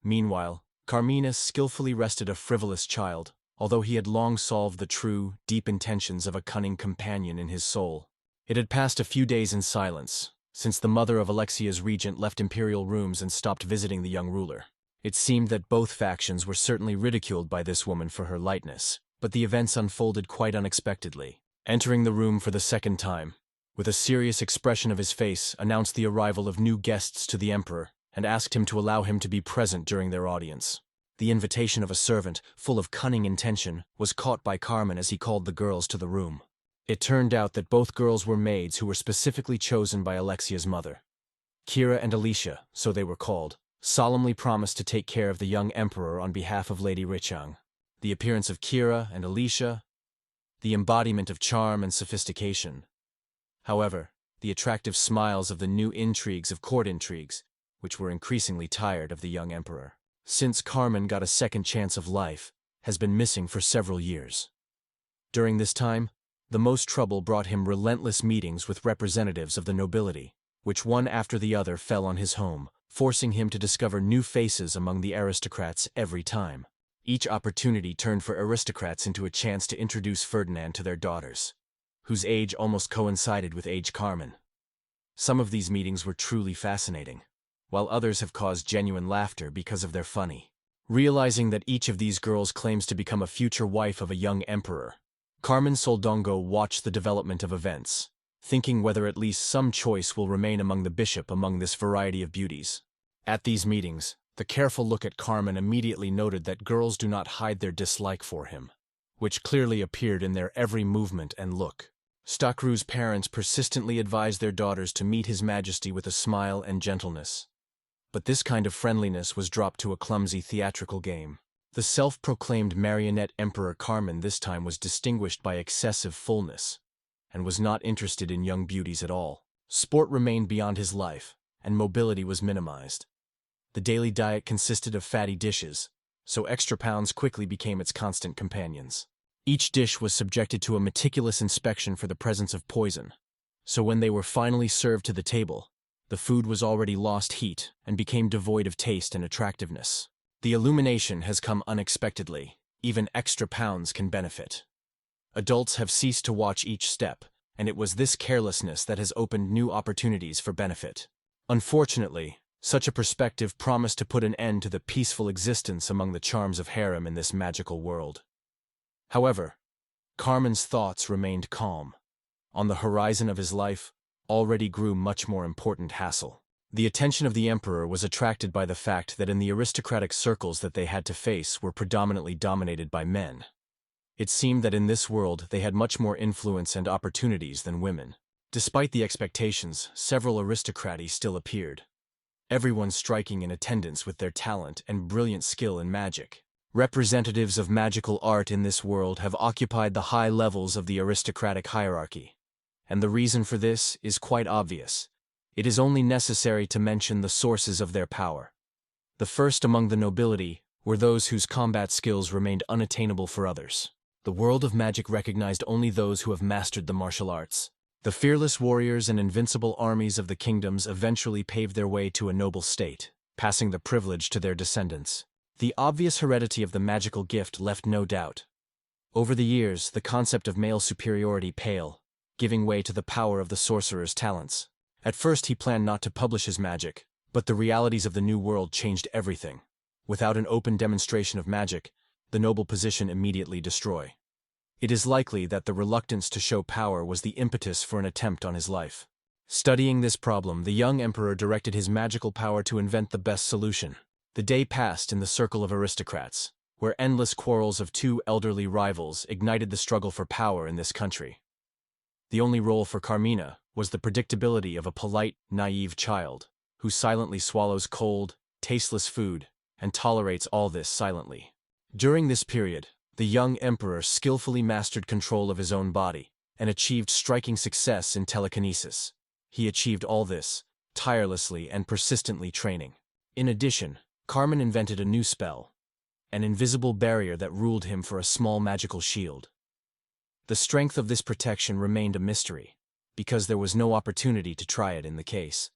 Meanwhile, Carmina skillfully rested a frivolous child, although he had long solved the true, deep intentions of a cunning companion in his soul. It had passed a few days in silence, since the mother of Alexia's regent left imperial rooms and stopped visiting the young ruler. It seemed that both factions were certainly ridiculed by this woman for her lightness, but the events unfolded quite unexpectedly. Entering the room for the second time, with a serious expression of his face, announced the arrival of new guests to the emperor and asked him to allow him to be present during their audience. The invitation of a servant, full of cunning intention, was caught by Carmen as he called the girls to the room. It turned out that both girls were maids who were specifically chosen by Alexia's mother. Kira and Alicia, so they were called, solemnly promised to take care of the young emperor on behalf of Lady Richang. The appearance of Kira and Alicia, the embodiment of charm and sophistication. However, the attractive smiles of the new intrigues of court intrigues, which were increasingly tired of the young emperor. Since Carmen got a second chance of life, has been missing for several years. During this time, the most trouble brought him relentless meetings with representatives of the nobility, which one after the other fell on his home, forcing him to discover new faces among the aristocrats every time. Each opportunity turned for aristocrats into a chance to introduce Ferdinand to their daughters, whose age almost coincided with age Carmen. Some of these meetings were truly fascinating, while others have caused genuine laughter because of their funny. Realizing that each of these girls claims to become a future wife of a young emperor, Carmen Soldongo watched the development of events, thinking whether at least some choice will remain among the bishop among this variety of beauties. At these meetings, the careful look at Carmen immediately noted that girls do not hide their dislike for him, which clearly appeared in their every movement and look. Stakru's parents persistently advised their daughters to meet His Majesty with a smile and gentleness. But this kind of friendliness was dropped to a clumsy theatrical game. The self-proclaimed marionette Emperor Carmen this time was distinguished by excessive fullness, and was not interested in young beauties at all. Sport remained beyond his life, and mobility was minimized. The daily diet consisted of fatty dishes, so extra pounds quickly became its constant companions. Each dish was subjected to a meticulous inspection for the presence of poison, so when they were finally served to the table, the food was already lost heat and became devoid of taste and attractiveness. The illumination has come unexpectedly. Even extra pounds can benefit. Adults have ceased to watch each step, and it was this carelessness that has opened new opportunities for benefit. Unfortunately, such a perspective promised to put an end to the peaceful existence among the charms of harem in this magical world. However, Carmen's thoughts remained calm. On the horizon of his life already grew much more important hassle. The attention of the emperor was attracted by the fact that in the aristocratic circles that they had to face were predominantly dominated by men. It seemed that in this world they had much more influence and opportunities than women. Despite the expectations, several aristocracies still appeared, everyone striking in attendance with their talent and brilliant skill in magic. Representatives of magical art in this world have occupied the high levels of the aristocratic hierarchy, and the reason for this is quite obvious. It is only necessary to mention the sources of their power. The first among the nobility were those whose combat skills remained unattainable for others. The world of magic recognized only those who have mastered the martial arts. The fearless warriors and invincible armies of the kingdoms eventually paved their way to a noble state, passing the privilege to their descendants. The obvious heredity of the magical gift left no doubt. Over the years, the concept of male superiority paled, giving way to the power of the sorcerer's talents. At first he planned not to publish his magic, but the realities of the new world changed everything. Without an open demonstration of magic, the noble position immediately destroyed. It is likely that the reluctance to show power was the impetus for an attempt on his life. Studying this problem, the young emperor directed his magical power to invent the best solution. The day passed in the circle of aristocrats, where endless quarrels of two elderly rivals ignited the struggle for power in this country. The only role for Carmina was the predictability of a polite, naive child, who silently swallows cold, tasteless food and tolerates all this silently. During this period, the young emperor skillfully mastered control of his own body and achieved striking success in telekinesis. He achieved all this, tirelessly and persistently training. In addition, Carmen invented a new spell, an invisible barrier that ruled him for a small magical shield. The strength of this protection remained a mystery, because there was no opportunity to try it in the case.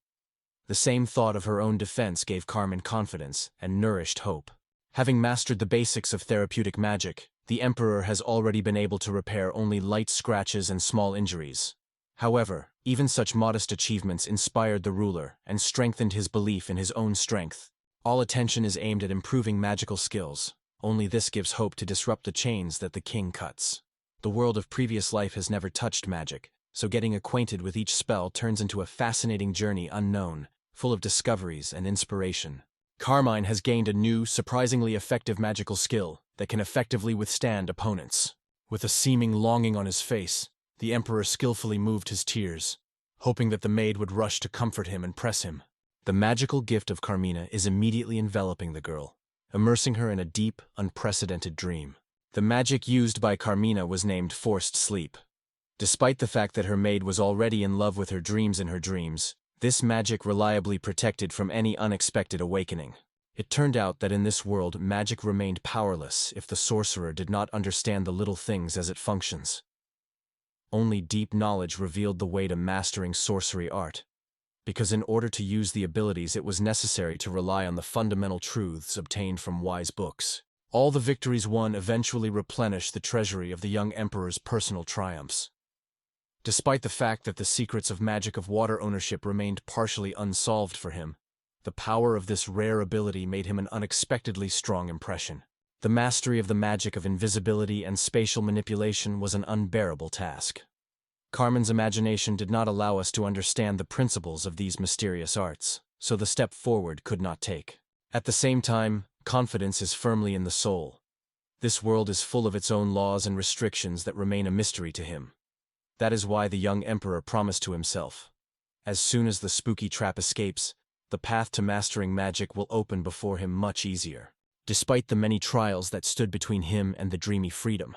The same thought of her own defense gave Carmen confidence and nourished hope. Having mastered the basics of therapeutic magic, the emperor has already been able to repair only light scratches and small injuries. However, even such modest achievements inspired the ruler and strengthened his belief in his own strength. All attention is aimed at improving magical skills. Only this gives hope to disrupt the chains that the king cuts. The world of previous life has never touched magic, so getting acquainted with each spell turns into a fascinating journey unknown, full of discoveries and inspiration. Carmine has gained a new, surprisingly effective magical skill that can effectively withstand opponents. With a seeming longing on his face, the emperor skillfully moved his tears, hoping that the maid would rush to comfort him and press him. The magical gift of Carmina is immediately enveloping the girl, immersing her in a deep, unprecedented dream. The magic used by Carmina was named forced sleep. Despite the fact that her maid was already in love with her dreams in her dreams, this magic reliably protected from any unexpected awakening. It turned out that in this world magic remained powerless if the sorcerer did not understand the little things as it functions. Only deep knowledge revealed the way to mastering sorcery art, because in order to use the abilities it was necessary to rely on the fundamental truths obtained from wise books. All the victories won eventually replenished the treasury of the young emperor's personal triumphs. Despite the fact that the secrets of magic of water ownership remained partially unsolved for him, the power of this rare ability made him an unexpectedly strong impression. The mastery of the magic of invisibility and spatial manipulation was an unbearable task. Carmen's imagination did not allow us to understand the principles of these mysterious arts, so the step forward could not take. At the same time, confidence is firmly in the soul. This world is full of its own laws and restrictions that remain a mystery to him. That is why the young emperor promised to himself, as soon as the spooky trap escapes, the path to mastering magic will open before him much easier. Despite the many trials that stood between him and the dreamy freedom,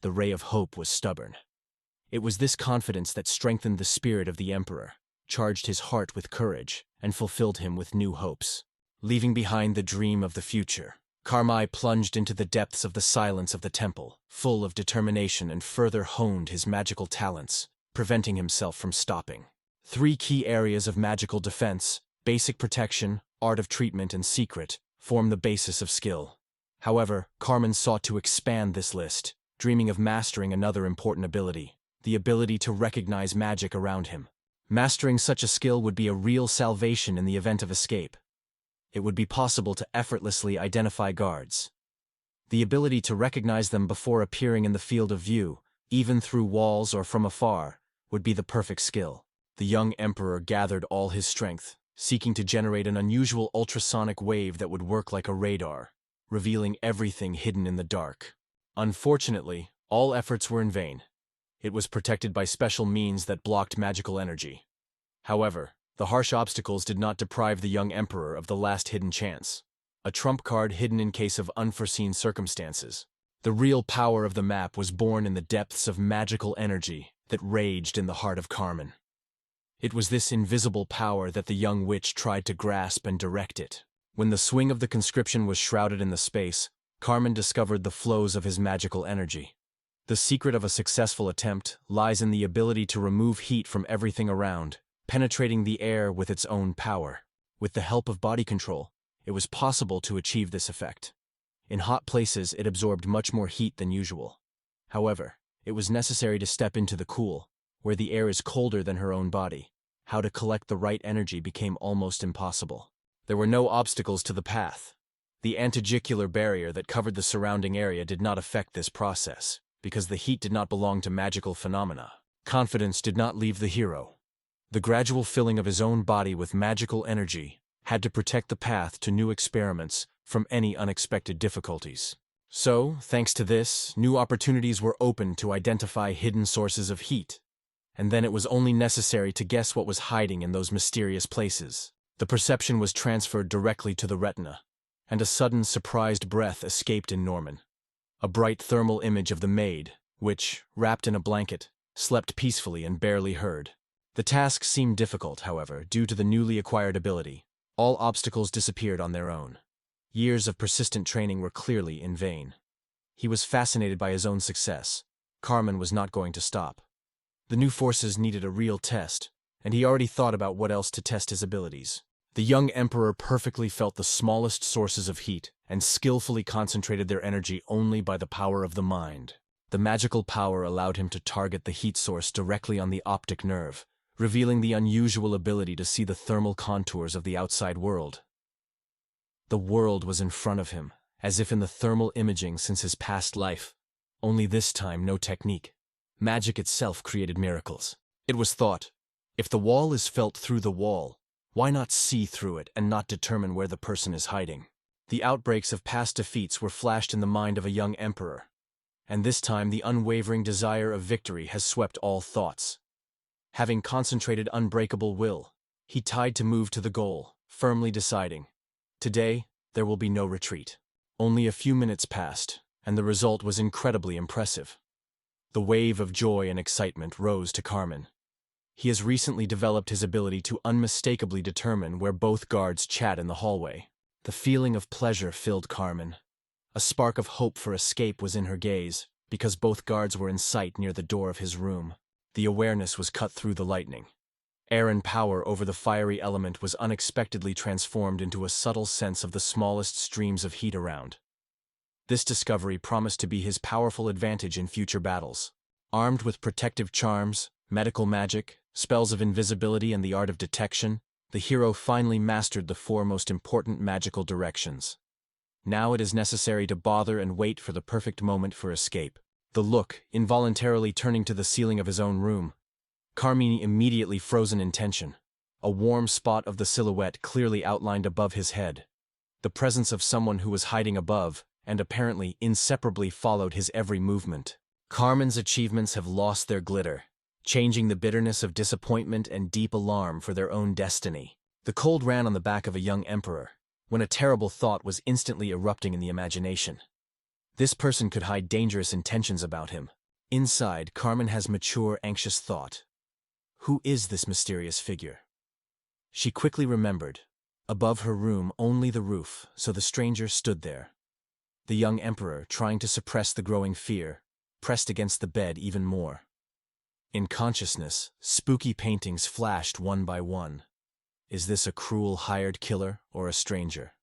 the ray of hope was stubborn. It was this confidence that strengthened the spirit of the emperor, charged his heart with courage, and fulfilled him with new hopes. Leaving behind the dream of the future, Carmine plunged into the depths of the silence of the temple, full of determination, and further honed his magical talents, preventing himself from stopping. 3 key areas of magical defense, basic protection, art of treatment, and secret, form the basis of skill. However, Carmine sought to expand this list, dreaming of mastering another important ability, the ability to recognize magic around him. Mastering such a skill would be a real salvation in the event of escape. It would be possible to effortlessly identify guards. The ability to recognize them before appearing in the field of view, even through walls or from afar, would be the perfect skill. The young emperor gathered all his strength, seeking to generate an unusual ultrasonic wave that would work like a radar, revealing everything hidden in the dark. Unfortunately, all efforts were in vain. It was protected by special means that blocked magical energy. However, the harsh obstacles did not deprive the young emperor of the last hidden chance, a trump card hidden in case of unforeseen circumstances. The real power of the map was born in the depths of magical energy that raged in the heart of Carmen. It was this invisible power that the young witch tried to grasp and direct it. When the swing of the conscription was shrouded in the space, Carmen discovered the flows of his magical energy. The secret of a successful attempt lies in the ability to remove heat from everything around, penetrating the air with its own power. With the help of body control, it was possible to achieve this effect. In hot places, it absorbed much more heat than usual. However, it was necessary to step into the cool, where the air is colder than her own body. How to collect the right energy became almost impossible. There were no obstacles to the path. The antigicular barrier that covered the surrounding area did not affect this process, because the heat did not belong to magical phenomena. Confidence did not leave the hero. The gradual filling of his own body with magical energy had to protect the path to new experiments from any unexpected difficulties. So, thanks to this, new opportunities were opened to identify hidden sources of heat. And then it was only necessary to guess what was hiding in those mysterious places. The perception was transferred directly to the retina, and a sudden surprised breath escaped in Norman. A bright thermal image of the maid, which, wrapped in a blanket, slept peacefully and barely heard. The task seemed difficult, however, due to the newly acquired ability. All obstacles disappeared on their own. Years of persistent training were clearly in vain. He was fascinated by his own success. Carmen was not going to stop. The new forces needed a real test, and he already thought about what else to test his abilities. The young emperor perfectly felt the smallest sources of heat and skillfully concentrated their energy only by the power of the mind. The magical power allowed him to target the heat source directly on the optic nerve, revealing the unusual ability to see the thermal contours of the outside world. The world was in front of him, as if in the thermal imaging since his past life. Only this time no technique. Magic itself created miracles. It was thought, if the wall is felt through the wall, why not see through it and not determine where the person is hiding? The outbreaks of past defeats were flashed in the mind of a young emperor, and this time the unwavering desire of victory has swept all thoughts. Having concentrated unbreakable will, he tied to move to the goal, firmly deciding, today, there will be no retreat. Only a few minutes passed, and the result was incredibly impressive. The wave of joy and excitement rose to Carmen. He has recently developed his ability to unmistakably determine where both guards chat in the hallway. The feeling of pleasure filled Carmen. A spark of hope for escape was in her gaze, because both guards were in sight near the door of his room. The awareness was cut through the lightning. Air and power over the fiery element was unexpectedly transformed into a subtle sense of the smallest streams of heat around. This discovery promised to be his powerful advantage in future battles. Armed with protective charms, medical magic, spells of invisibility, and the art of detection, the hero finally mastered the four most important magical directions. Now it is necessary to bother and wait for the perfect moment for escape. The look, involuntarily turning to the ceiling of his own room. Carmine immediately frozen in tension. A warm spot of the silhouette clearly outlined above his head. The presence of someone who was hiding above, and apparently inseparably followed his every movement. Carmen's achievements have lost their glitter, changing the bitterness of disappointment and deep alarm for their own destiny. The cold ran on the back of a young emperor, when a terrible thought was instantly erupting in the imagination. This person could hide dangerous intentions about him. Inside, Carmen has mature, anxious thought. Who is this mysterious figure? She quickly remembered. Above her room, only the roof, so the stranger stood there. The young emperor, trying to suppress the growing fear, pressed against the bed even more. In consciousness, spooky paintings flashed one by one. Is this a cruel hired killer or a stranger?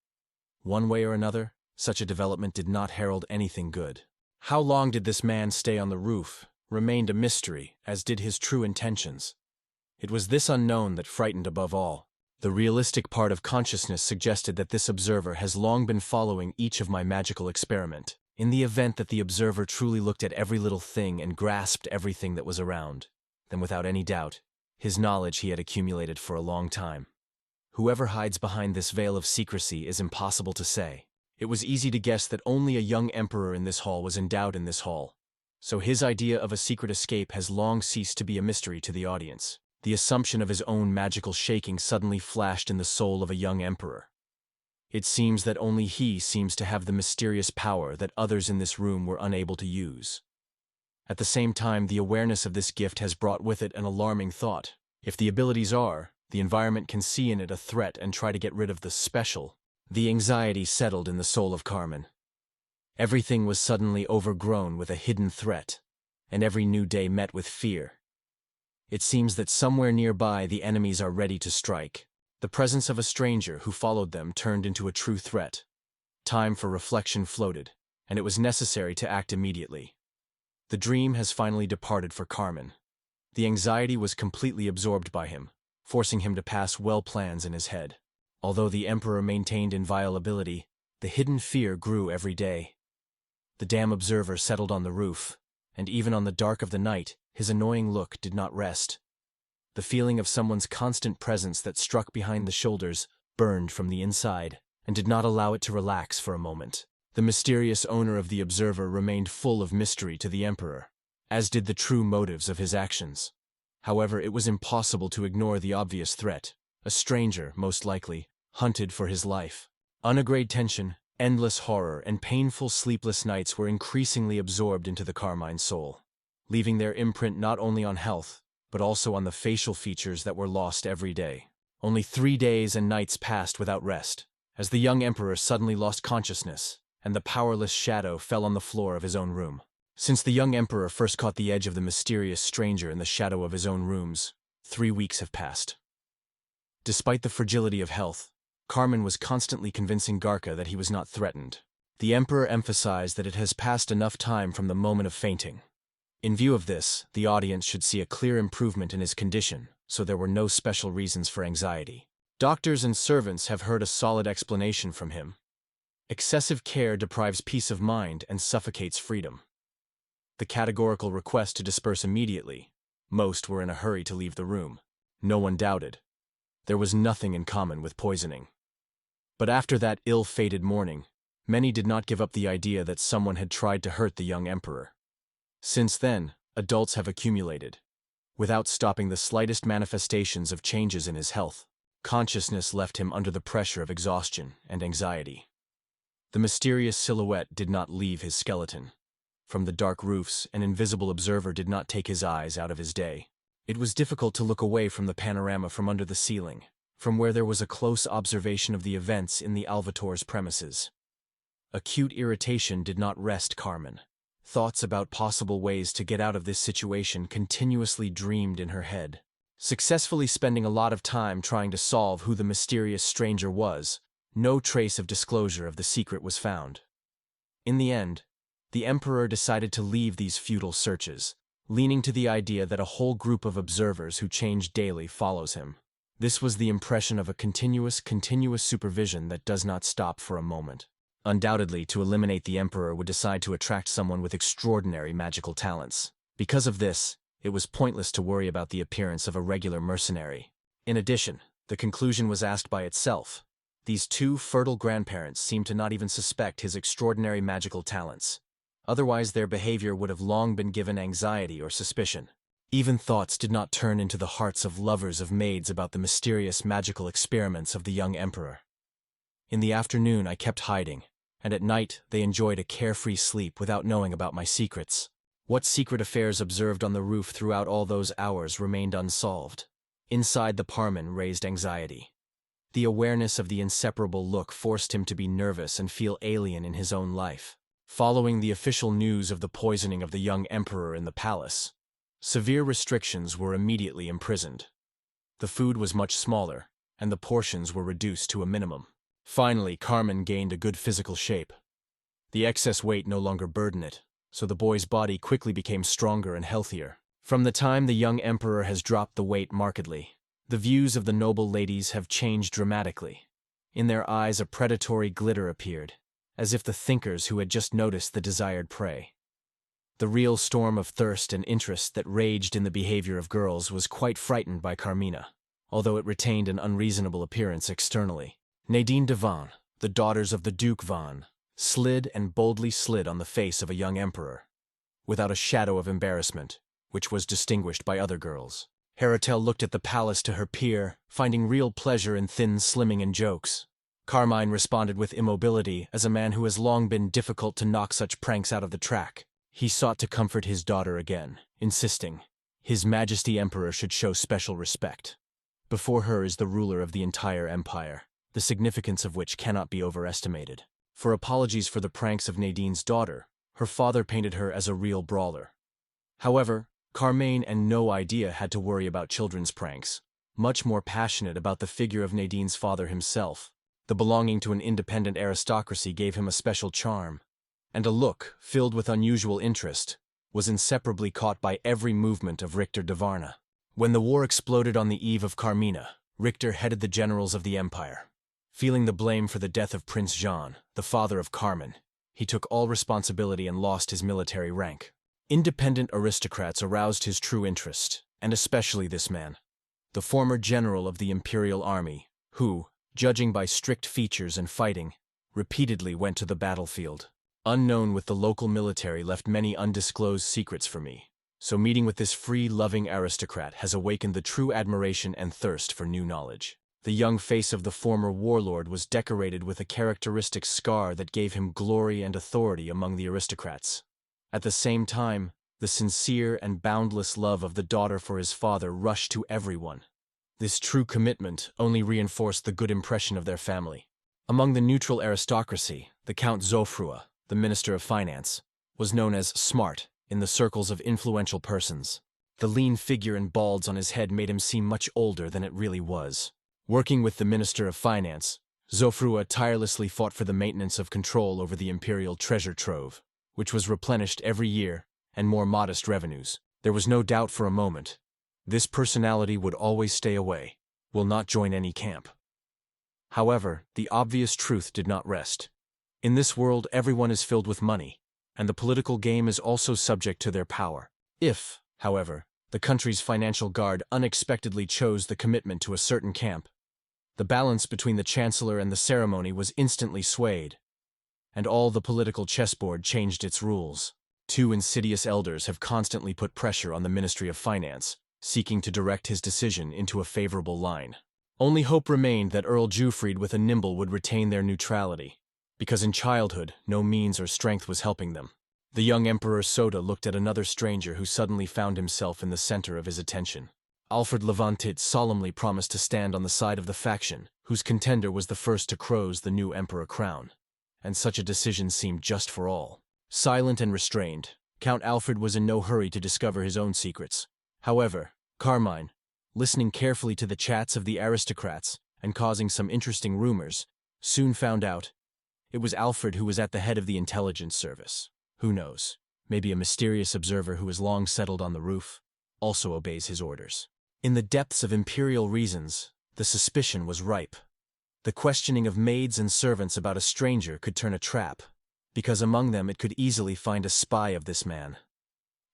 One way or another, such a development did not herald anything good. How long did this man stay on the roof remained a mystery, as did his true intentions. It was this unknown that frightened above all. The realistic part of consciousness suggested that this observer has long been following each of my magical experiment. In the event that the observer truly looked at every little thing and grasped everything that was around, then without any doubt, his knowledge he had accumulated for a long time. Whoever hides behind this veil of secrecy is impossible to say. It was easy to guess that only a young emperor in this hall was endowed in this hall, so his idea of a secret escape has long ceased to be a mystery to the audience. The assumption of his own magical shaking suddenly flashed in the soul of a young emperor. It seems that only he seems to have the mysterious power that others in this room were unable to use. At the same time, the awareness of this gift has brought with it an alarming thought. If the abilities are, the environment can see in it a threat and try to get rid of the special. The anxiety settled in the soul of Carmen. Everything was suddenly overgrown with a hidden threat, and every new day met with fear. It seems that somewhere nearby the enemies are ready to strike. The presence of a stranger who followed them turned into a true threat. Time for reflection floated, and it was necessary to act immediately. The dream has finally departed for Carmen. The anxiety was completely absorbed by him, forcing him to pass well plans in his head. Although the emperor maintained inviolability, the hidden fear grew every day. The damn observer settled on the roof, and even on the dark of the night, his annoying look did not rest. The feeling of someone's constant presence that struck behind the shoulders burned from the inside, and did not allow it to relax for a moment. The mysterious owner of the observer remained full of mystery to the emperor, as did the true motives of his actions. However, it was impossible to ignore the obvious threat. A stranger, most likely, hunted for his life. Unagreed tension, endless horror, and painful sleepless nights were increasingly absorbed into the Carmine soul, leaving their imprint not only on health, but also on the facial features that were lost every day. Only 3 days and nights passed without rest, as the young emperor suddenly lost consciousness, and the powerless shadow fell on the floor of his own room. Since the young emperor first caught the edge of the mysterious stranger in the shadow of his own rooms, 3 weeks have passed. Despite the fragility of health, Carmen was constantly convincing Garca that he was not threatened. The emperor emphasized that it has passed enough time from the moment of fainting. In view of this, the audience should see a clear improvement in his condition, so there were no special reasons for anxiety. Doctors and servants have heard a solid explanation from him. Excessive care deprives peace of mind and suffocates freedom. The categorical request to disperse immediately. Most were in a hurry to leave the room. No one doubted. There was nothing in common with poisoning. But after that ill-fated morning, many did not give up the idea that someone had tried to hurt the young emperor. Since then, adults have accumulated. Without stopping the slightest manifestations of changes in his health, consciousness left him under the pressure of exhaustion and anxiety. The mysterious silhouette did not leave his skeleton. From the dark roofs, an invisible observer did not take his eyes out of his day. It was difficult to look away from the panorama from under the ceiling, from where there was a close observation of the events in the Alvator's premises. Acute irritation did not rest Carmen. Thoughts about possible ways to get out of this situation continuously dreamed in her head. Successfully spending a lot of time trying to solve who the mysterious stranger was, no trace of disclosure of the secret was found. In the end, the emperor decided to leave these futile searches, leaning to the idea that a whole group of observers who change daily follows him. This was the impression of a continuous supervision that does not stop for a moment. Undoubtedly, to eliminate the emperor would decide to attract someone with extraordinary magical talents. Because of this, it was pointless to worry about the appearance of a regular mercenary. In addition, the conclusion was asked by itself. These 2 fertile grandparents seemed to not even suspect his extraordinary magical talents. Otherwise, their behavior would have long been given anxiety or suspicion. Even thoughts did not turn into the hearts of lovers of maids about the mysterious magical experiments of the young emperor. In the afternoon, I kept hiding, and at night they enjoyed a carefree sleep without knowing about my secrets. What secret affairs observed on the roof throughout all those hours remained unsolved. Inside the Parman raised anxiety. The awareness of the inseparable look forced him to be nervous and feel alien in his own life. Following the official news of the poisoning of the young emperor in the palace, severe restrictions were immediately imprisoned. The food was much smaller, and the portions were reduced to a minimum. Finally, Carmen gained a good physical shape. The excess weight no longer burdened it, so the boy's body quickly became stronger and healthier. From the time the young emperor has dropped the weight markedly, the views of the noble ladies have changed dramatically. In their eyes a predatory glitter appeared, as if the thinkers who had just noticed the desired prey. The real storm of thirst and interest that raged in the behavior of girls was quite frightened by Carmina, although it retained an unreasonable appearance externally. Nadine de Van, the daughters of the Duke Van, slid and boldly slid on the face of a young emperor, without a shadow of embarrassment, which was distinguished by other girls. Heratel looked at the palace to her peer, finding real pleasure in thin slimming and jokes. Carmine responded with immobility as a man who has long been difficult to knock such pranks out of the track. He sought to comfort his daughter again, insisting, His Majesty Emperor should show special respect. Before her is the ruler of the entire empire, the significance of which cannot be overestimated. For apologies for the pranks of Nadine's daughter, her father painted her as a real brawler. However, Carmine and no idea had to worry about children's pranks, much more passionate about the figure of Nadine's father himself. The belonging to an independent aristocracy gave him a special charm, and a look, filled with unusual interest, was inseparably caught by every movement of Richter de Varna. When the war exploded on the eve of Carmina, Richter headed the generals of the empire. Feeling the blame for the death of Prince Jean, the father of Carmen, he took all responsibility and lost his military rank. Independent aristocrats aroused his true interest, and especially this man, the former general of the imperial army, who, judging by strict features and fighting, repeatedly went to the battlefield. Unknown with the local military left many undisclosed secrets for me, so meeting with this free-loving aristocrat has awakened the true admiration and thirst for new knowledge. The young face of the former warlord was decorated with a characteristic scar that gave him glory and authority among the aristocrats. At the same time, the sincere and boundless love of the daughter for his father rushed to everyone. This true commitment only reinforced the good impression of their family. Among the neutral aristocracy, the Count Zofrua, the Minister of Finance, was known as smart in the circles of influential persons. The lean figure and balds on his head made him seem much older than it really was. Working with the Minister of Finance, Zofrua tirelessly fought for the maintenance of control over the imperial treasure trove, which was replenished every year, and more modest revenues. There was no doubt for a moment. This personality would always stay away, will not join any camp. However, the obvious truth did not rest. In this world, everyone is filled with money, and the political game is also subject to their power. If, however, the country's financial guard unexpectedly chose the commitment to a certain camp, the balance between the chancellor and the ceremony was instantly swayed, and all the political chessboard changed its rules. Two insidious elders have constantly put pressure on the Ministry of Finance, seeking to direct his decision into a favorable line. Only hope remained that Earl Jufried with a nimble would retain their neutrality, because in childhood no means or strength was helping them. The young Emperor Soda looked at another stranger who suddenly found himself in the center of his attention. Alfred Levantit solemnly promised to stand on the side of the faction, whose contender was the first to crown the new emperor crown. And such a decision seemed just for all. Silent and restrained, Count Alfred was in no hurry to discover his own secrets. However, Carmine, listening carefully to the chats of the aristocrats and causing some interesting rumors, soon found out it was Alfred who was at the head of the intelligence service. Who knows, maybe a mysterious observer who has long settled on the roof also obeys his orders. In the depths of imperial reasons, the suspicion was ripe. The questioning of maids and servants about a stranger could turn a trap, because among them it could easily find a spy of this man.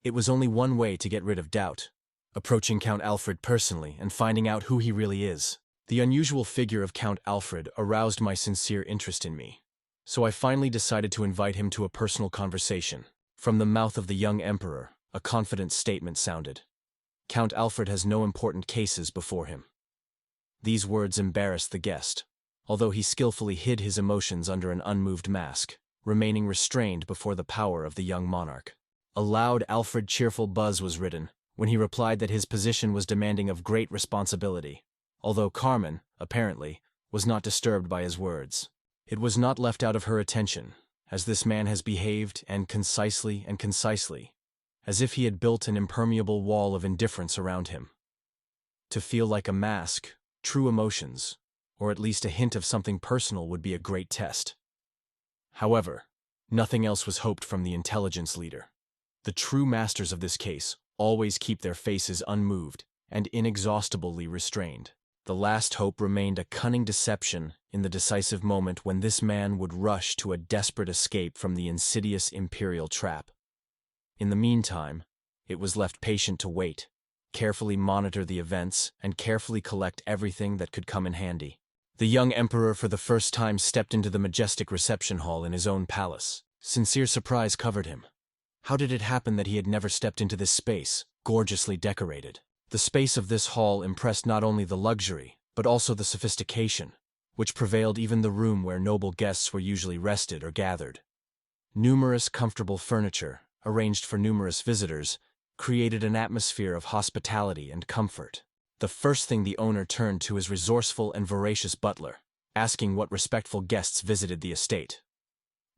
It was only one way to get rid of doubt: approaching Count Alfred personally and finding out who he really is. The unusual figure of Count Alfred aroused my sincere interest in me, so I finally decided to invite him to a personal conversation. From the mouth of the young emperor, a confident statement sounded. Count Alfred has no important cases before him. These words embarrassed the guest, although he skillfully hid his emotions under an unmoved mask, remaining restrained before the power of the young monarch. A loud Alfred cheerful buzz was ridden when he replied that his position was demanding of great responsibility, although Carmen, apparently, was not disturbed by his words. It was not left out of her attention, as this man has behaved, and concisely, as if he had built an impermeable wall of indifference around him. To feel like a mask, true emotions, or at least a hint of something personal would be a great test. However, nothing else was hoped from the intelligence leader. The true masters of this case always keep their faces unmoved and inexhaustibly restrained. The last hope remained a cunning deception in the decisive moment when this man would rush to a desperate escape from the insidious imperial trap. In the meantime, it was left patient to wait, carefully monitor the events, and carefully collect everything that could come in handy. The young emperor for the first time stepped into the majestic reception hall in his own palace. Sincere surprise covered him. How did it happen that he had never stepped into this space, gorgeously decorated? The space of this hall impressed not only the luxury, but also the sophistication, which prevailed even the room where noble guests were usually rested or gathered. Numerous comfortable furniture, arranged for numerous visitors, created an atmosphere of hospitality and comfort. The first thing the owner turned to his resourceful and voracious butler, asking what respectful guests visited the estate.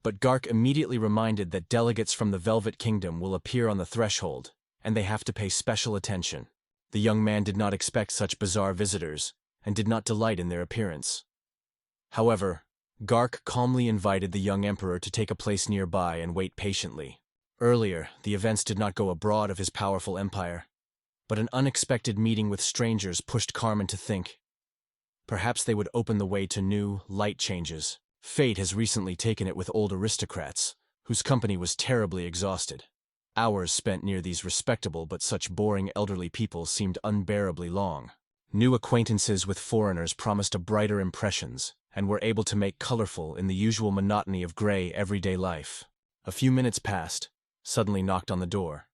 But Gark immediately reminded that delegates from the Velvet Kingdom will appear on the threshold, and they have to pay special attention. The young man did not expect such bizarre visitors, and did not delight in their appearance. However, Gark calmly invited the young emperor to take a place nearby and wait patiently. Earlier, the events did not go abroad of his powerful empire, but an unexpected meeting with strangers pushed Carmen to think. Perhaps they would open the way to new, light changes. Fate has recently taken it with old aristocrats, whose company was terribly exhausted. Hours spent near these respectable but such boring elderly people seemed unbearably long. New acquaintances with foreigners promised a brighter impressions, and were able to make colorful in the usual monotony of gray everyday life. A few minutes passed, suddenly knocked on the door.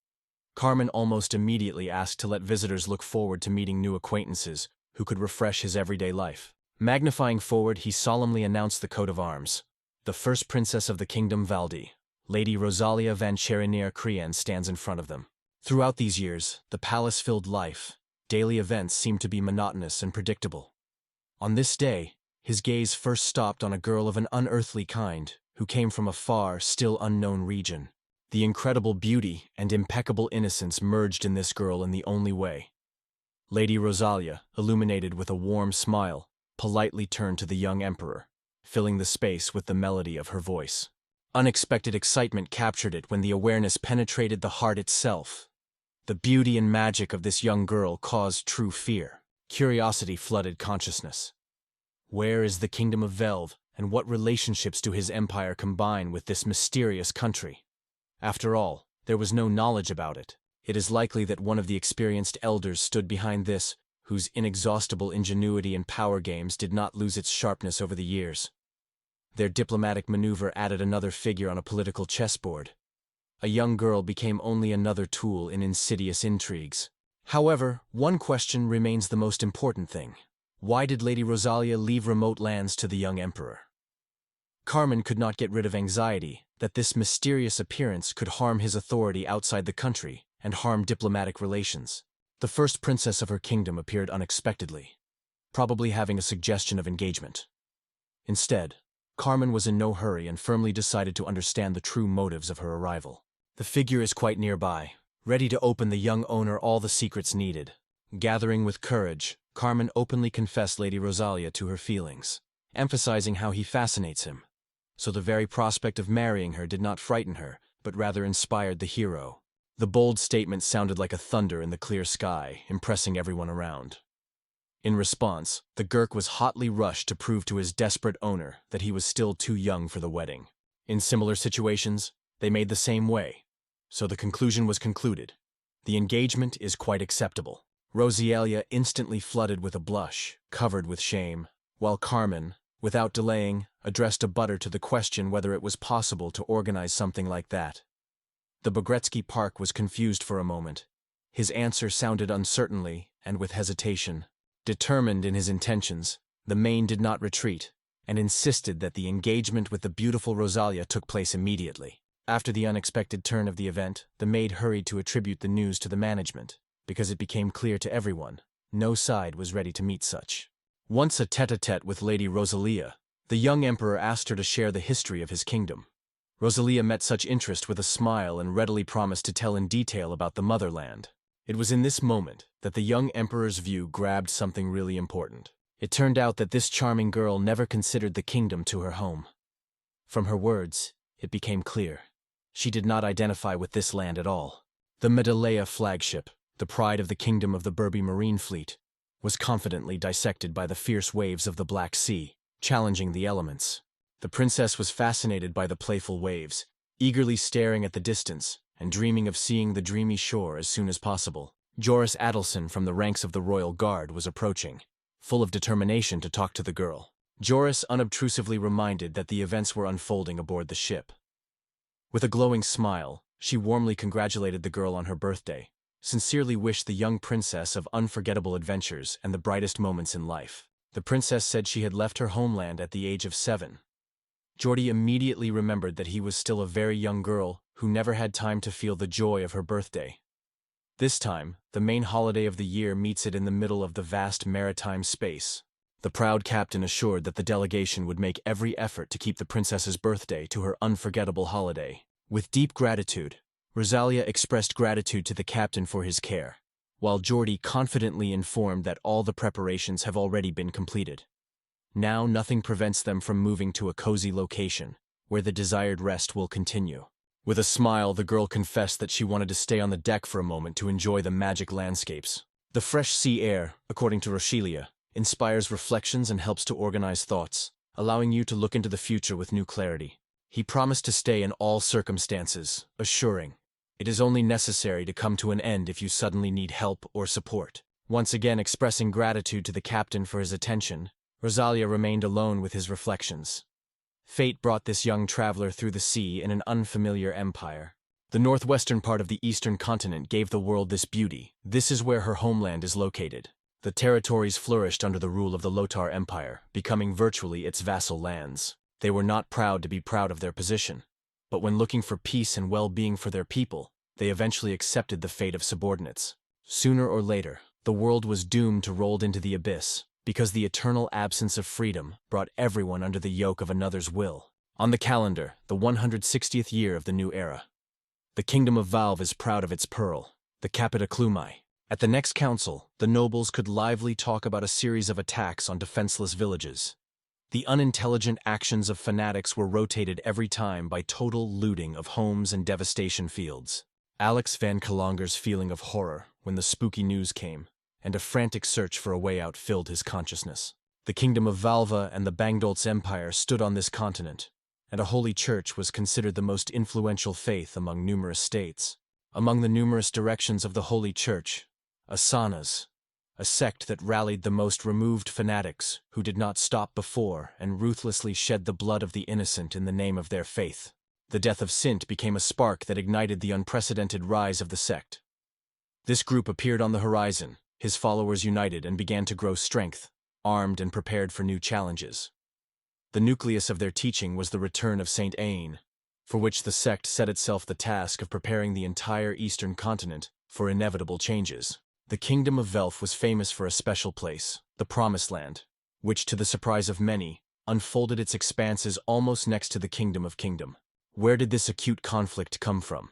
Carmen almost immediately asked to let visitors look forward to meeting new acquaintances who could refresh his everyday life. Magnifying forward, he solemnly announced the coat of arms. The first princess of the kingdom Valdi, Lady Rosalia van Cherinier Crien, stands in front of them. Throughout these years, the palace-filled life, daily events seemed to be monotonous and predictable. On this day, his gaze first stopped on a girl of an unearthly kind who came from a far, still unknown region. The incredible beauty and impeccable innocence merged in this girl in the only way. Lady Rosalia, illuminated with a warm smile, politely turned to the young emperor, filling the space with the melody of her voice. Unexpected excitement captured it when the awareness penetrated the heart itself. The beauty and magic of this young girl caused true fear. Curiosity flooded consciousness. Where is the kingdom of Velve, and what relationships do his empire combine with this mysterious country? After all, there was no knowledge about it. It is likely that one of the experienced elders stood behind this, whose inexhaustible ingenuity and power games did not lose its sharpness over the years. Their diplomatic maneuver added another figure on a political chessboard. A young girl became only another tool in insidious intrigues. However, one question remains the most important thing. Why did Lady Rosalia leave remote lands to the young emperor? Carmen could not get rid of anxiety that this mysterious appearance could harm his authority outside the country and harm diplomatic relations. The first princess of her kingdom appeared unexpectedly, probably having a suggestion of engagement. Instead, Carmen was in no hurry and firmly decided to understand the true motives of her arrival. The figure is quite nearby, ready to open the young owner all the secrets needed. Gathering with courage, Carmen openly confessed Lady Rosalia to her feelings, emphasizing how he fascinates him. So the very prospect of marrying her did not frighten her, but rather inspired the hero. The bold statement sounded like a thunder in the clear sky, impressing everyone around. In response, the Gurk was hotly rushed to prove to his desperate owner that he was still too young for the wedding. In similar situations, they made the same way. So the conclusion was concluded. The engagement is quite acceptable. Rosalia instantly flooded with a blush, covered with shame, while Carmen, without delaying, addressed a butter to the question whether it was possible to organize something like that. The Bogretsky Park was confused for a moment. His answer sounded uncertainly and with hesitation. Determined in his intentions, the Maine did not retreat, and insisted that the engagement with the beautiful Rosalia took place immediately. After the unexpected turn of the event, the maid hurried to attribute the news to the management, because it became clear to everyone, no side was ready to meet such. Once a tête-à-tête with Lady Rosalia, the young emperor asked her to share the history of his kingdom. Rosalia met such interest with a smile and readily promised to tell in detail about the motherland. It was in this moment that the young emperor's view grabbed something really important. It turned out that this charming girl never considered the kingdom to her home. From her words, it became clear. She did not identify with this land at all. The Medalea flagship, the pride of the kingdom of the Berby Marine Fleet, was confidently dissected by the fierce waves of the Black Sea, challenging the elements. The princess was fascinated by the playful waves, eagerly staring at the distance and dreaming of seeing the dreamy shore as soon as possible. Joris Adelson from the ranks of the Royal Guard was approaching, full of determination to talk to the girl. Joris unobtrusively reminded that the events were unfolding aboard the ship. With a glowing smile, she warmly congratulated the girl on her birthday, sincerely wished the young princess of unforgettable adventures and the brightest moments in life. The princess said she had left her homeland at the age of 7. Geordie immediately remembered that he was still a very young girl who never had time to feel the joy of her birthday. This time, the main holiday of the year meets it in the middle of the vast maritime space. The proud captain assured that the delegation would make every effort to keep the princess's birthday to her unforgettable holiday. With deep gratitude, Rosalia expressed gratitude to the captain for his care, while Geordie confidently informed that all the preparations have already been completed. Now nothing prevents them from moving to a cozy location, where the desired rest will continue. With a smile, the girl confessed that she wanted to stay on the deck for a moment to enjoy the magic landscapes. The fresh sea air, according to Rosalia, inspires reflections and helps to organize thoughts, allowing you to look into the future with new clarity. He promised to stay in all circumstances, assuring, It is only necessary to come to an end if you suddenly need help or support. Once again expressing gratitude to the captain for his attention, Rosalia remained alone with his reflections. Fate brought this young traveler through the sea in an unfamiliar empire. The northwestern part of the eastern continent gave the world this beauty. This is where her homeland is located. The territories flourished under the rule of the Lotar Empire, becoming virtually its vassal lands. They were not proud to be proud of their position, but when looking for peace and well-being for their people, they eventually accepted the fate of subordinates. Sooner or later, the world was doomed to roll into the abyss, because the eternal absence of freedom brought everyone under the yoke of another's will. On the calendar, the 160th year of the new era. The kingdom of Valve is proud of its pearl, the Capita Clumi. At the next council, the nobles could lively talk about a series of attacks on defenseless villages. The unintelligent actions of fanatics were rotated every time by total looting of homes and devastation fields. Alex van Kalanger's feeling of horror when the spooky news came, and a frantic search for a way out filled his consciousness. The kingdom of Valva and the Bangdolts Empire stood on this continent, and a holy church was considered the most influential faith among numerous states. Among the numerous directions of the holy church, Asanas, a sect that rallied the most removed fanatics who did not stop before and ruthlessly shed the blood of the innocent in the name of their faith. The death of Sint became a spark that ignited the unprecedented rise of the sect. This group appeared on the horizon, his followers united and began to grow strength, armed and prepared for new challenges. The nucleus of their teaching was the return of Saint Ain, for which the sect set itself the task of preparing the entire eastern continent for inevitable changes. The kingdom of Velf was famous for a special place, the Promised Land, which, to the surprise of many, unfolded its expanses almost next to the Kingdom of Kingdom. Where did this acute conflict come from?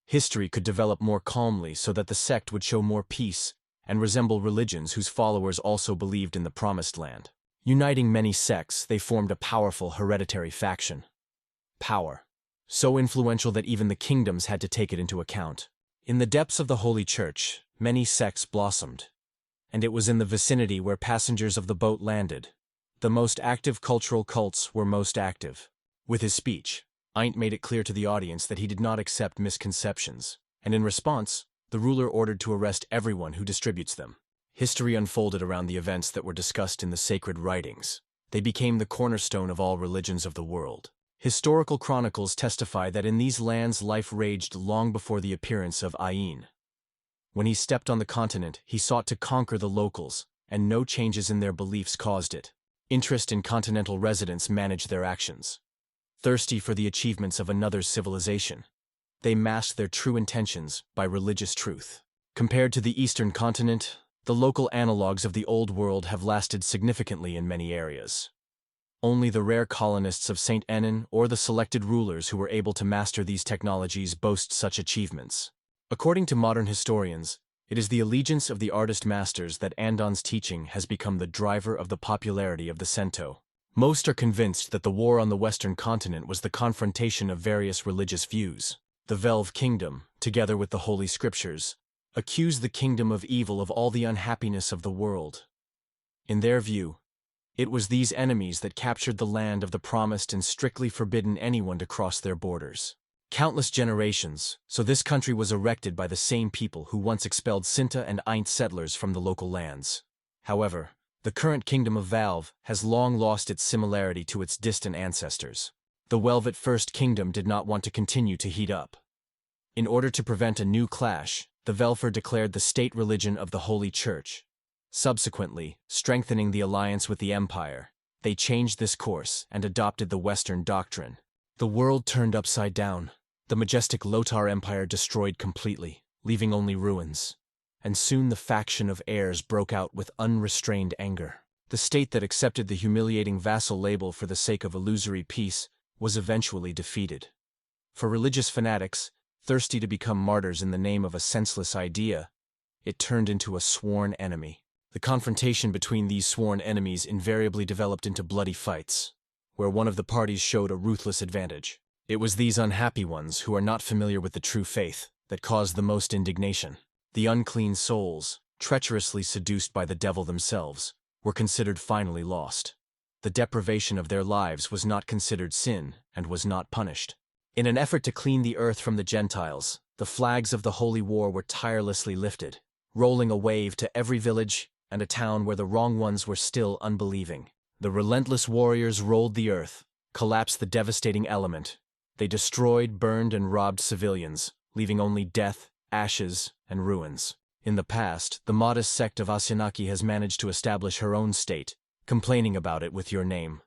History could develop more calmly so that the sect would show more peace and resemble religions whose followers also believed in the Promised Land. Uniting many sects, they formed a powerful hereditary faction. Power, so influential that even the kingdoms had to take it into account. In the depths of the Holy Church, many sects blossomed, and it was in the vicinity where passengers of the boat landed. The most active cultural cults were most active. With his speech, Eint made it clear to the audience that he did not accept misconceptions, and in response, the ruler ordered to arrest everyone who distributes them. History unfolded around the events that were discussed in the sacred writings. They became the cornerstone of all religions of the world. Historical chronicles testify that in these lands life raged long before the appearance of Ain. When he stepped on the continent, he sought to conquer the locals, and no changes in their beliefs caused it. Interest in continental residents managed their actions. Thirsty for the achievements of another civilization, they masked their true intentions by religious truth. Compared to the eastern continent, the local analogues of the Old World have lasted significantly in many areas. Only the rare colonists of St. Enin or the selected rulers who were able to master these technologies boast such achievements. According to modern historians, it is the allegiance of the artist masters that Andon's teaching has become the driver of the popularity of the Sento. Most are convinced that the war on the Western continent was the confrontation of various religious views. The Velv kingdom, together with the Holy Scriptures, accused the kingdom of evil of all the unhappiness of the world. In their view, it was these enemies that captured the land of the promised and strictly forbidden anyone to cross their borders. Countless generations, so this country was erected by the same people who once expelled Sinta and Aint settlers from the local lands. However, the current kingdom of Valve has long lost its similarity to its distant ancestors. The Welvet First Kingdom did not want to continue to heat up. In order to prevent a new clash, the Velfer declared the state religion of the Holy Church. Subsequently, strengthening the alliance with the Empire, they changed this course and adopted the Western doctrine. The world turned upside down. The majestic Lotar Empire destroyed completely, leaving only ruins. And soon the faction of heirs broke out with unrestrained anger. The state that accepted the humiliating vassal label for the sake of illusory peace was eventually defeated. For religious fanatics, thirsty to become martyrs in the name of a senseless idea, it turned into a sworn enemy. The confrontation between these sworn enemies invariably developed into bloody fights, where one of the parties showed a ruthless advantage. It was these unhappy ones who are not familiar with the true faith that caused the most indignation. The unclean souls, treacherously seduced by the devil themselves, were considered finally lost. The deprivation of their lives was not considered sin and was not punished. In an effort to clean the earth from the Gentiles, The flags of the Holy War were tirelessly lifted, rolling a wave to every village and a town where the wrong ones were still unbelieving. The relentless warriors rolled the earth, collapsed the devastating element. They destroyed, burned, and robbed civilians, leaving only death, ashes, and ruins. In the past, the modest sect of Asanaki has managed to establish her own state, complaining about it with your name.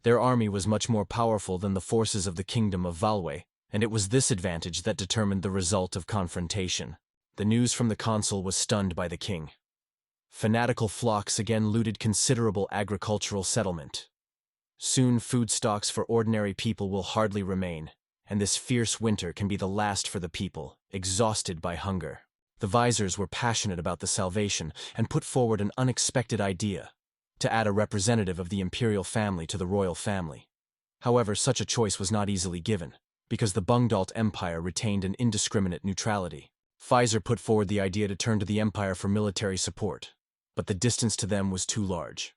Their army was much more powerful than the forces of the kingdom of Valway, and it was this advantage that determined the result of confrontation. The news from the consul was stunned by the king. Fanatical flocks again looted considerable agricultural settlement. Soon food stocks for ordinary people will hardly remain, and this fierce winter can be the last for the people, exhausted by hunger. The viziers were passionate about the salvation and put forward an unexpected idea: to add a representative of the imperial family to the royal family. However, such a choice was not easily given, because the Bungdalt Empire retained an indiscriminate neutrality. Pfizer put forward the idea to turn to the empire for military support, but the distance to them was too large.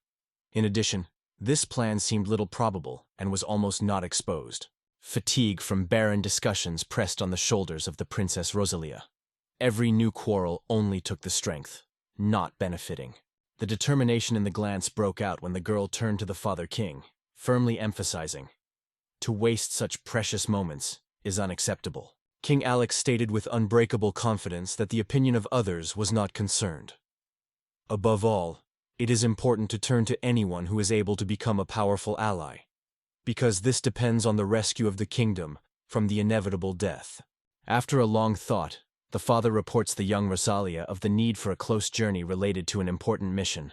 In addition, this plan seemed little probable and was almost not exposed. Fatigue from barren discussions pressed on the shoulders of the Princess Rosalia. Every new quarrel only took the strength, not benefiting. The determination in the glance broke out when the girl turned to the Father King, firmly emphasizing, "To waste such precious moments is unacceptable." King Alex stated with unbreakable confidence that the opinion of others was not concerned. Above all, it is important to turn to anyone who is able to become a powerful ally, because this depends on the rescue of the kingdom from the inevitable death. After a long thought, the father reports the young Rosalia of the need for a close journey related to an important mission.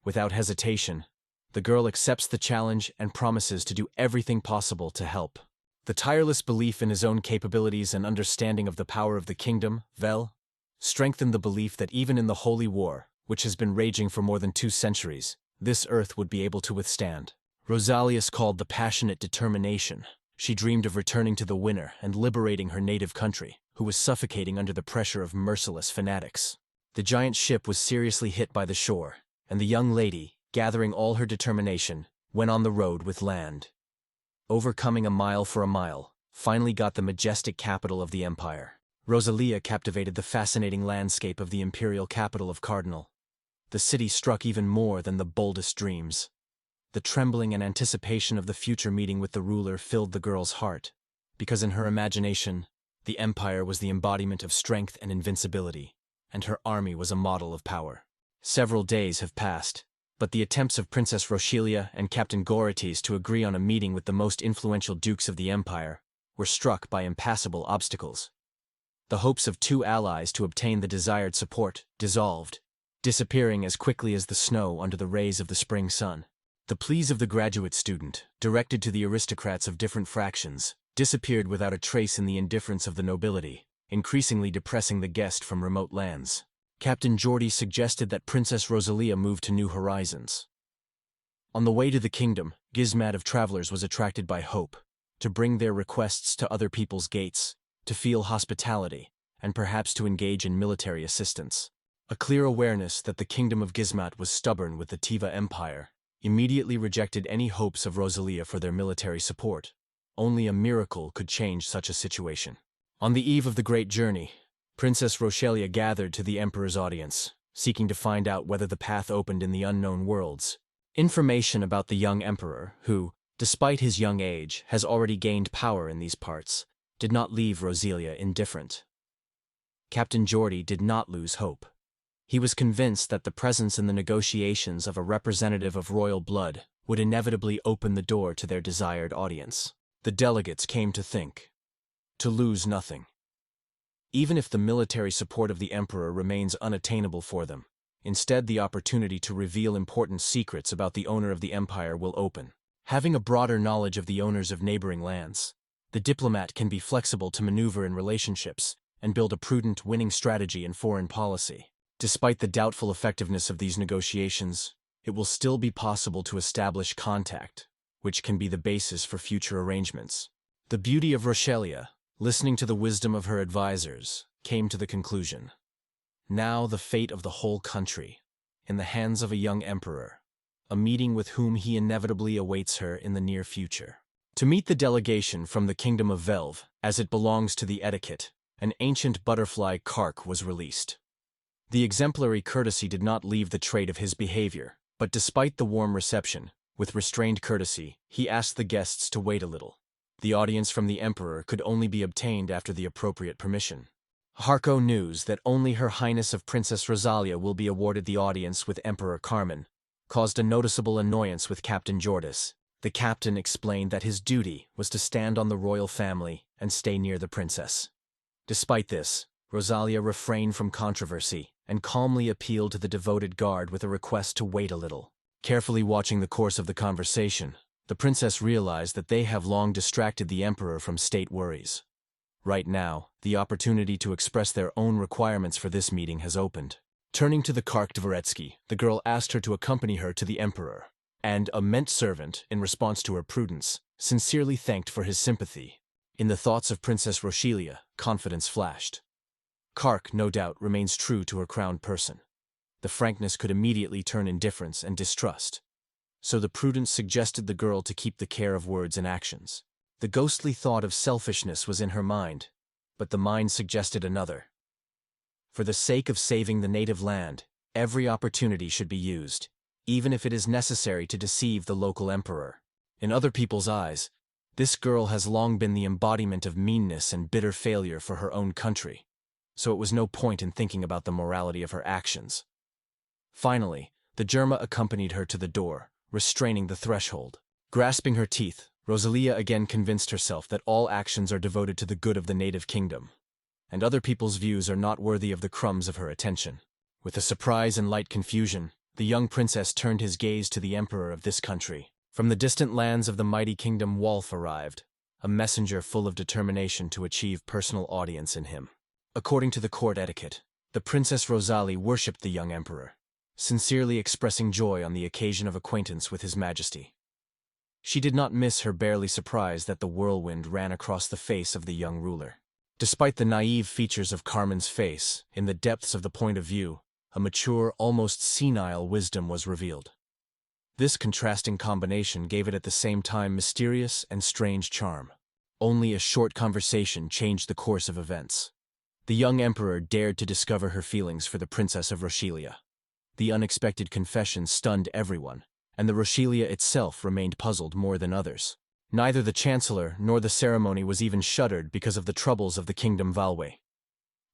Without hesitation, the girl accepts the challenge and promises to do everything possible to help. The tireless belief in his own capabilities and understanding of the power of the kingdom, Vel, strengthened the belief that even in the Holy War, which has been raging for more than 2 centuries, this earth would be able to withstand. Rosalius called the passionate determination. She dreamed of returning to the winner and liberating her native country, who was suffocating under the pressure of merciless fanatics. The giant ship was seriously hit by the shore, and the young lady, gathering all her determination, went on the road with land. Overcoming a mile for a mile, finally got the majestic capital of the empire. Rosalia captivated the fascinating landscape of the imperial capital of Cardinal. The city struck even more than the boldest dreams. The trembling and anticipation of the future meeting with the ruler filled the girl's heart, because in her imagination, the empire was the embodiment of strength and invincibility, and her army was a model of power. Several days have passed, but the attempts of Princess Rochelia and Captain Gorites to agree on a meeting with the most influential dukes of the empire were struck by impassable obstacles. The hopes of 2 allies to obtain the desired support dissolved, disappearing as quickly as the snow under the rays of the spring sun. The pleas of the graduate student, directed to the aristocrats of different fractions, disappeared without a trace in the indifference of the nobility, increasingly depressing the guest from remote lands. Captain Geordie suggested that Princess Rosalia move to new horizons. On the way to the kingdom, Gizmat of Travelers was attracted by hope, to bring their requests to other people's gates, to feel hospitality, and perhaps to engage in military assistance. A clear awareness that the kingdom of Gizmat was stubborn with the Tiva Empire immediately rejected any hopes of Rosalia for their military support. Only a miracle could change such a situation. On the eve of the great journey, Princess Rochelia gathered to the Emperor's audience, seeking to find out whether the path opened in the unknown worlds. Information about the young Emperor, who, despite his young age, has already gained power in these parts, did not leave Rosalia indifferent. Captain Geordie did not lose hope. He was convinced that the presence in the negotiations of a representative of royal blood would inevitably open the door to their desired audience. The delegates came to think, to lose nothing. Even if the military support of the emperor remains unattainable for them, instead the opportunity to reveal important secrets about the owner of the empire will open. Having a broader knowledge of the owners of neighboring lands, the diplomat can be flexible to maneuver in relationships and build a prudent winning strategy in foreign policy. Despite the doubtful effectiveness of these negotiations, it will still be possible to establish contact, which can be the basis for future arrangements. The beauty of Rochelia, listening to the wisdom of her advisors, came to the conclusion. Now the fate of the whole country, in the hands of a young emperor, a meeting with whom he inevitably awaits her in the near future. To meet the delegation from the Kingdom of Velve, as it belongs to the etiquette an ancient butterfly Kark was released. The exemplary courtesy did not leave the trait of his behavior, but despite the warm reception, with restrained courtesy, he asked the guests to wait a little. The audience from the emperor could only be obtained after the appropriate permission. Harko news that only Her Highness of Princess Rosalia will be awarded the audience with Emperor Carmen caused a noticeable annoyance with Captain Jordis. The captain explained that his duty was to stand on the royal family and stay near the princess. Despite this, Rosalia refrained from controversy and calmly appealed to the devoted guard with a request to wait a little. Carefully watching the course of the conversation, the princess realized that they have long distracted the emperor from state worries. Right now, the opportunity to express their own requirements for this meeting has opened. Turning to the Kark Dvoretsky, the girl asked her to accompany her to the emperor, and a meant servant, in response to her prudence, sincerely thanked for his sympathy. In the thoughts of Princess Rosalia, confidence flashed. Kark, no doubt, remains true to her crowned person. The frankness could immediately turn indifference and distrust. So the prudence suggested the girl to keep the care of words and actions. The ghostly thought of selfishness was in her mind, but the mind suggested another. For the sake of saving the native land, every opportunity should be used, even if it is necessary to deceive the local emperor. In other people's eyes, this girl has long been the embodiment of meanness and bitter failure for her own country, so it was no point in thinking about the morality of her actions. Finally, the Germa accompanied her to the door, restraining the threshold. Grasping her teeth, Rosalia again convinced herself that all actions are devoted to the good of the native kingdom, and other people's views are not worthy of the crumbs of her attention. With a surprise and light confusion, the young princess turned his gaze to the emperor of this country. From the distant lands of the mighty kingdom Wolf arrived, a messenger full of determination to achieve personal audience in him. According to the court etiquette, the Princess Rosalie worshipped the young emperor, sincerely expressing joy on the occasion of acquaintance with his majesty. She did not miss her barely surprise that the whirlwind ran across the face of the young ruler. Despite the naive features of Carmen's face, in the depths of the point of view, a mature, almost senile wisdom was revealed. This contrasting combination gave it at the same time mysterious and strange charm. Only a short conversation changed the course of events. The young emperor dared to discover her feelings for the Princess of Rosalia. The unexpected confession stunned everyone, and the Rosalia itself remained puzzled more than others. Neither the chancellor nor the ceremony was even shuddered because of the troubles of the kingdom Valway.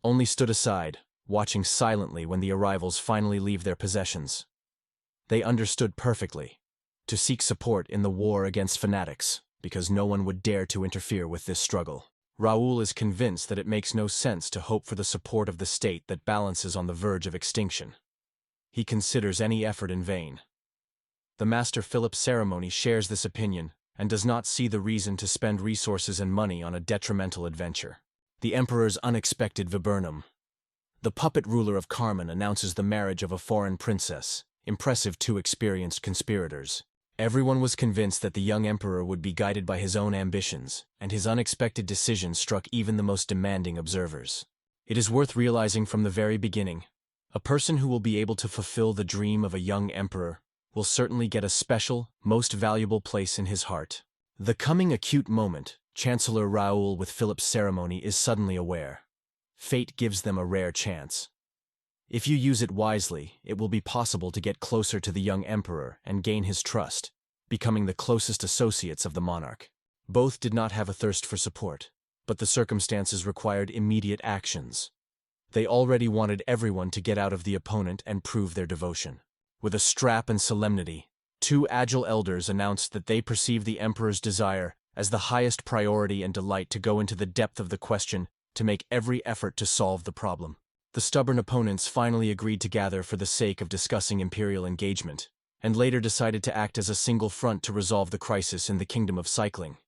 Only stood aside, watching silently when the arrivals finally leave their possessions. They understood perfectly. To seek support in the war against fanatics, because no one would dare to interfere with this struggle. Raoul is convinced that it makes no sense to hope for the support of the state that balances on the verge of extinction. He considers any effort in vain. The Master Philip's ceremony shares this opinion and does not see the reason to spend resources and money on a detrimental adventure. The Emperor's unexpected viburnum. The puppet ruler of Carmen announces the marriage of a foreign princess, impressive two experienced conspirators. Everyone was convinced that the young emperor would be guided by his own ambitions, and his unexpected decision struck even the most demanding observers. It is worth realizing from the very beginning, a person who will be able to fulfill the dream of a young emperor will certainly get a special, most valuable place in his heart. The coming acute moment, Chancellor Raoul with Philip's ceremony is suddenly aware. Fate gives them a rare chance. If you use it wisely, it will be possible to get closer to the young emperor and gain his trust, becoming the closest associates of the monarch. Both did not have a thirst for support, but the circumstances required immediate actions. They already wanted everyone to get out of the opponent and prove their devotion. With a strap and solemnity, two agile elders announced that they perceived the emperor's desire as the highest priority and delight to go into the depth of the question to make every effort to solve the problem. The stubborn opponents finally agreed to gather for the sake of discussing imperial engagement, and later decided to act as a single front to resolve the crisis in the kingdom of Cycling,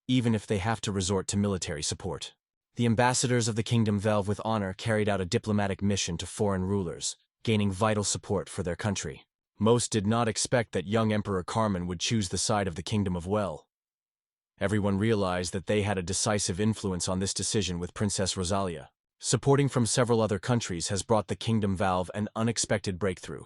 even if they have to resort to military support. The ambassadors of the kingdom Valve with honor carried out a diplomatic mission to foreign rulers, gaining vital support for their country. Most did not expect that young Emperor Carmen would choose the side of the kingdom of Well. Everyone realized that they had a decisive influence on this decision with Princess Rosalia. Supporting from several other countries has brought the Kingdom Valve an unexpected breakthrough.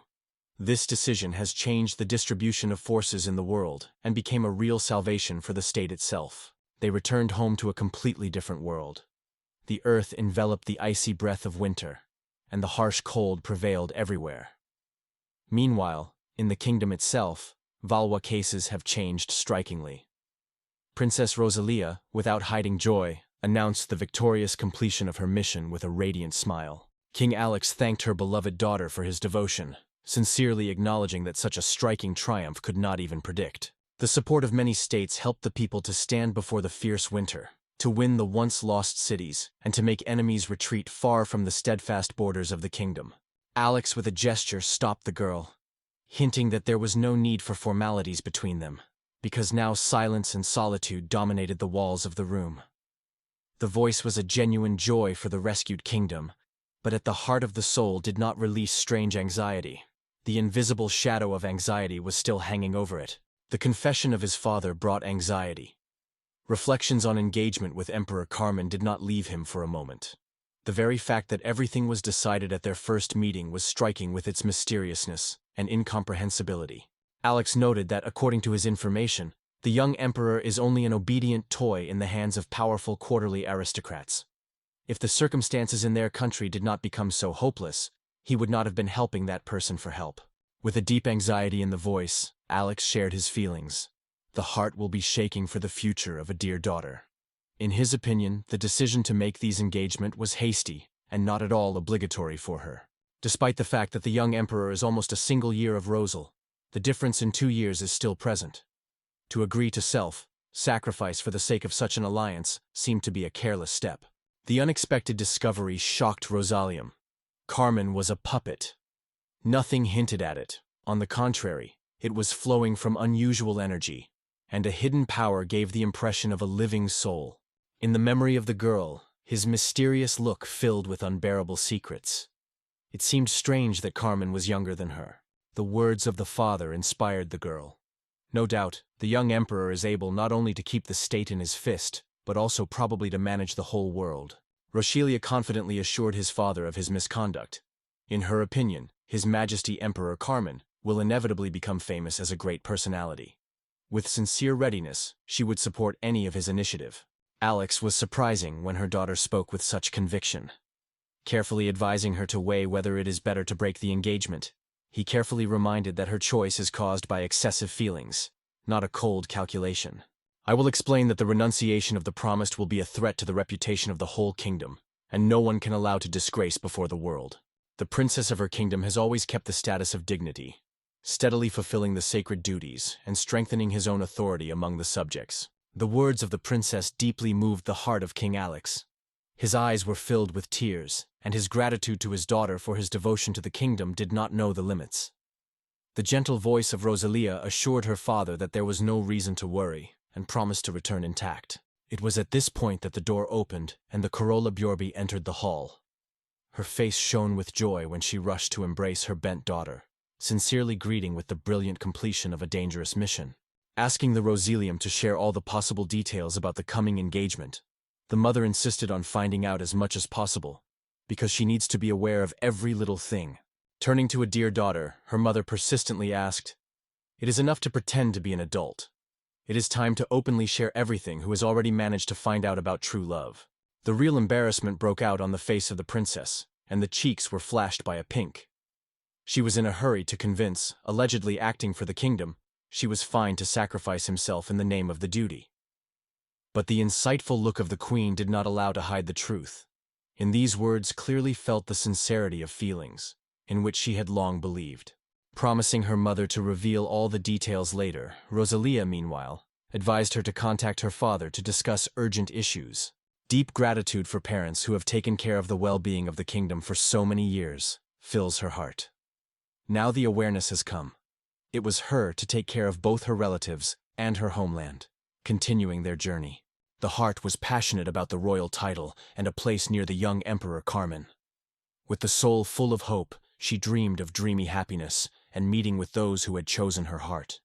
This decision has changed the distribution of forces in the world and became a real salvation for the state itself. They returned home to a completely different world. The earth enveloped the icy breath of winter, and the harsh cold prevailed everywhere. Meanwhile, in the kingdom itself, Valwa cases have changed strikingly. Princess Rosalia, without hiding joy, announced the victorious completion of her mission with a radiant smile. King Alex thanked her beloved daughter for his devotion, sincerely acknowledging that such a striking triumph could not even predict. The support of many states helped the people to stand before the fierce winter, to win the once-lost cities, and to make enemies retreat far from the steadfast borders of the kingdom. Alex, with a gesture, stopped the girl, hinting that there was no need for formalities between them, because now silence and solitude dominated the walls of the room. The voice was a genuine joy for the rescued kingdom, but at the heart of the soul did not release strange anxiety. The invisible shadow of anxiety was still hanging over it. The confession of his father brought anxiety. Reflections on engagement with Emperor Carmen did not leave him for a moment. The very fact that everything was decided at their first meeting was striking with its mysteriousness and incomprehensibility. Alex noted that, according to his information, the young emperor is only an obedient toy in the hands of powerful quarterly aristocrats. If the circumstances in their country did not become so hopeless, he would not have been helping that person for help. With a deep anxiety in the voice, Alex shared his feelings. The heart will be shaking for the future of a dear daughter. In his opinion, the decision to make these engagement was hasty and not at all obligatory for her. Despite the fact that the young emperor is almost a single year of Rosal, the difference in 2 years is still present. To agree to sacrifice for the sake of such an alliance seemed to be a careless step. The unexpected discovery shocked Rosalium. Carmen was a puppet. Nothing hinted at it. On the contrary, it was flowing from unusual energy, and a hidden power gave the impression of a living soul. In the memory of the girl, his mysterious look filled with unbearable secrets. It seemed strange that Carmen was younger than her. The words of the father inspired the girl. No doubt, the young emperor is able not only to keep the state in his fist, but also probably to manage the whole world. Rochelia confidently assured his father of his misconduct. In her opinion, His Majesty Emperor Carmen will inevitably become famous as a great personality. With sincere readiness, she would support any of his initiative. Alex was surprising when her daughter spoke with such conviction. Carefully advising her to weigh whether it is better to break the engagement, he carefully reminded that her choice is caused by excessive feelings, not a cold calculation. I will explain that the renunciation of the promised will be a threat to the reputation of the whole kingdom, and no one can allow to disgrace before the world. The princess of her kingdom has always kept the status of dignity, steadily fulfilling the sacred duties and strengthening his own authority among the subjects. The words of the princess deeply moved the heart of King Alex. His eyes were filled with tears, and his gratitude to his daughter for his devotion to the kingdom did not know the limits. The gentle voice of Rosalia assured her father that there was no reason to worry, and promised to return intact. It was at this point that the door opened and the Corolla Bjorby entered the hall. Her face shone with joy when she rushed to embrace her bent daughter, sincerely greeting with the brilliant completion of a dangerous mission. Asking the Rosalium to share all the possible details about the coming engagement, the mother insisted on finding out as much as possible, because she needs to be aware of every little thing. Turning to a dear daughter, her mother persistently asked, "It is enough to pretend to be an adult. It is time to openly share everything who has already managed to find out about true love." The real embarrassment broke out on the face of the princess, and the cheeks were flashed by a pink. She was in a hurry to convince, allegedly acting for the kingdom, she was fine to sacrifice himself in the name of the duty. But the insightful look of the queen did not allow to hide the truth. In these words clearly felt the sincerity of feelings, in which she had long believed. Promising her mother to reveal all the details later, Rosalia, meanwhile, advised her to contact her father to discuss urgent issues. Deep gratitude for parents who have taken care of the well-being of the kingdom for so many years fills her heart. Now the awareness has come. It was her to take care of both her relatives and her homeland, continuing their journey. The heart was passionate about the royal title and a place near the young Emperor Carmen. With the soul full of hope, she dreamed of dreamy happiness and meeting with those who had chosen her heart.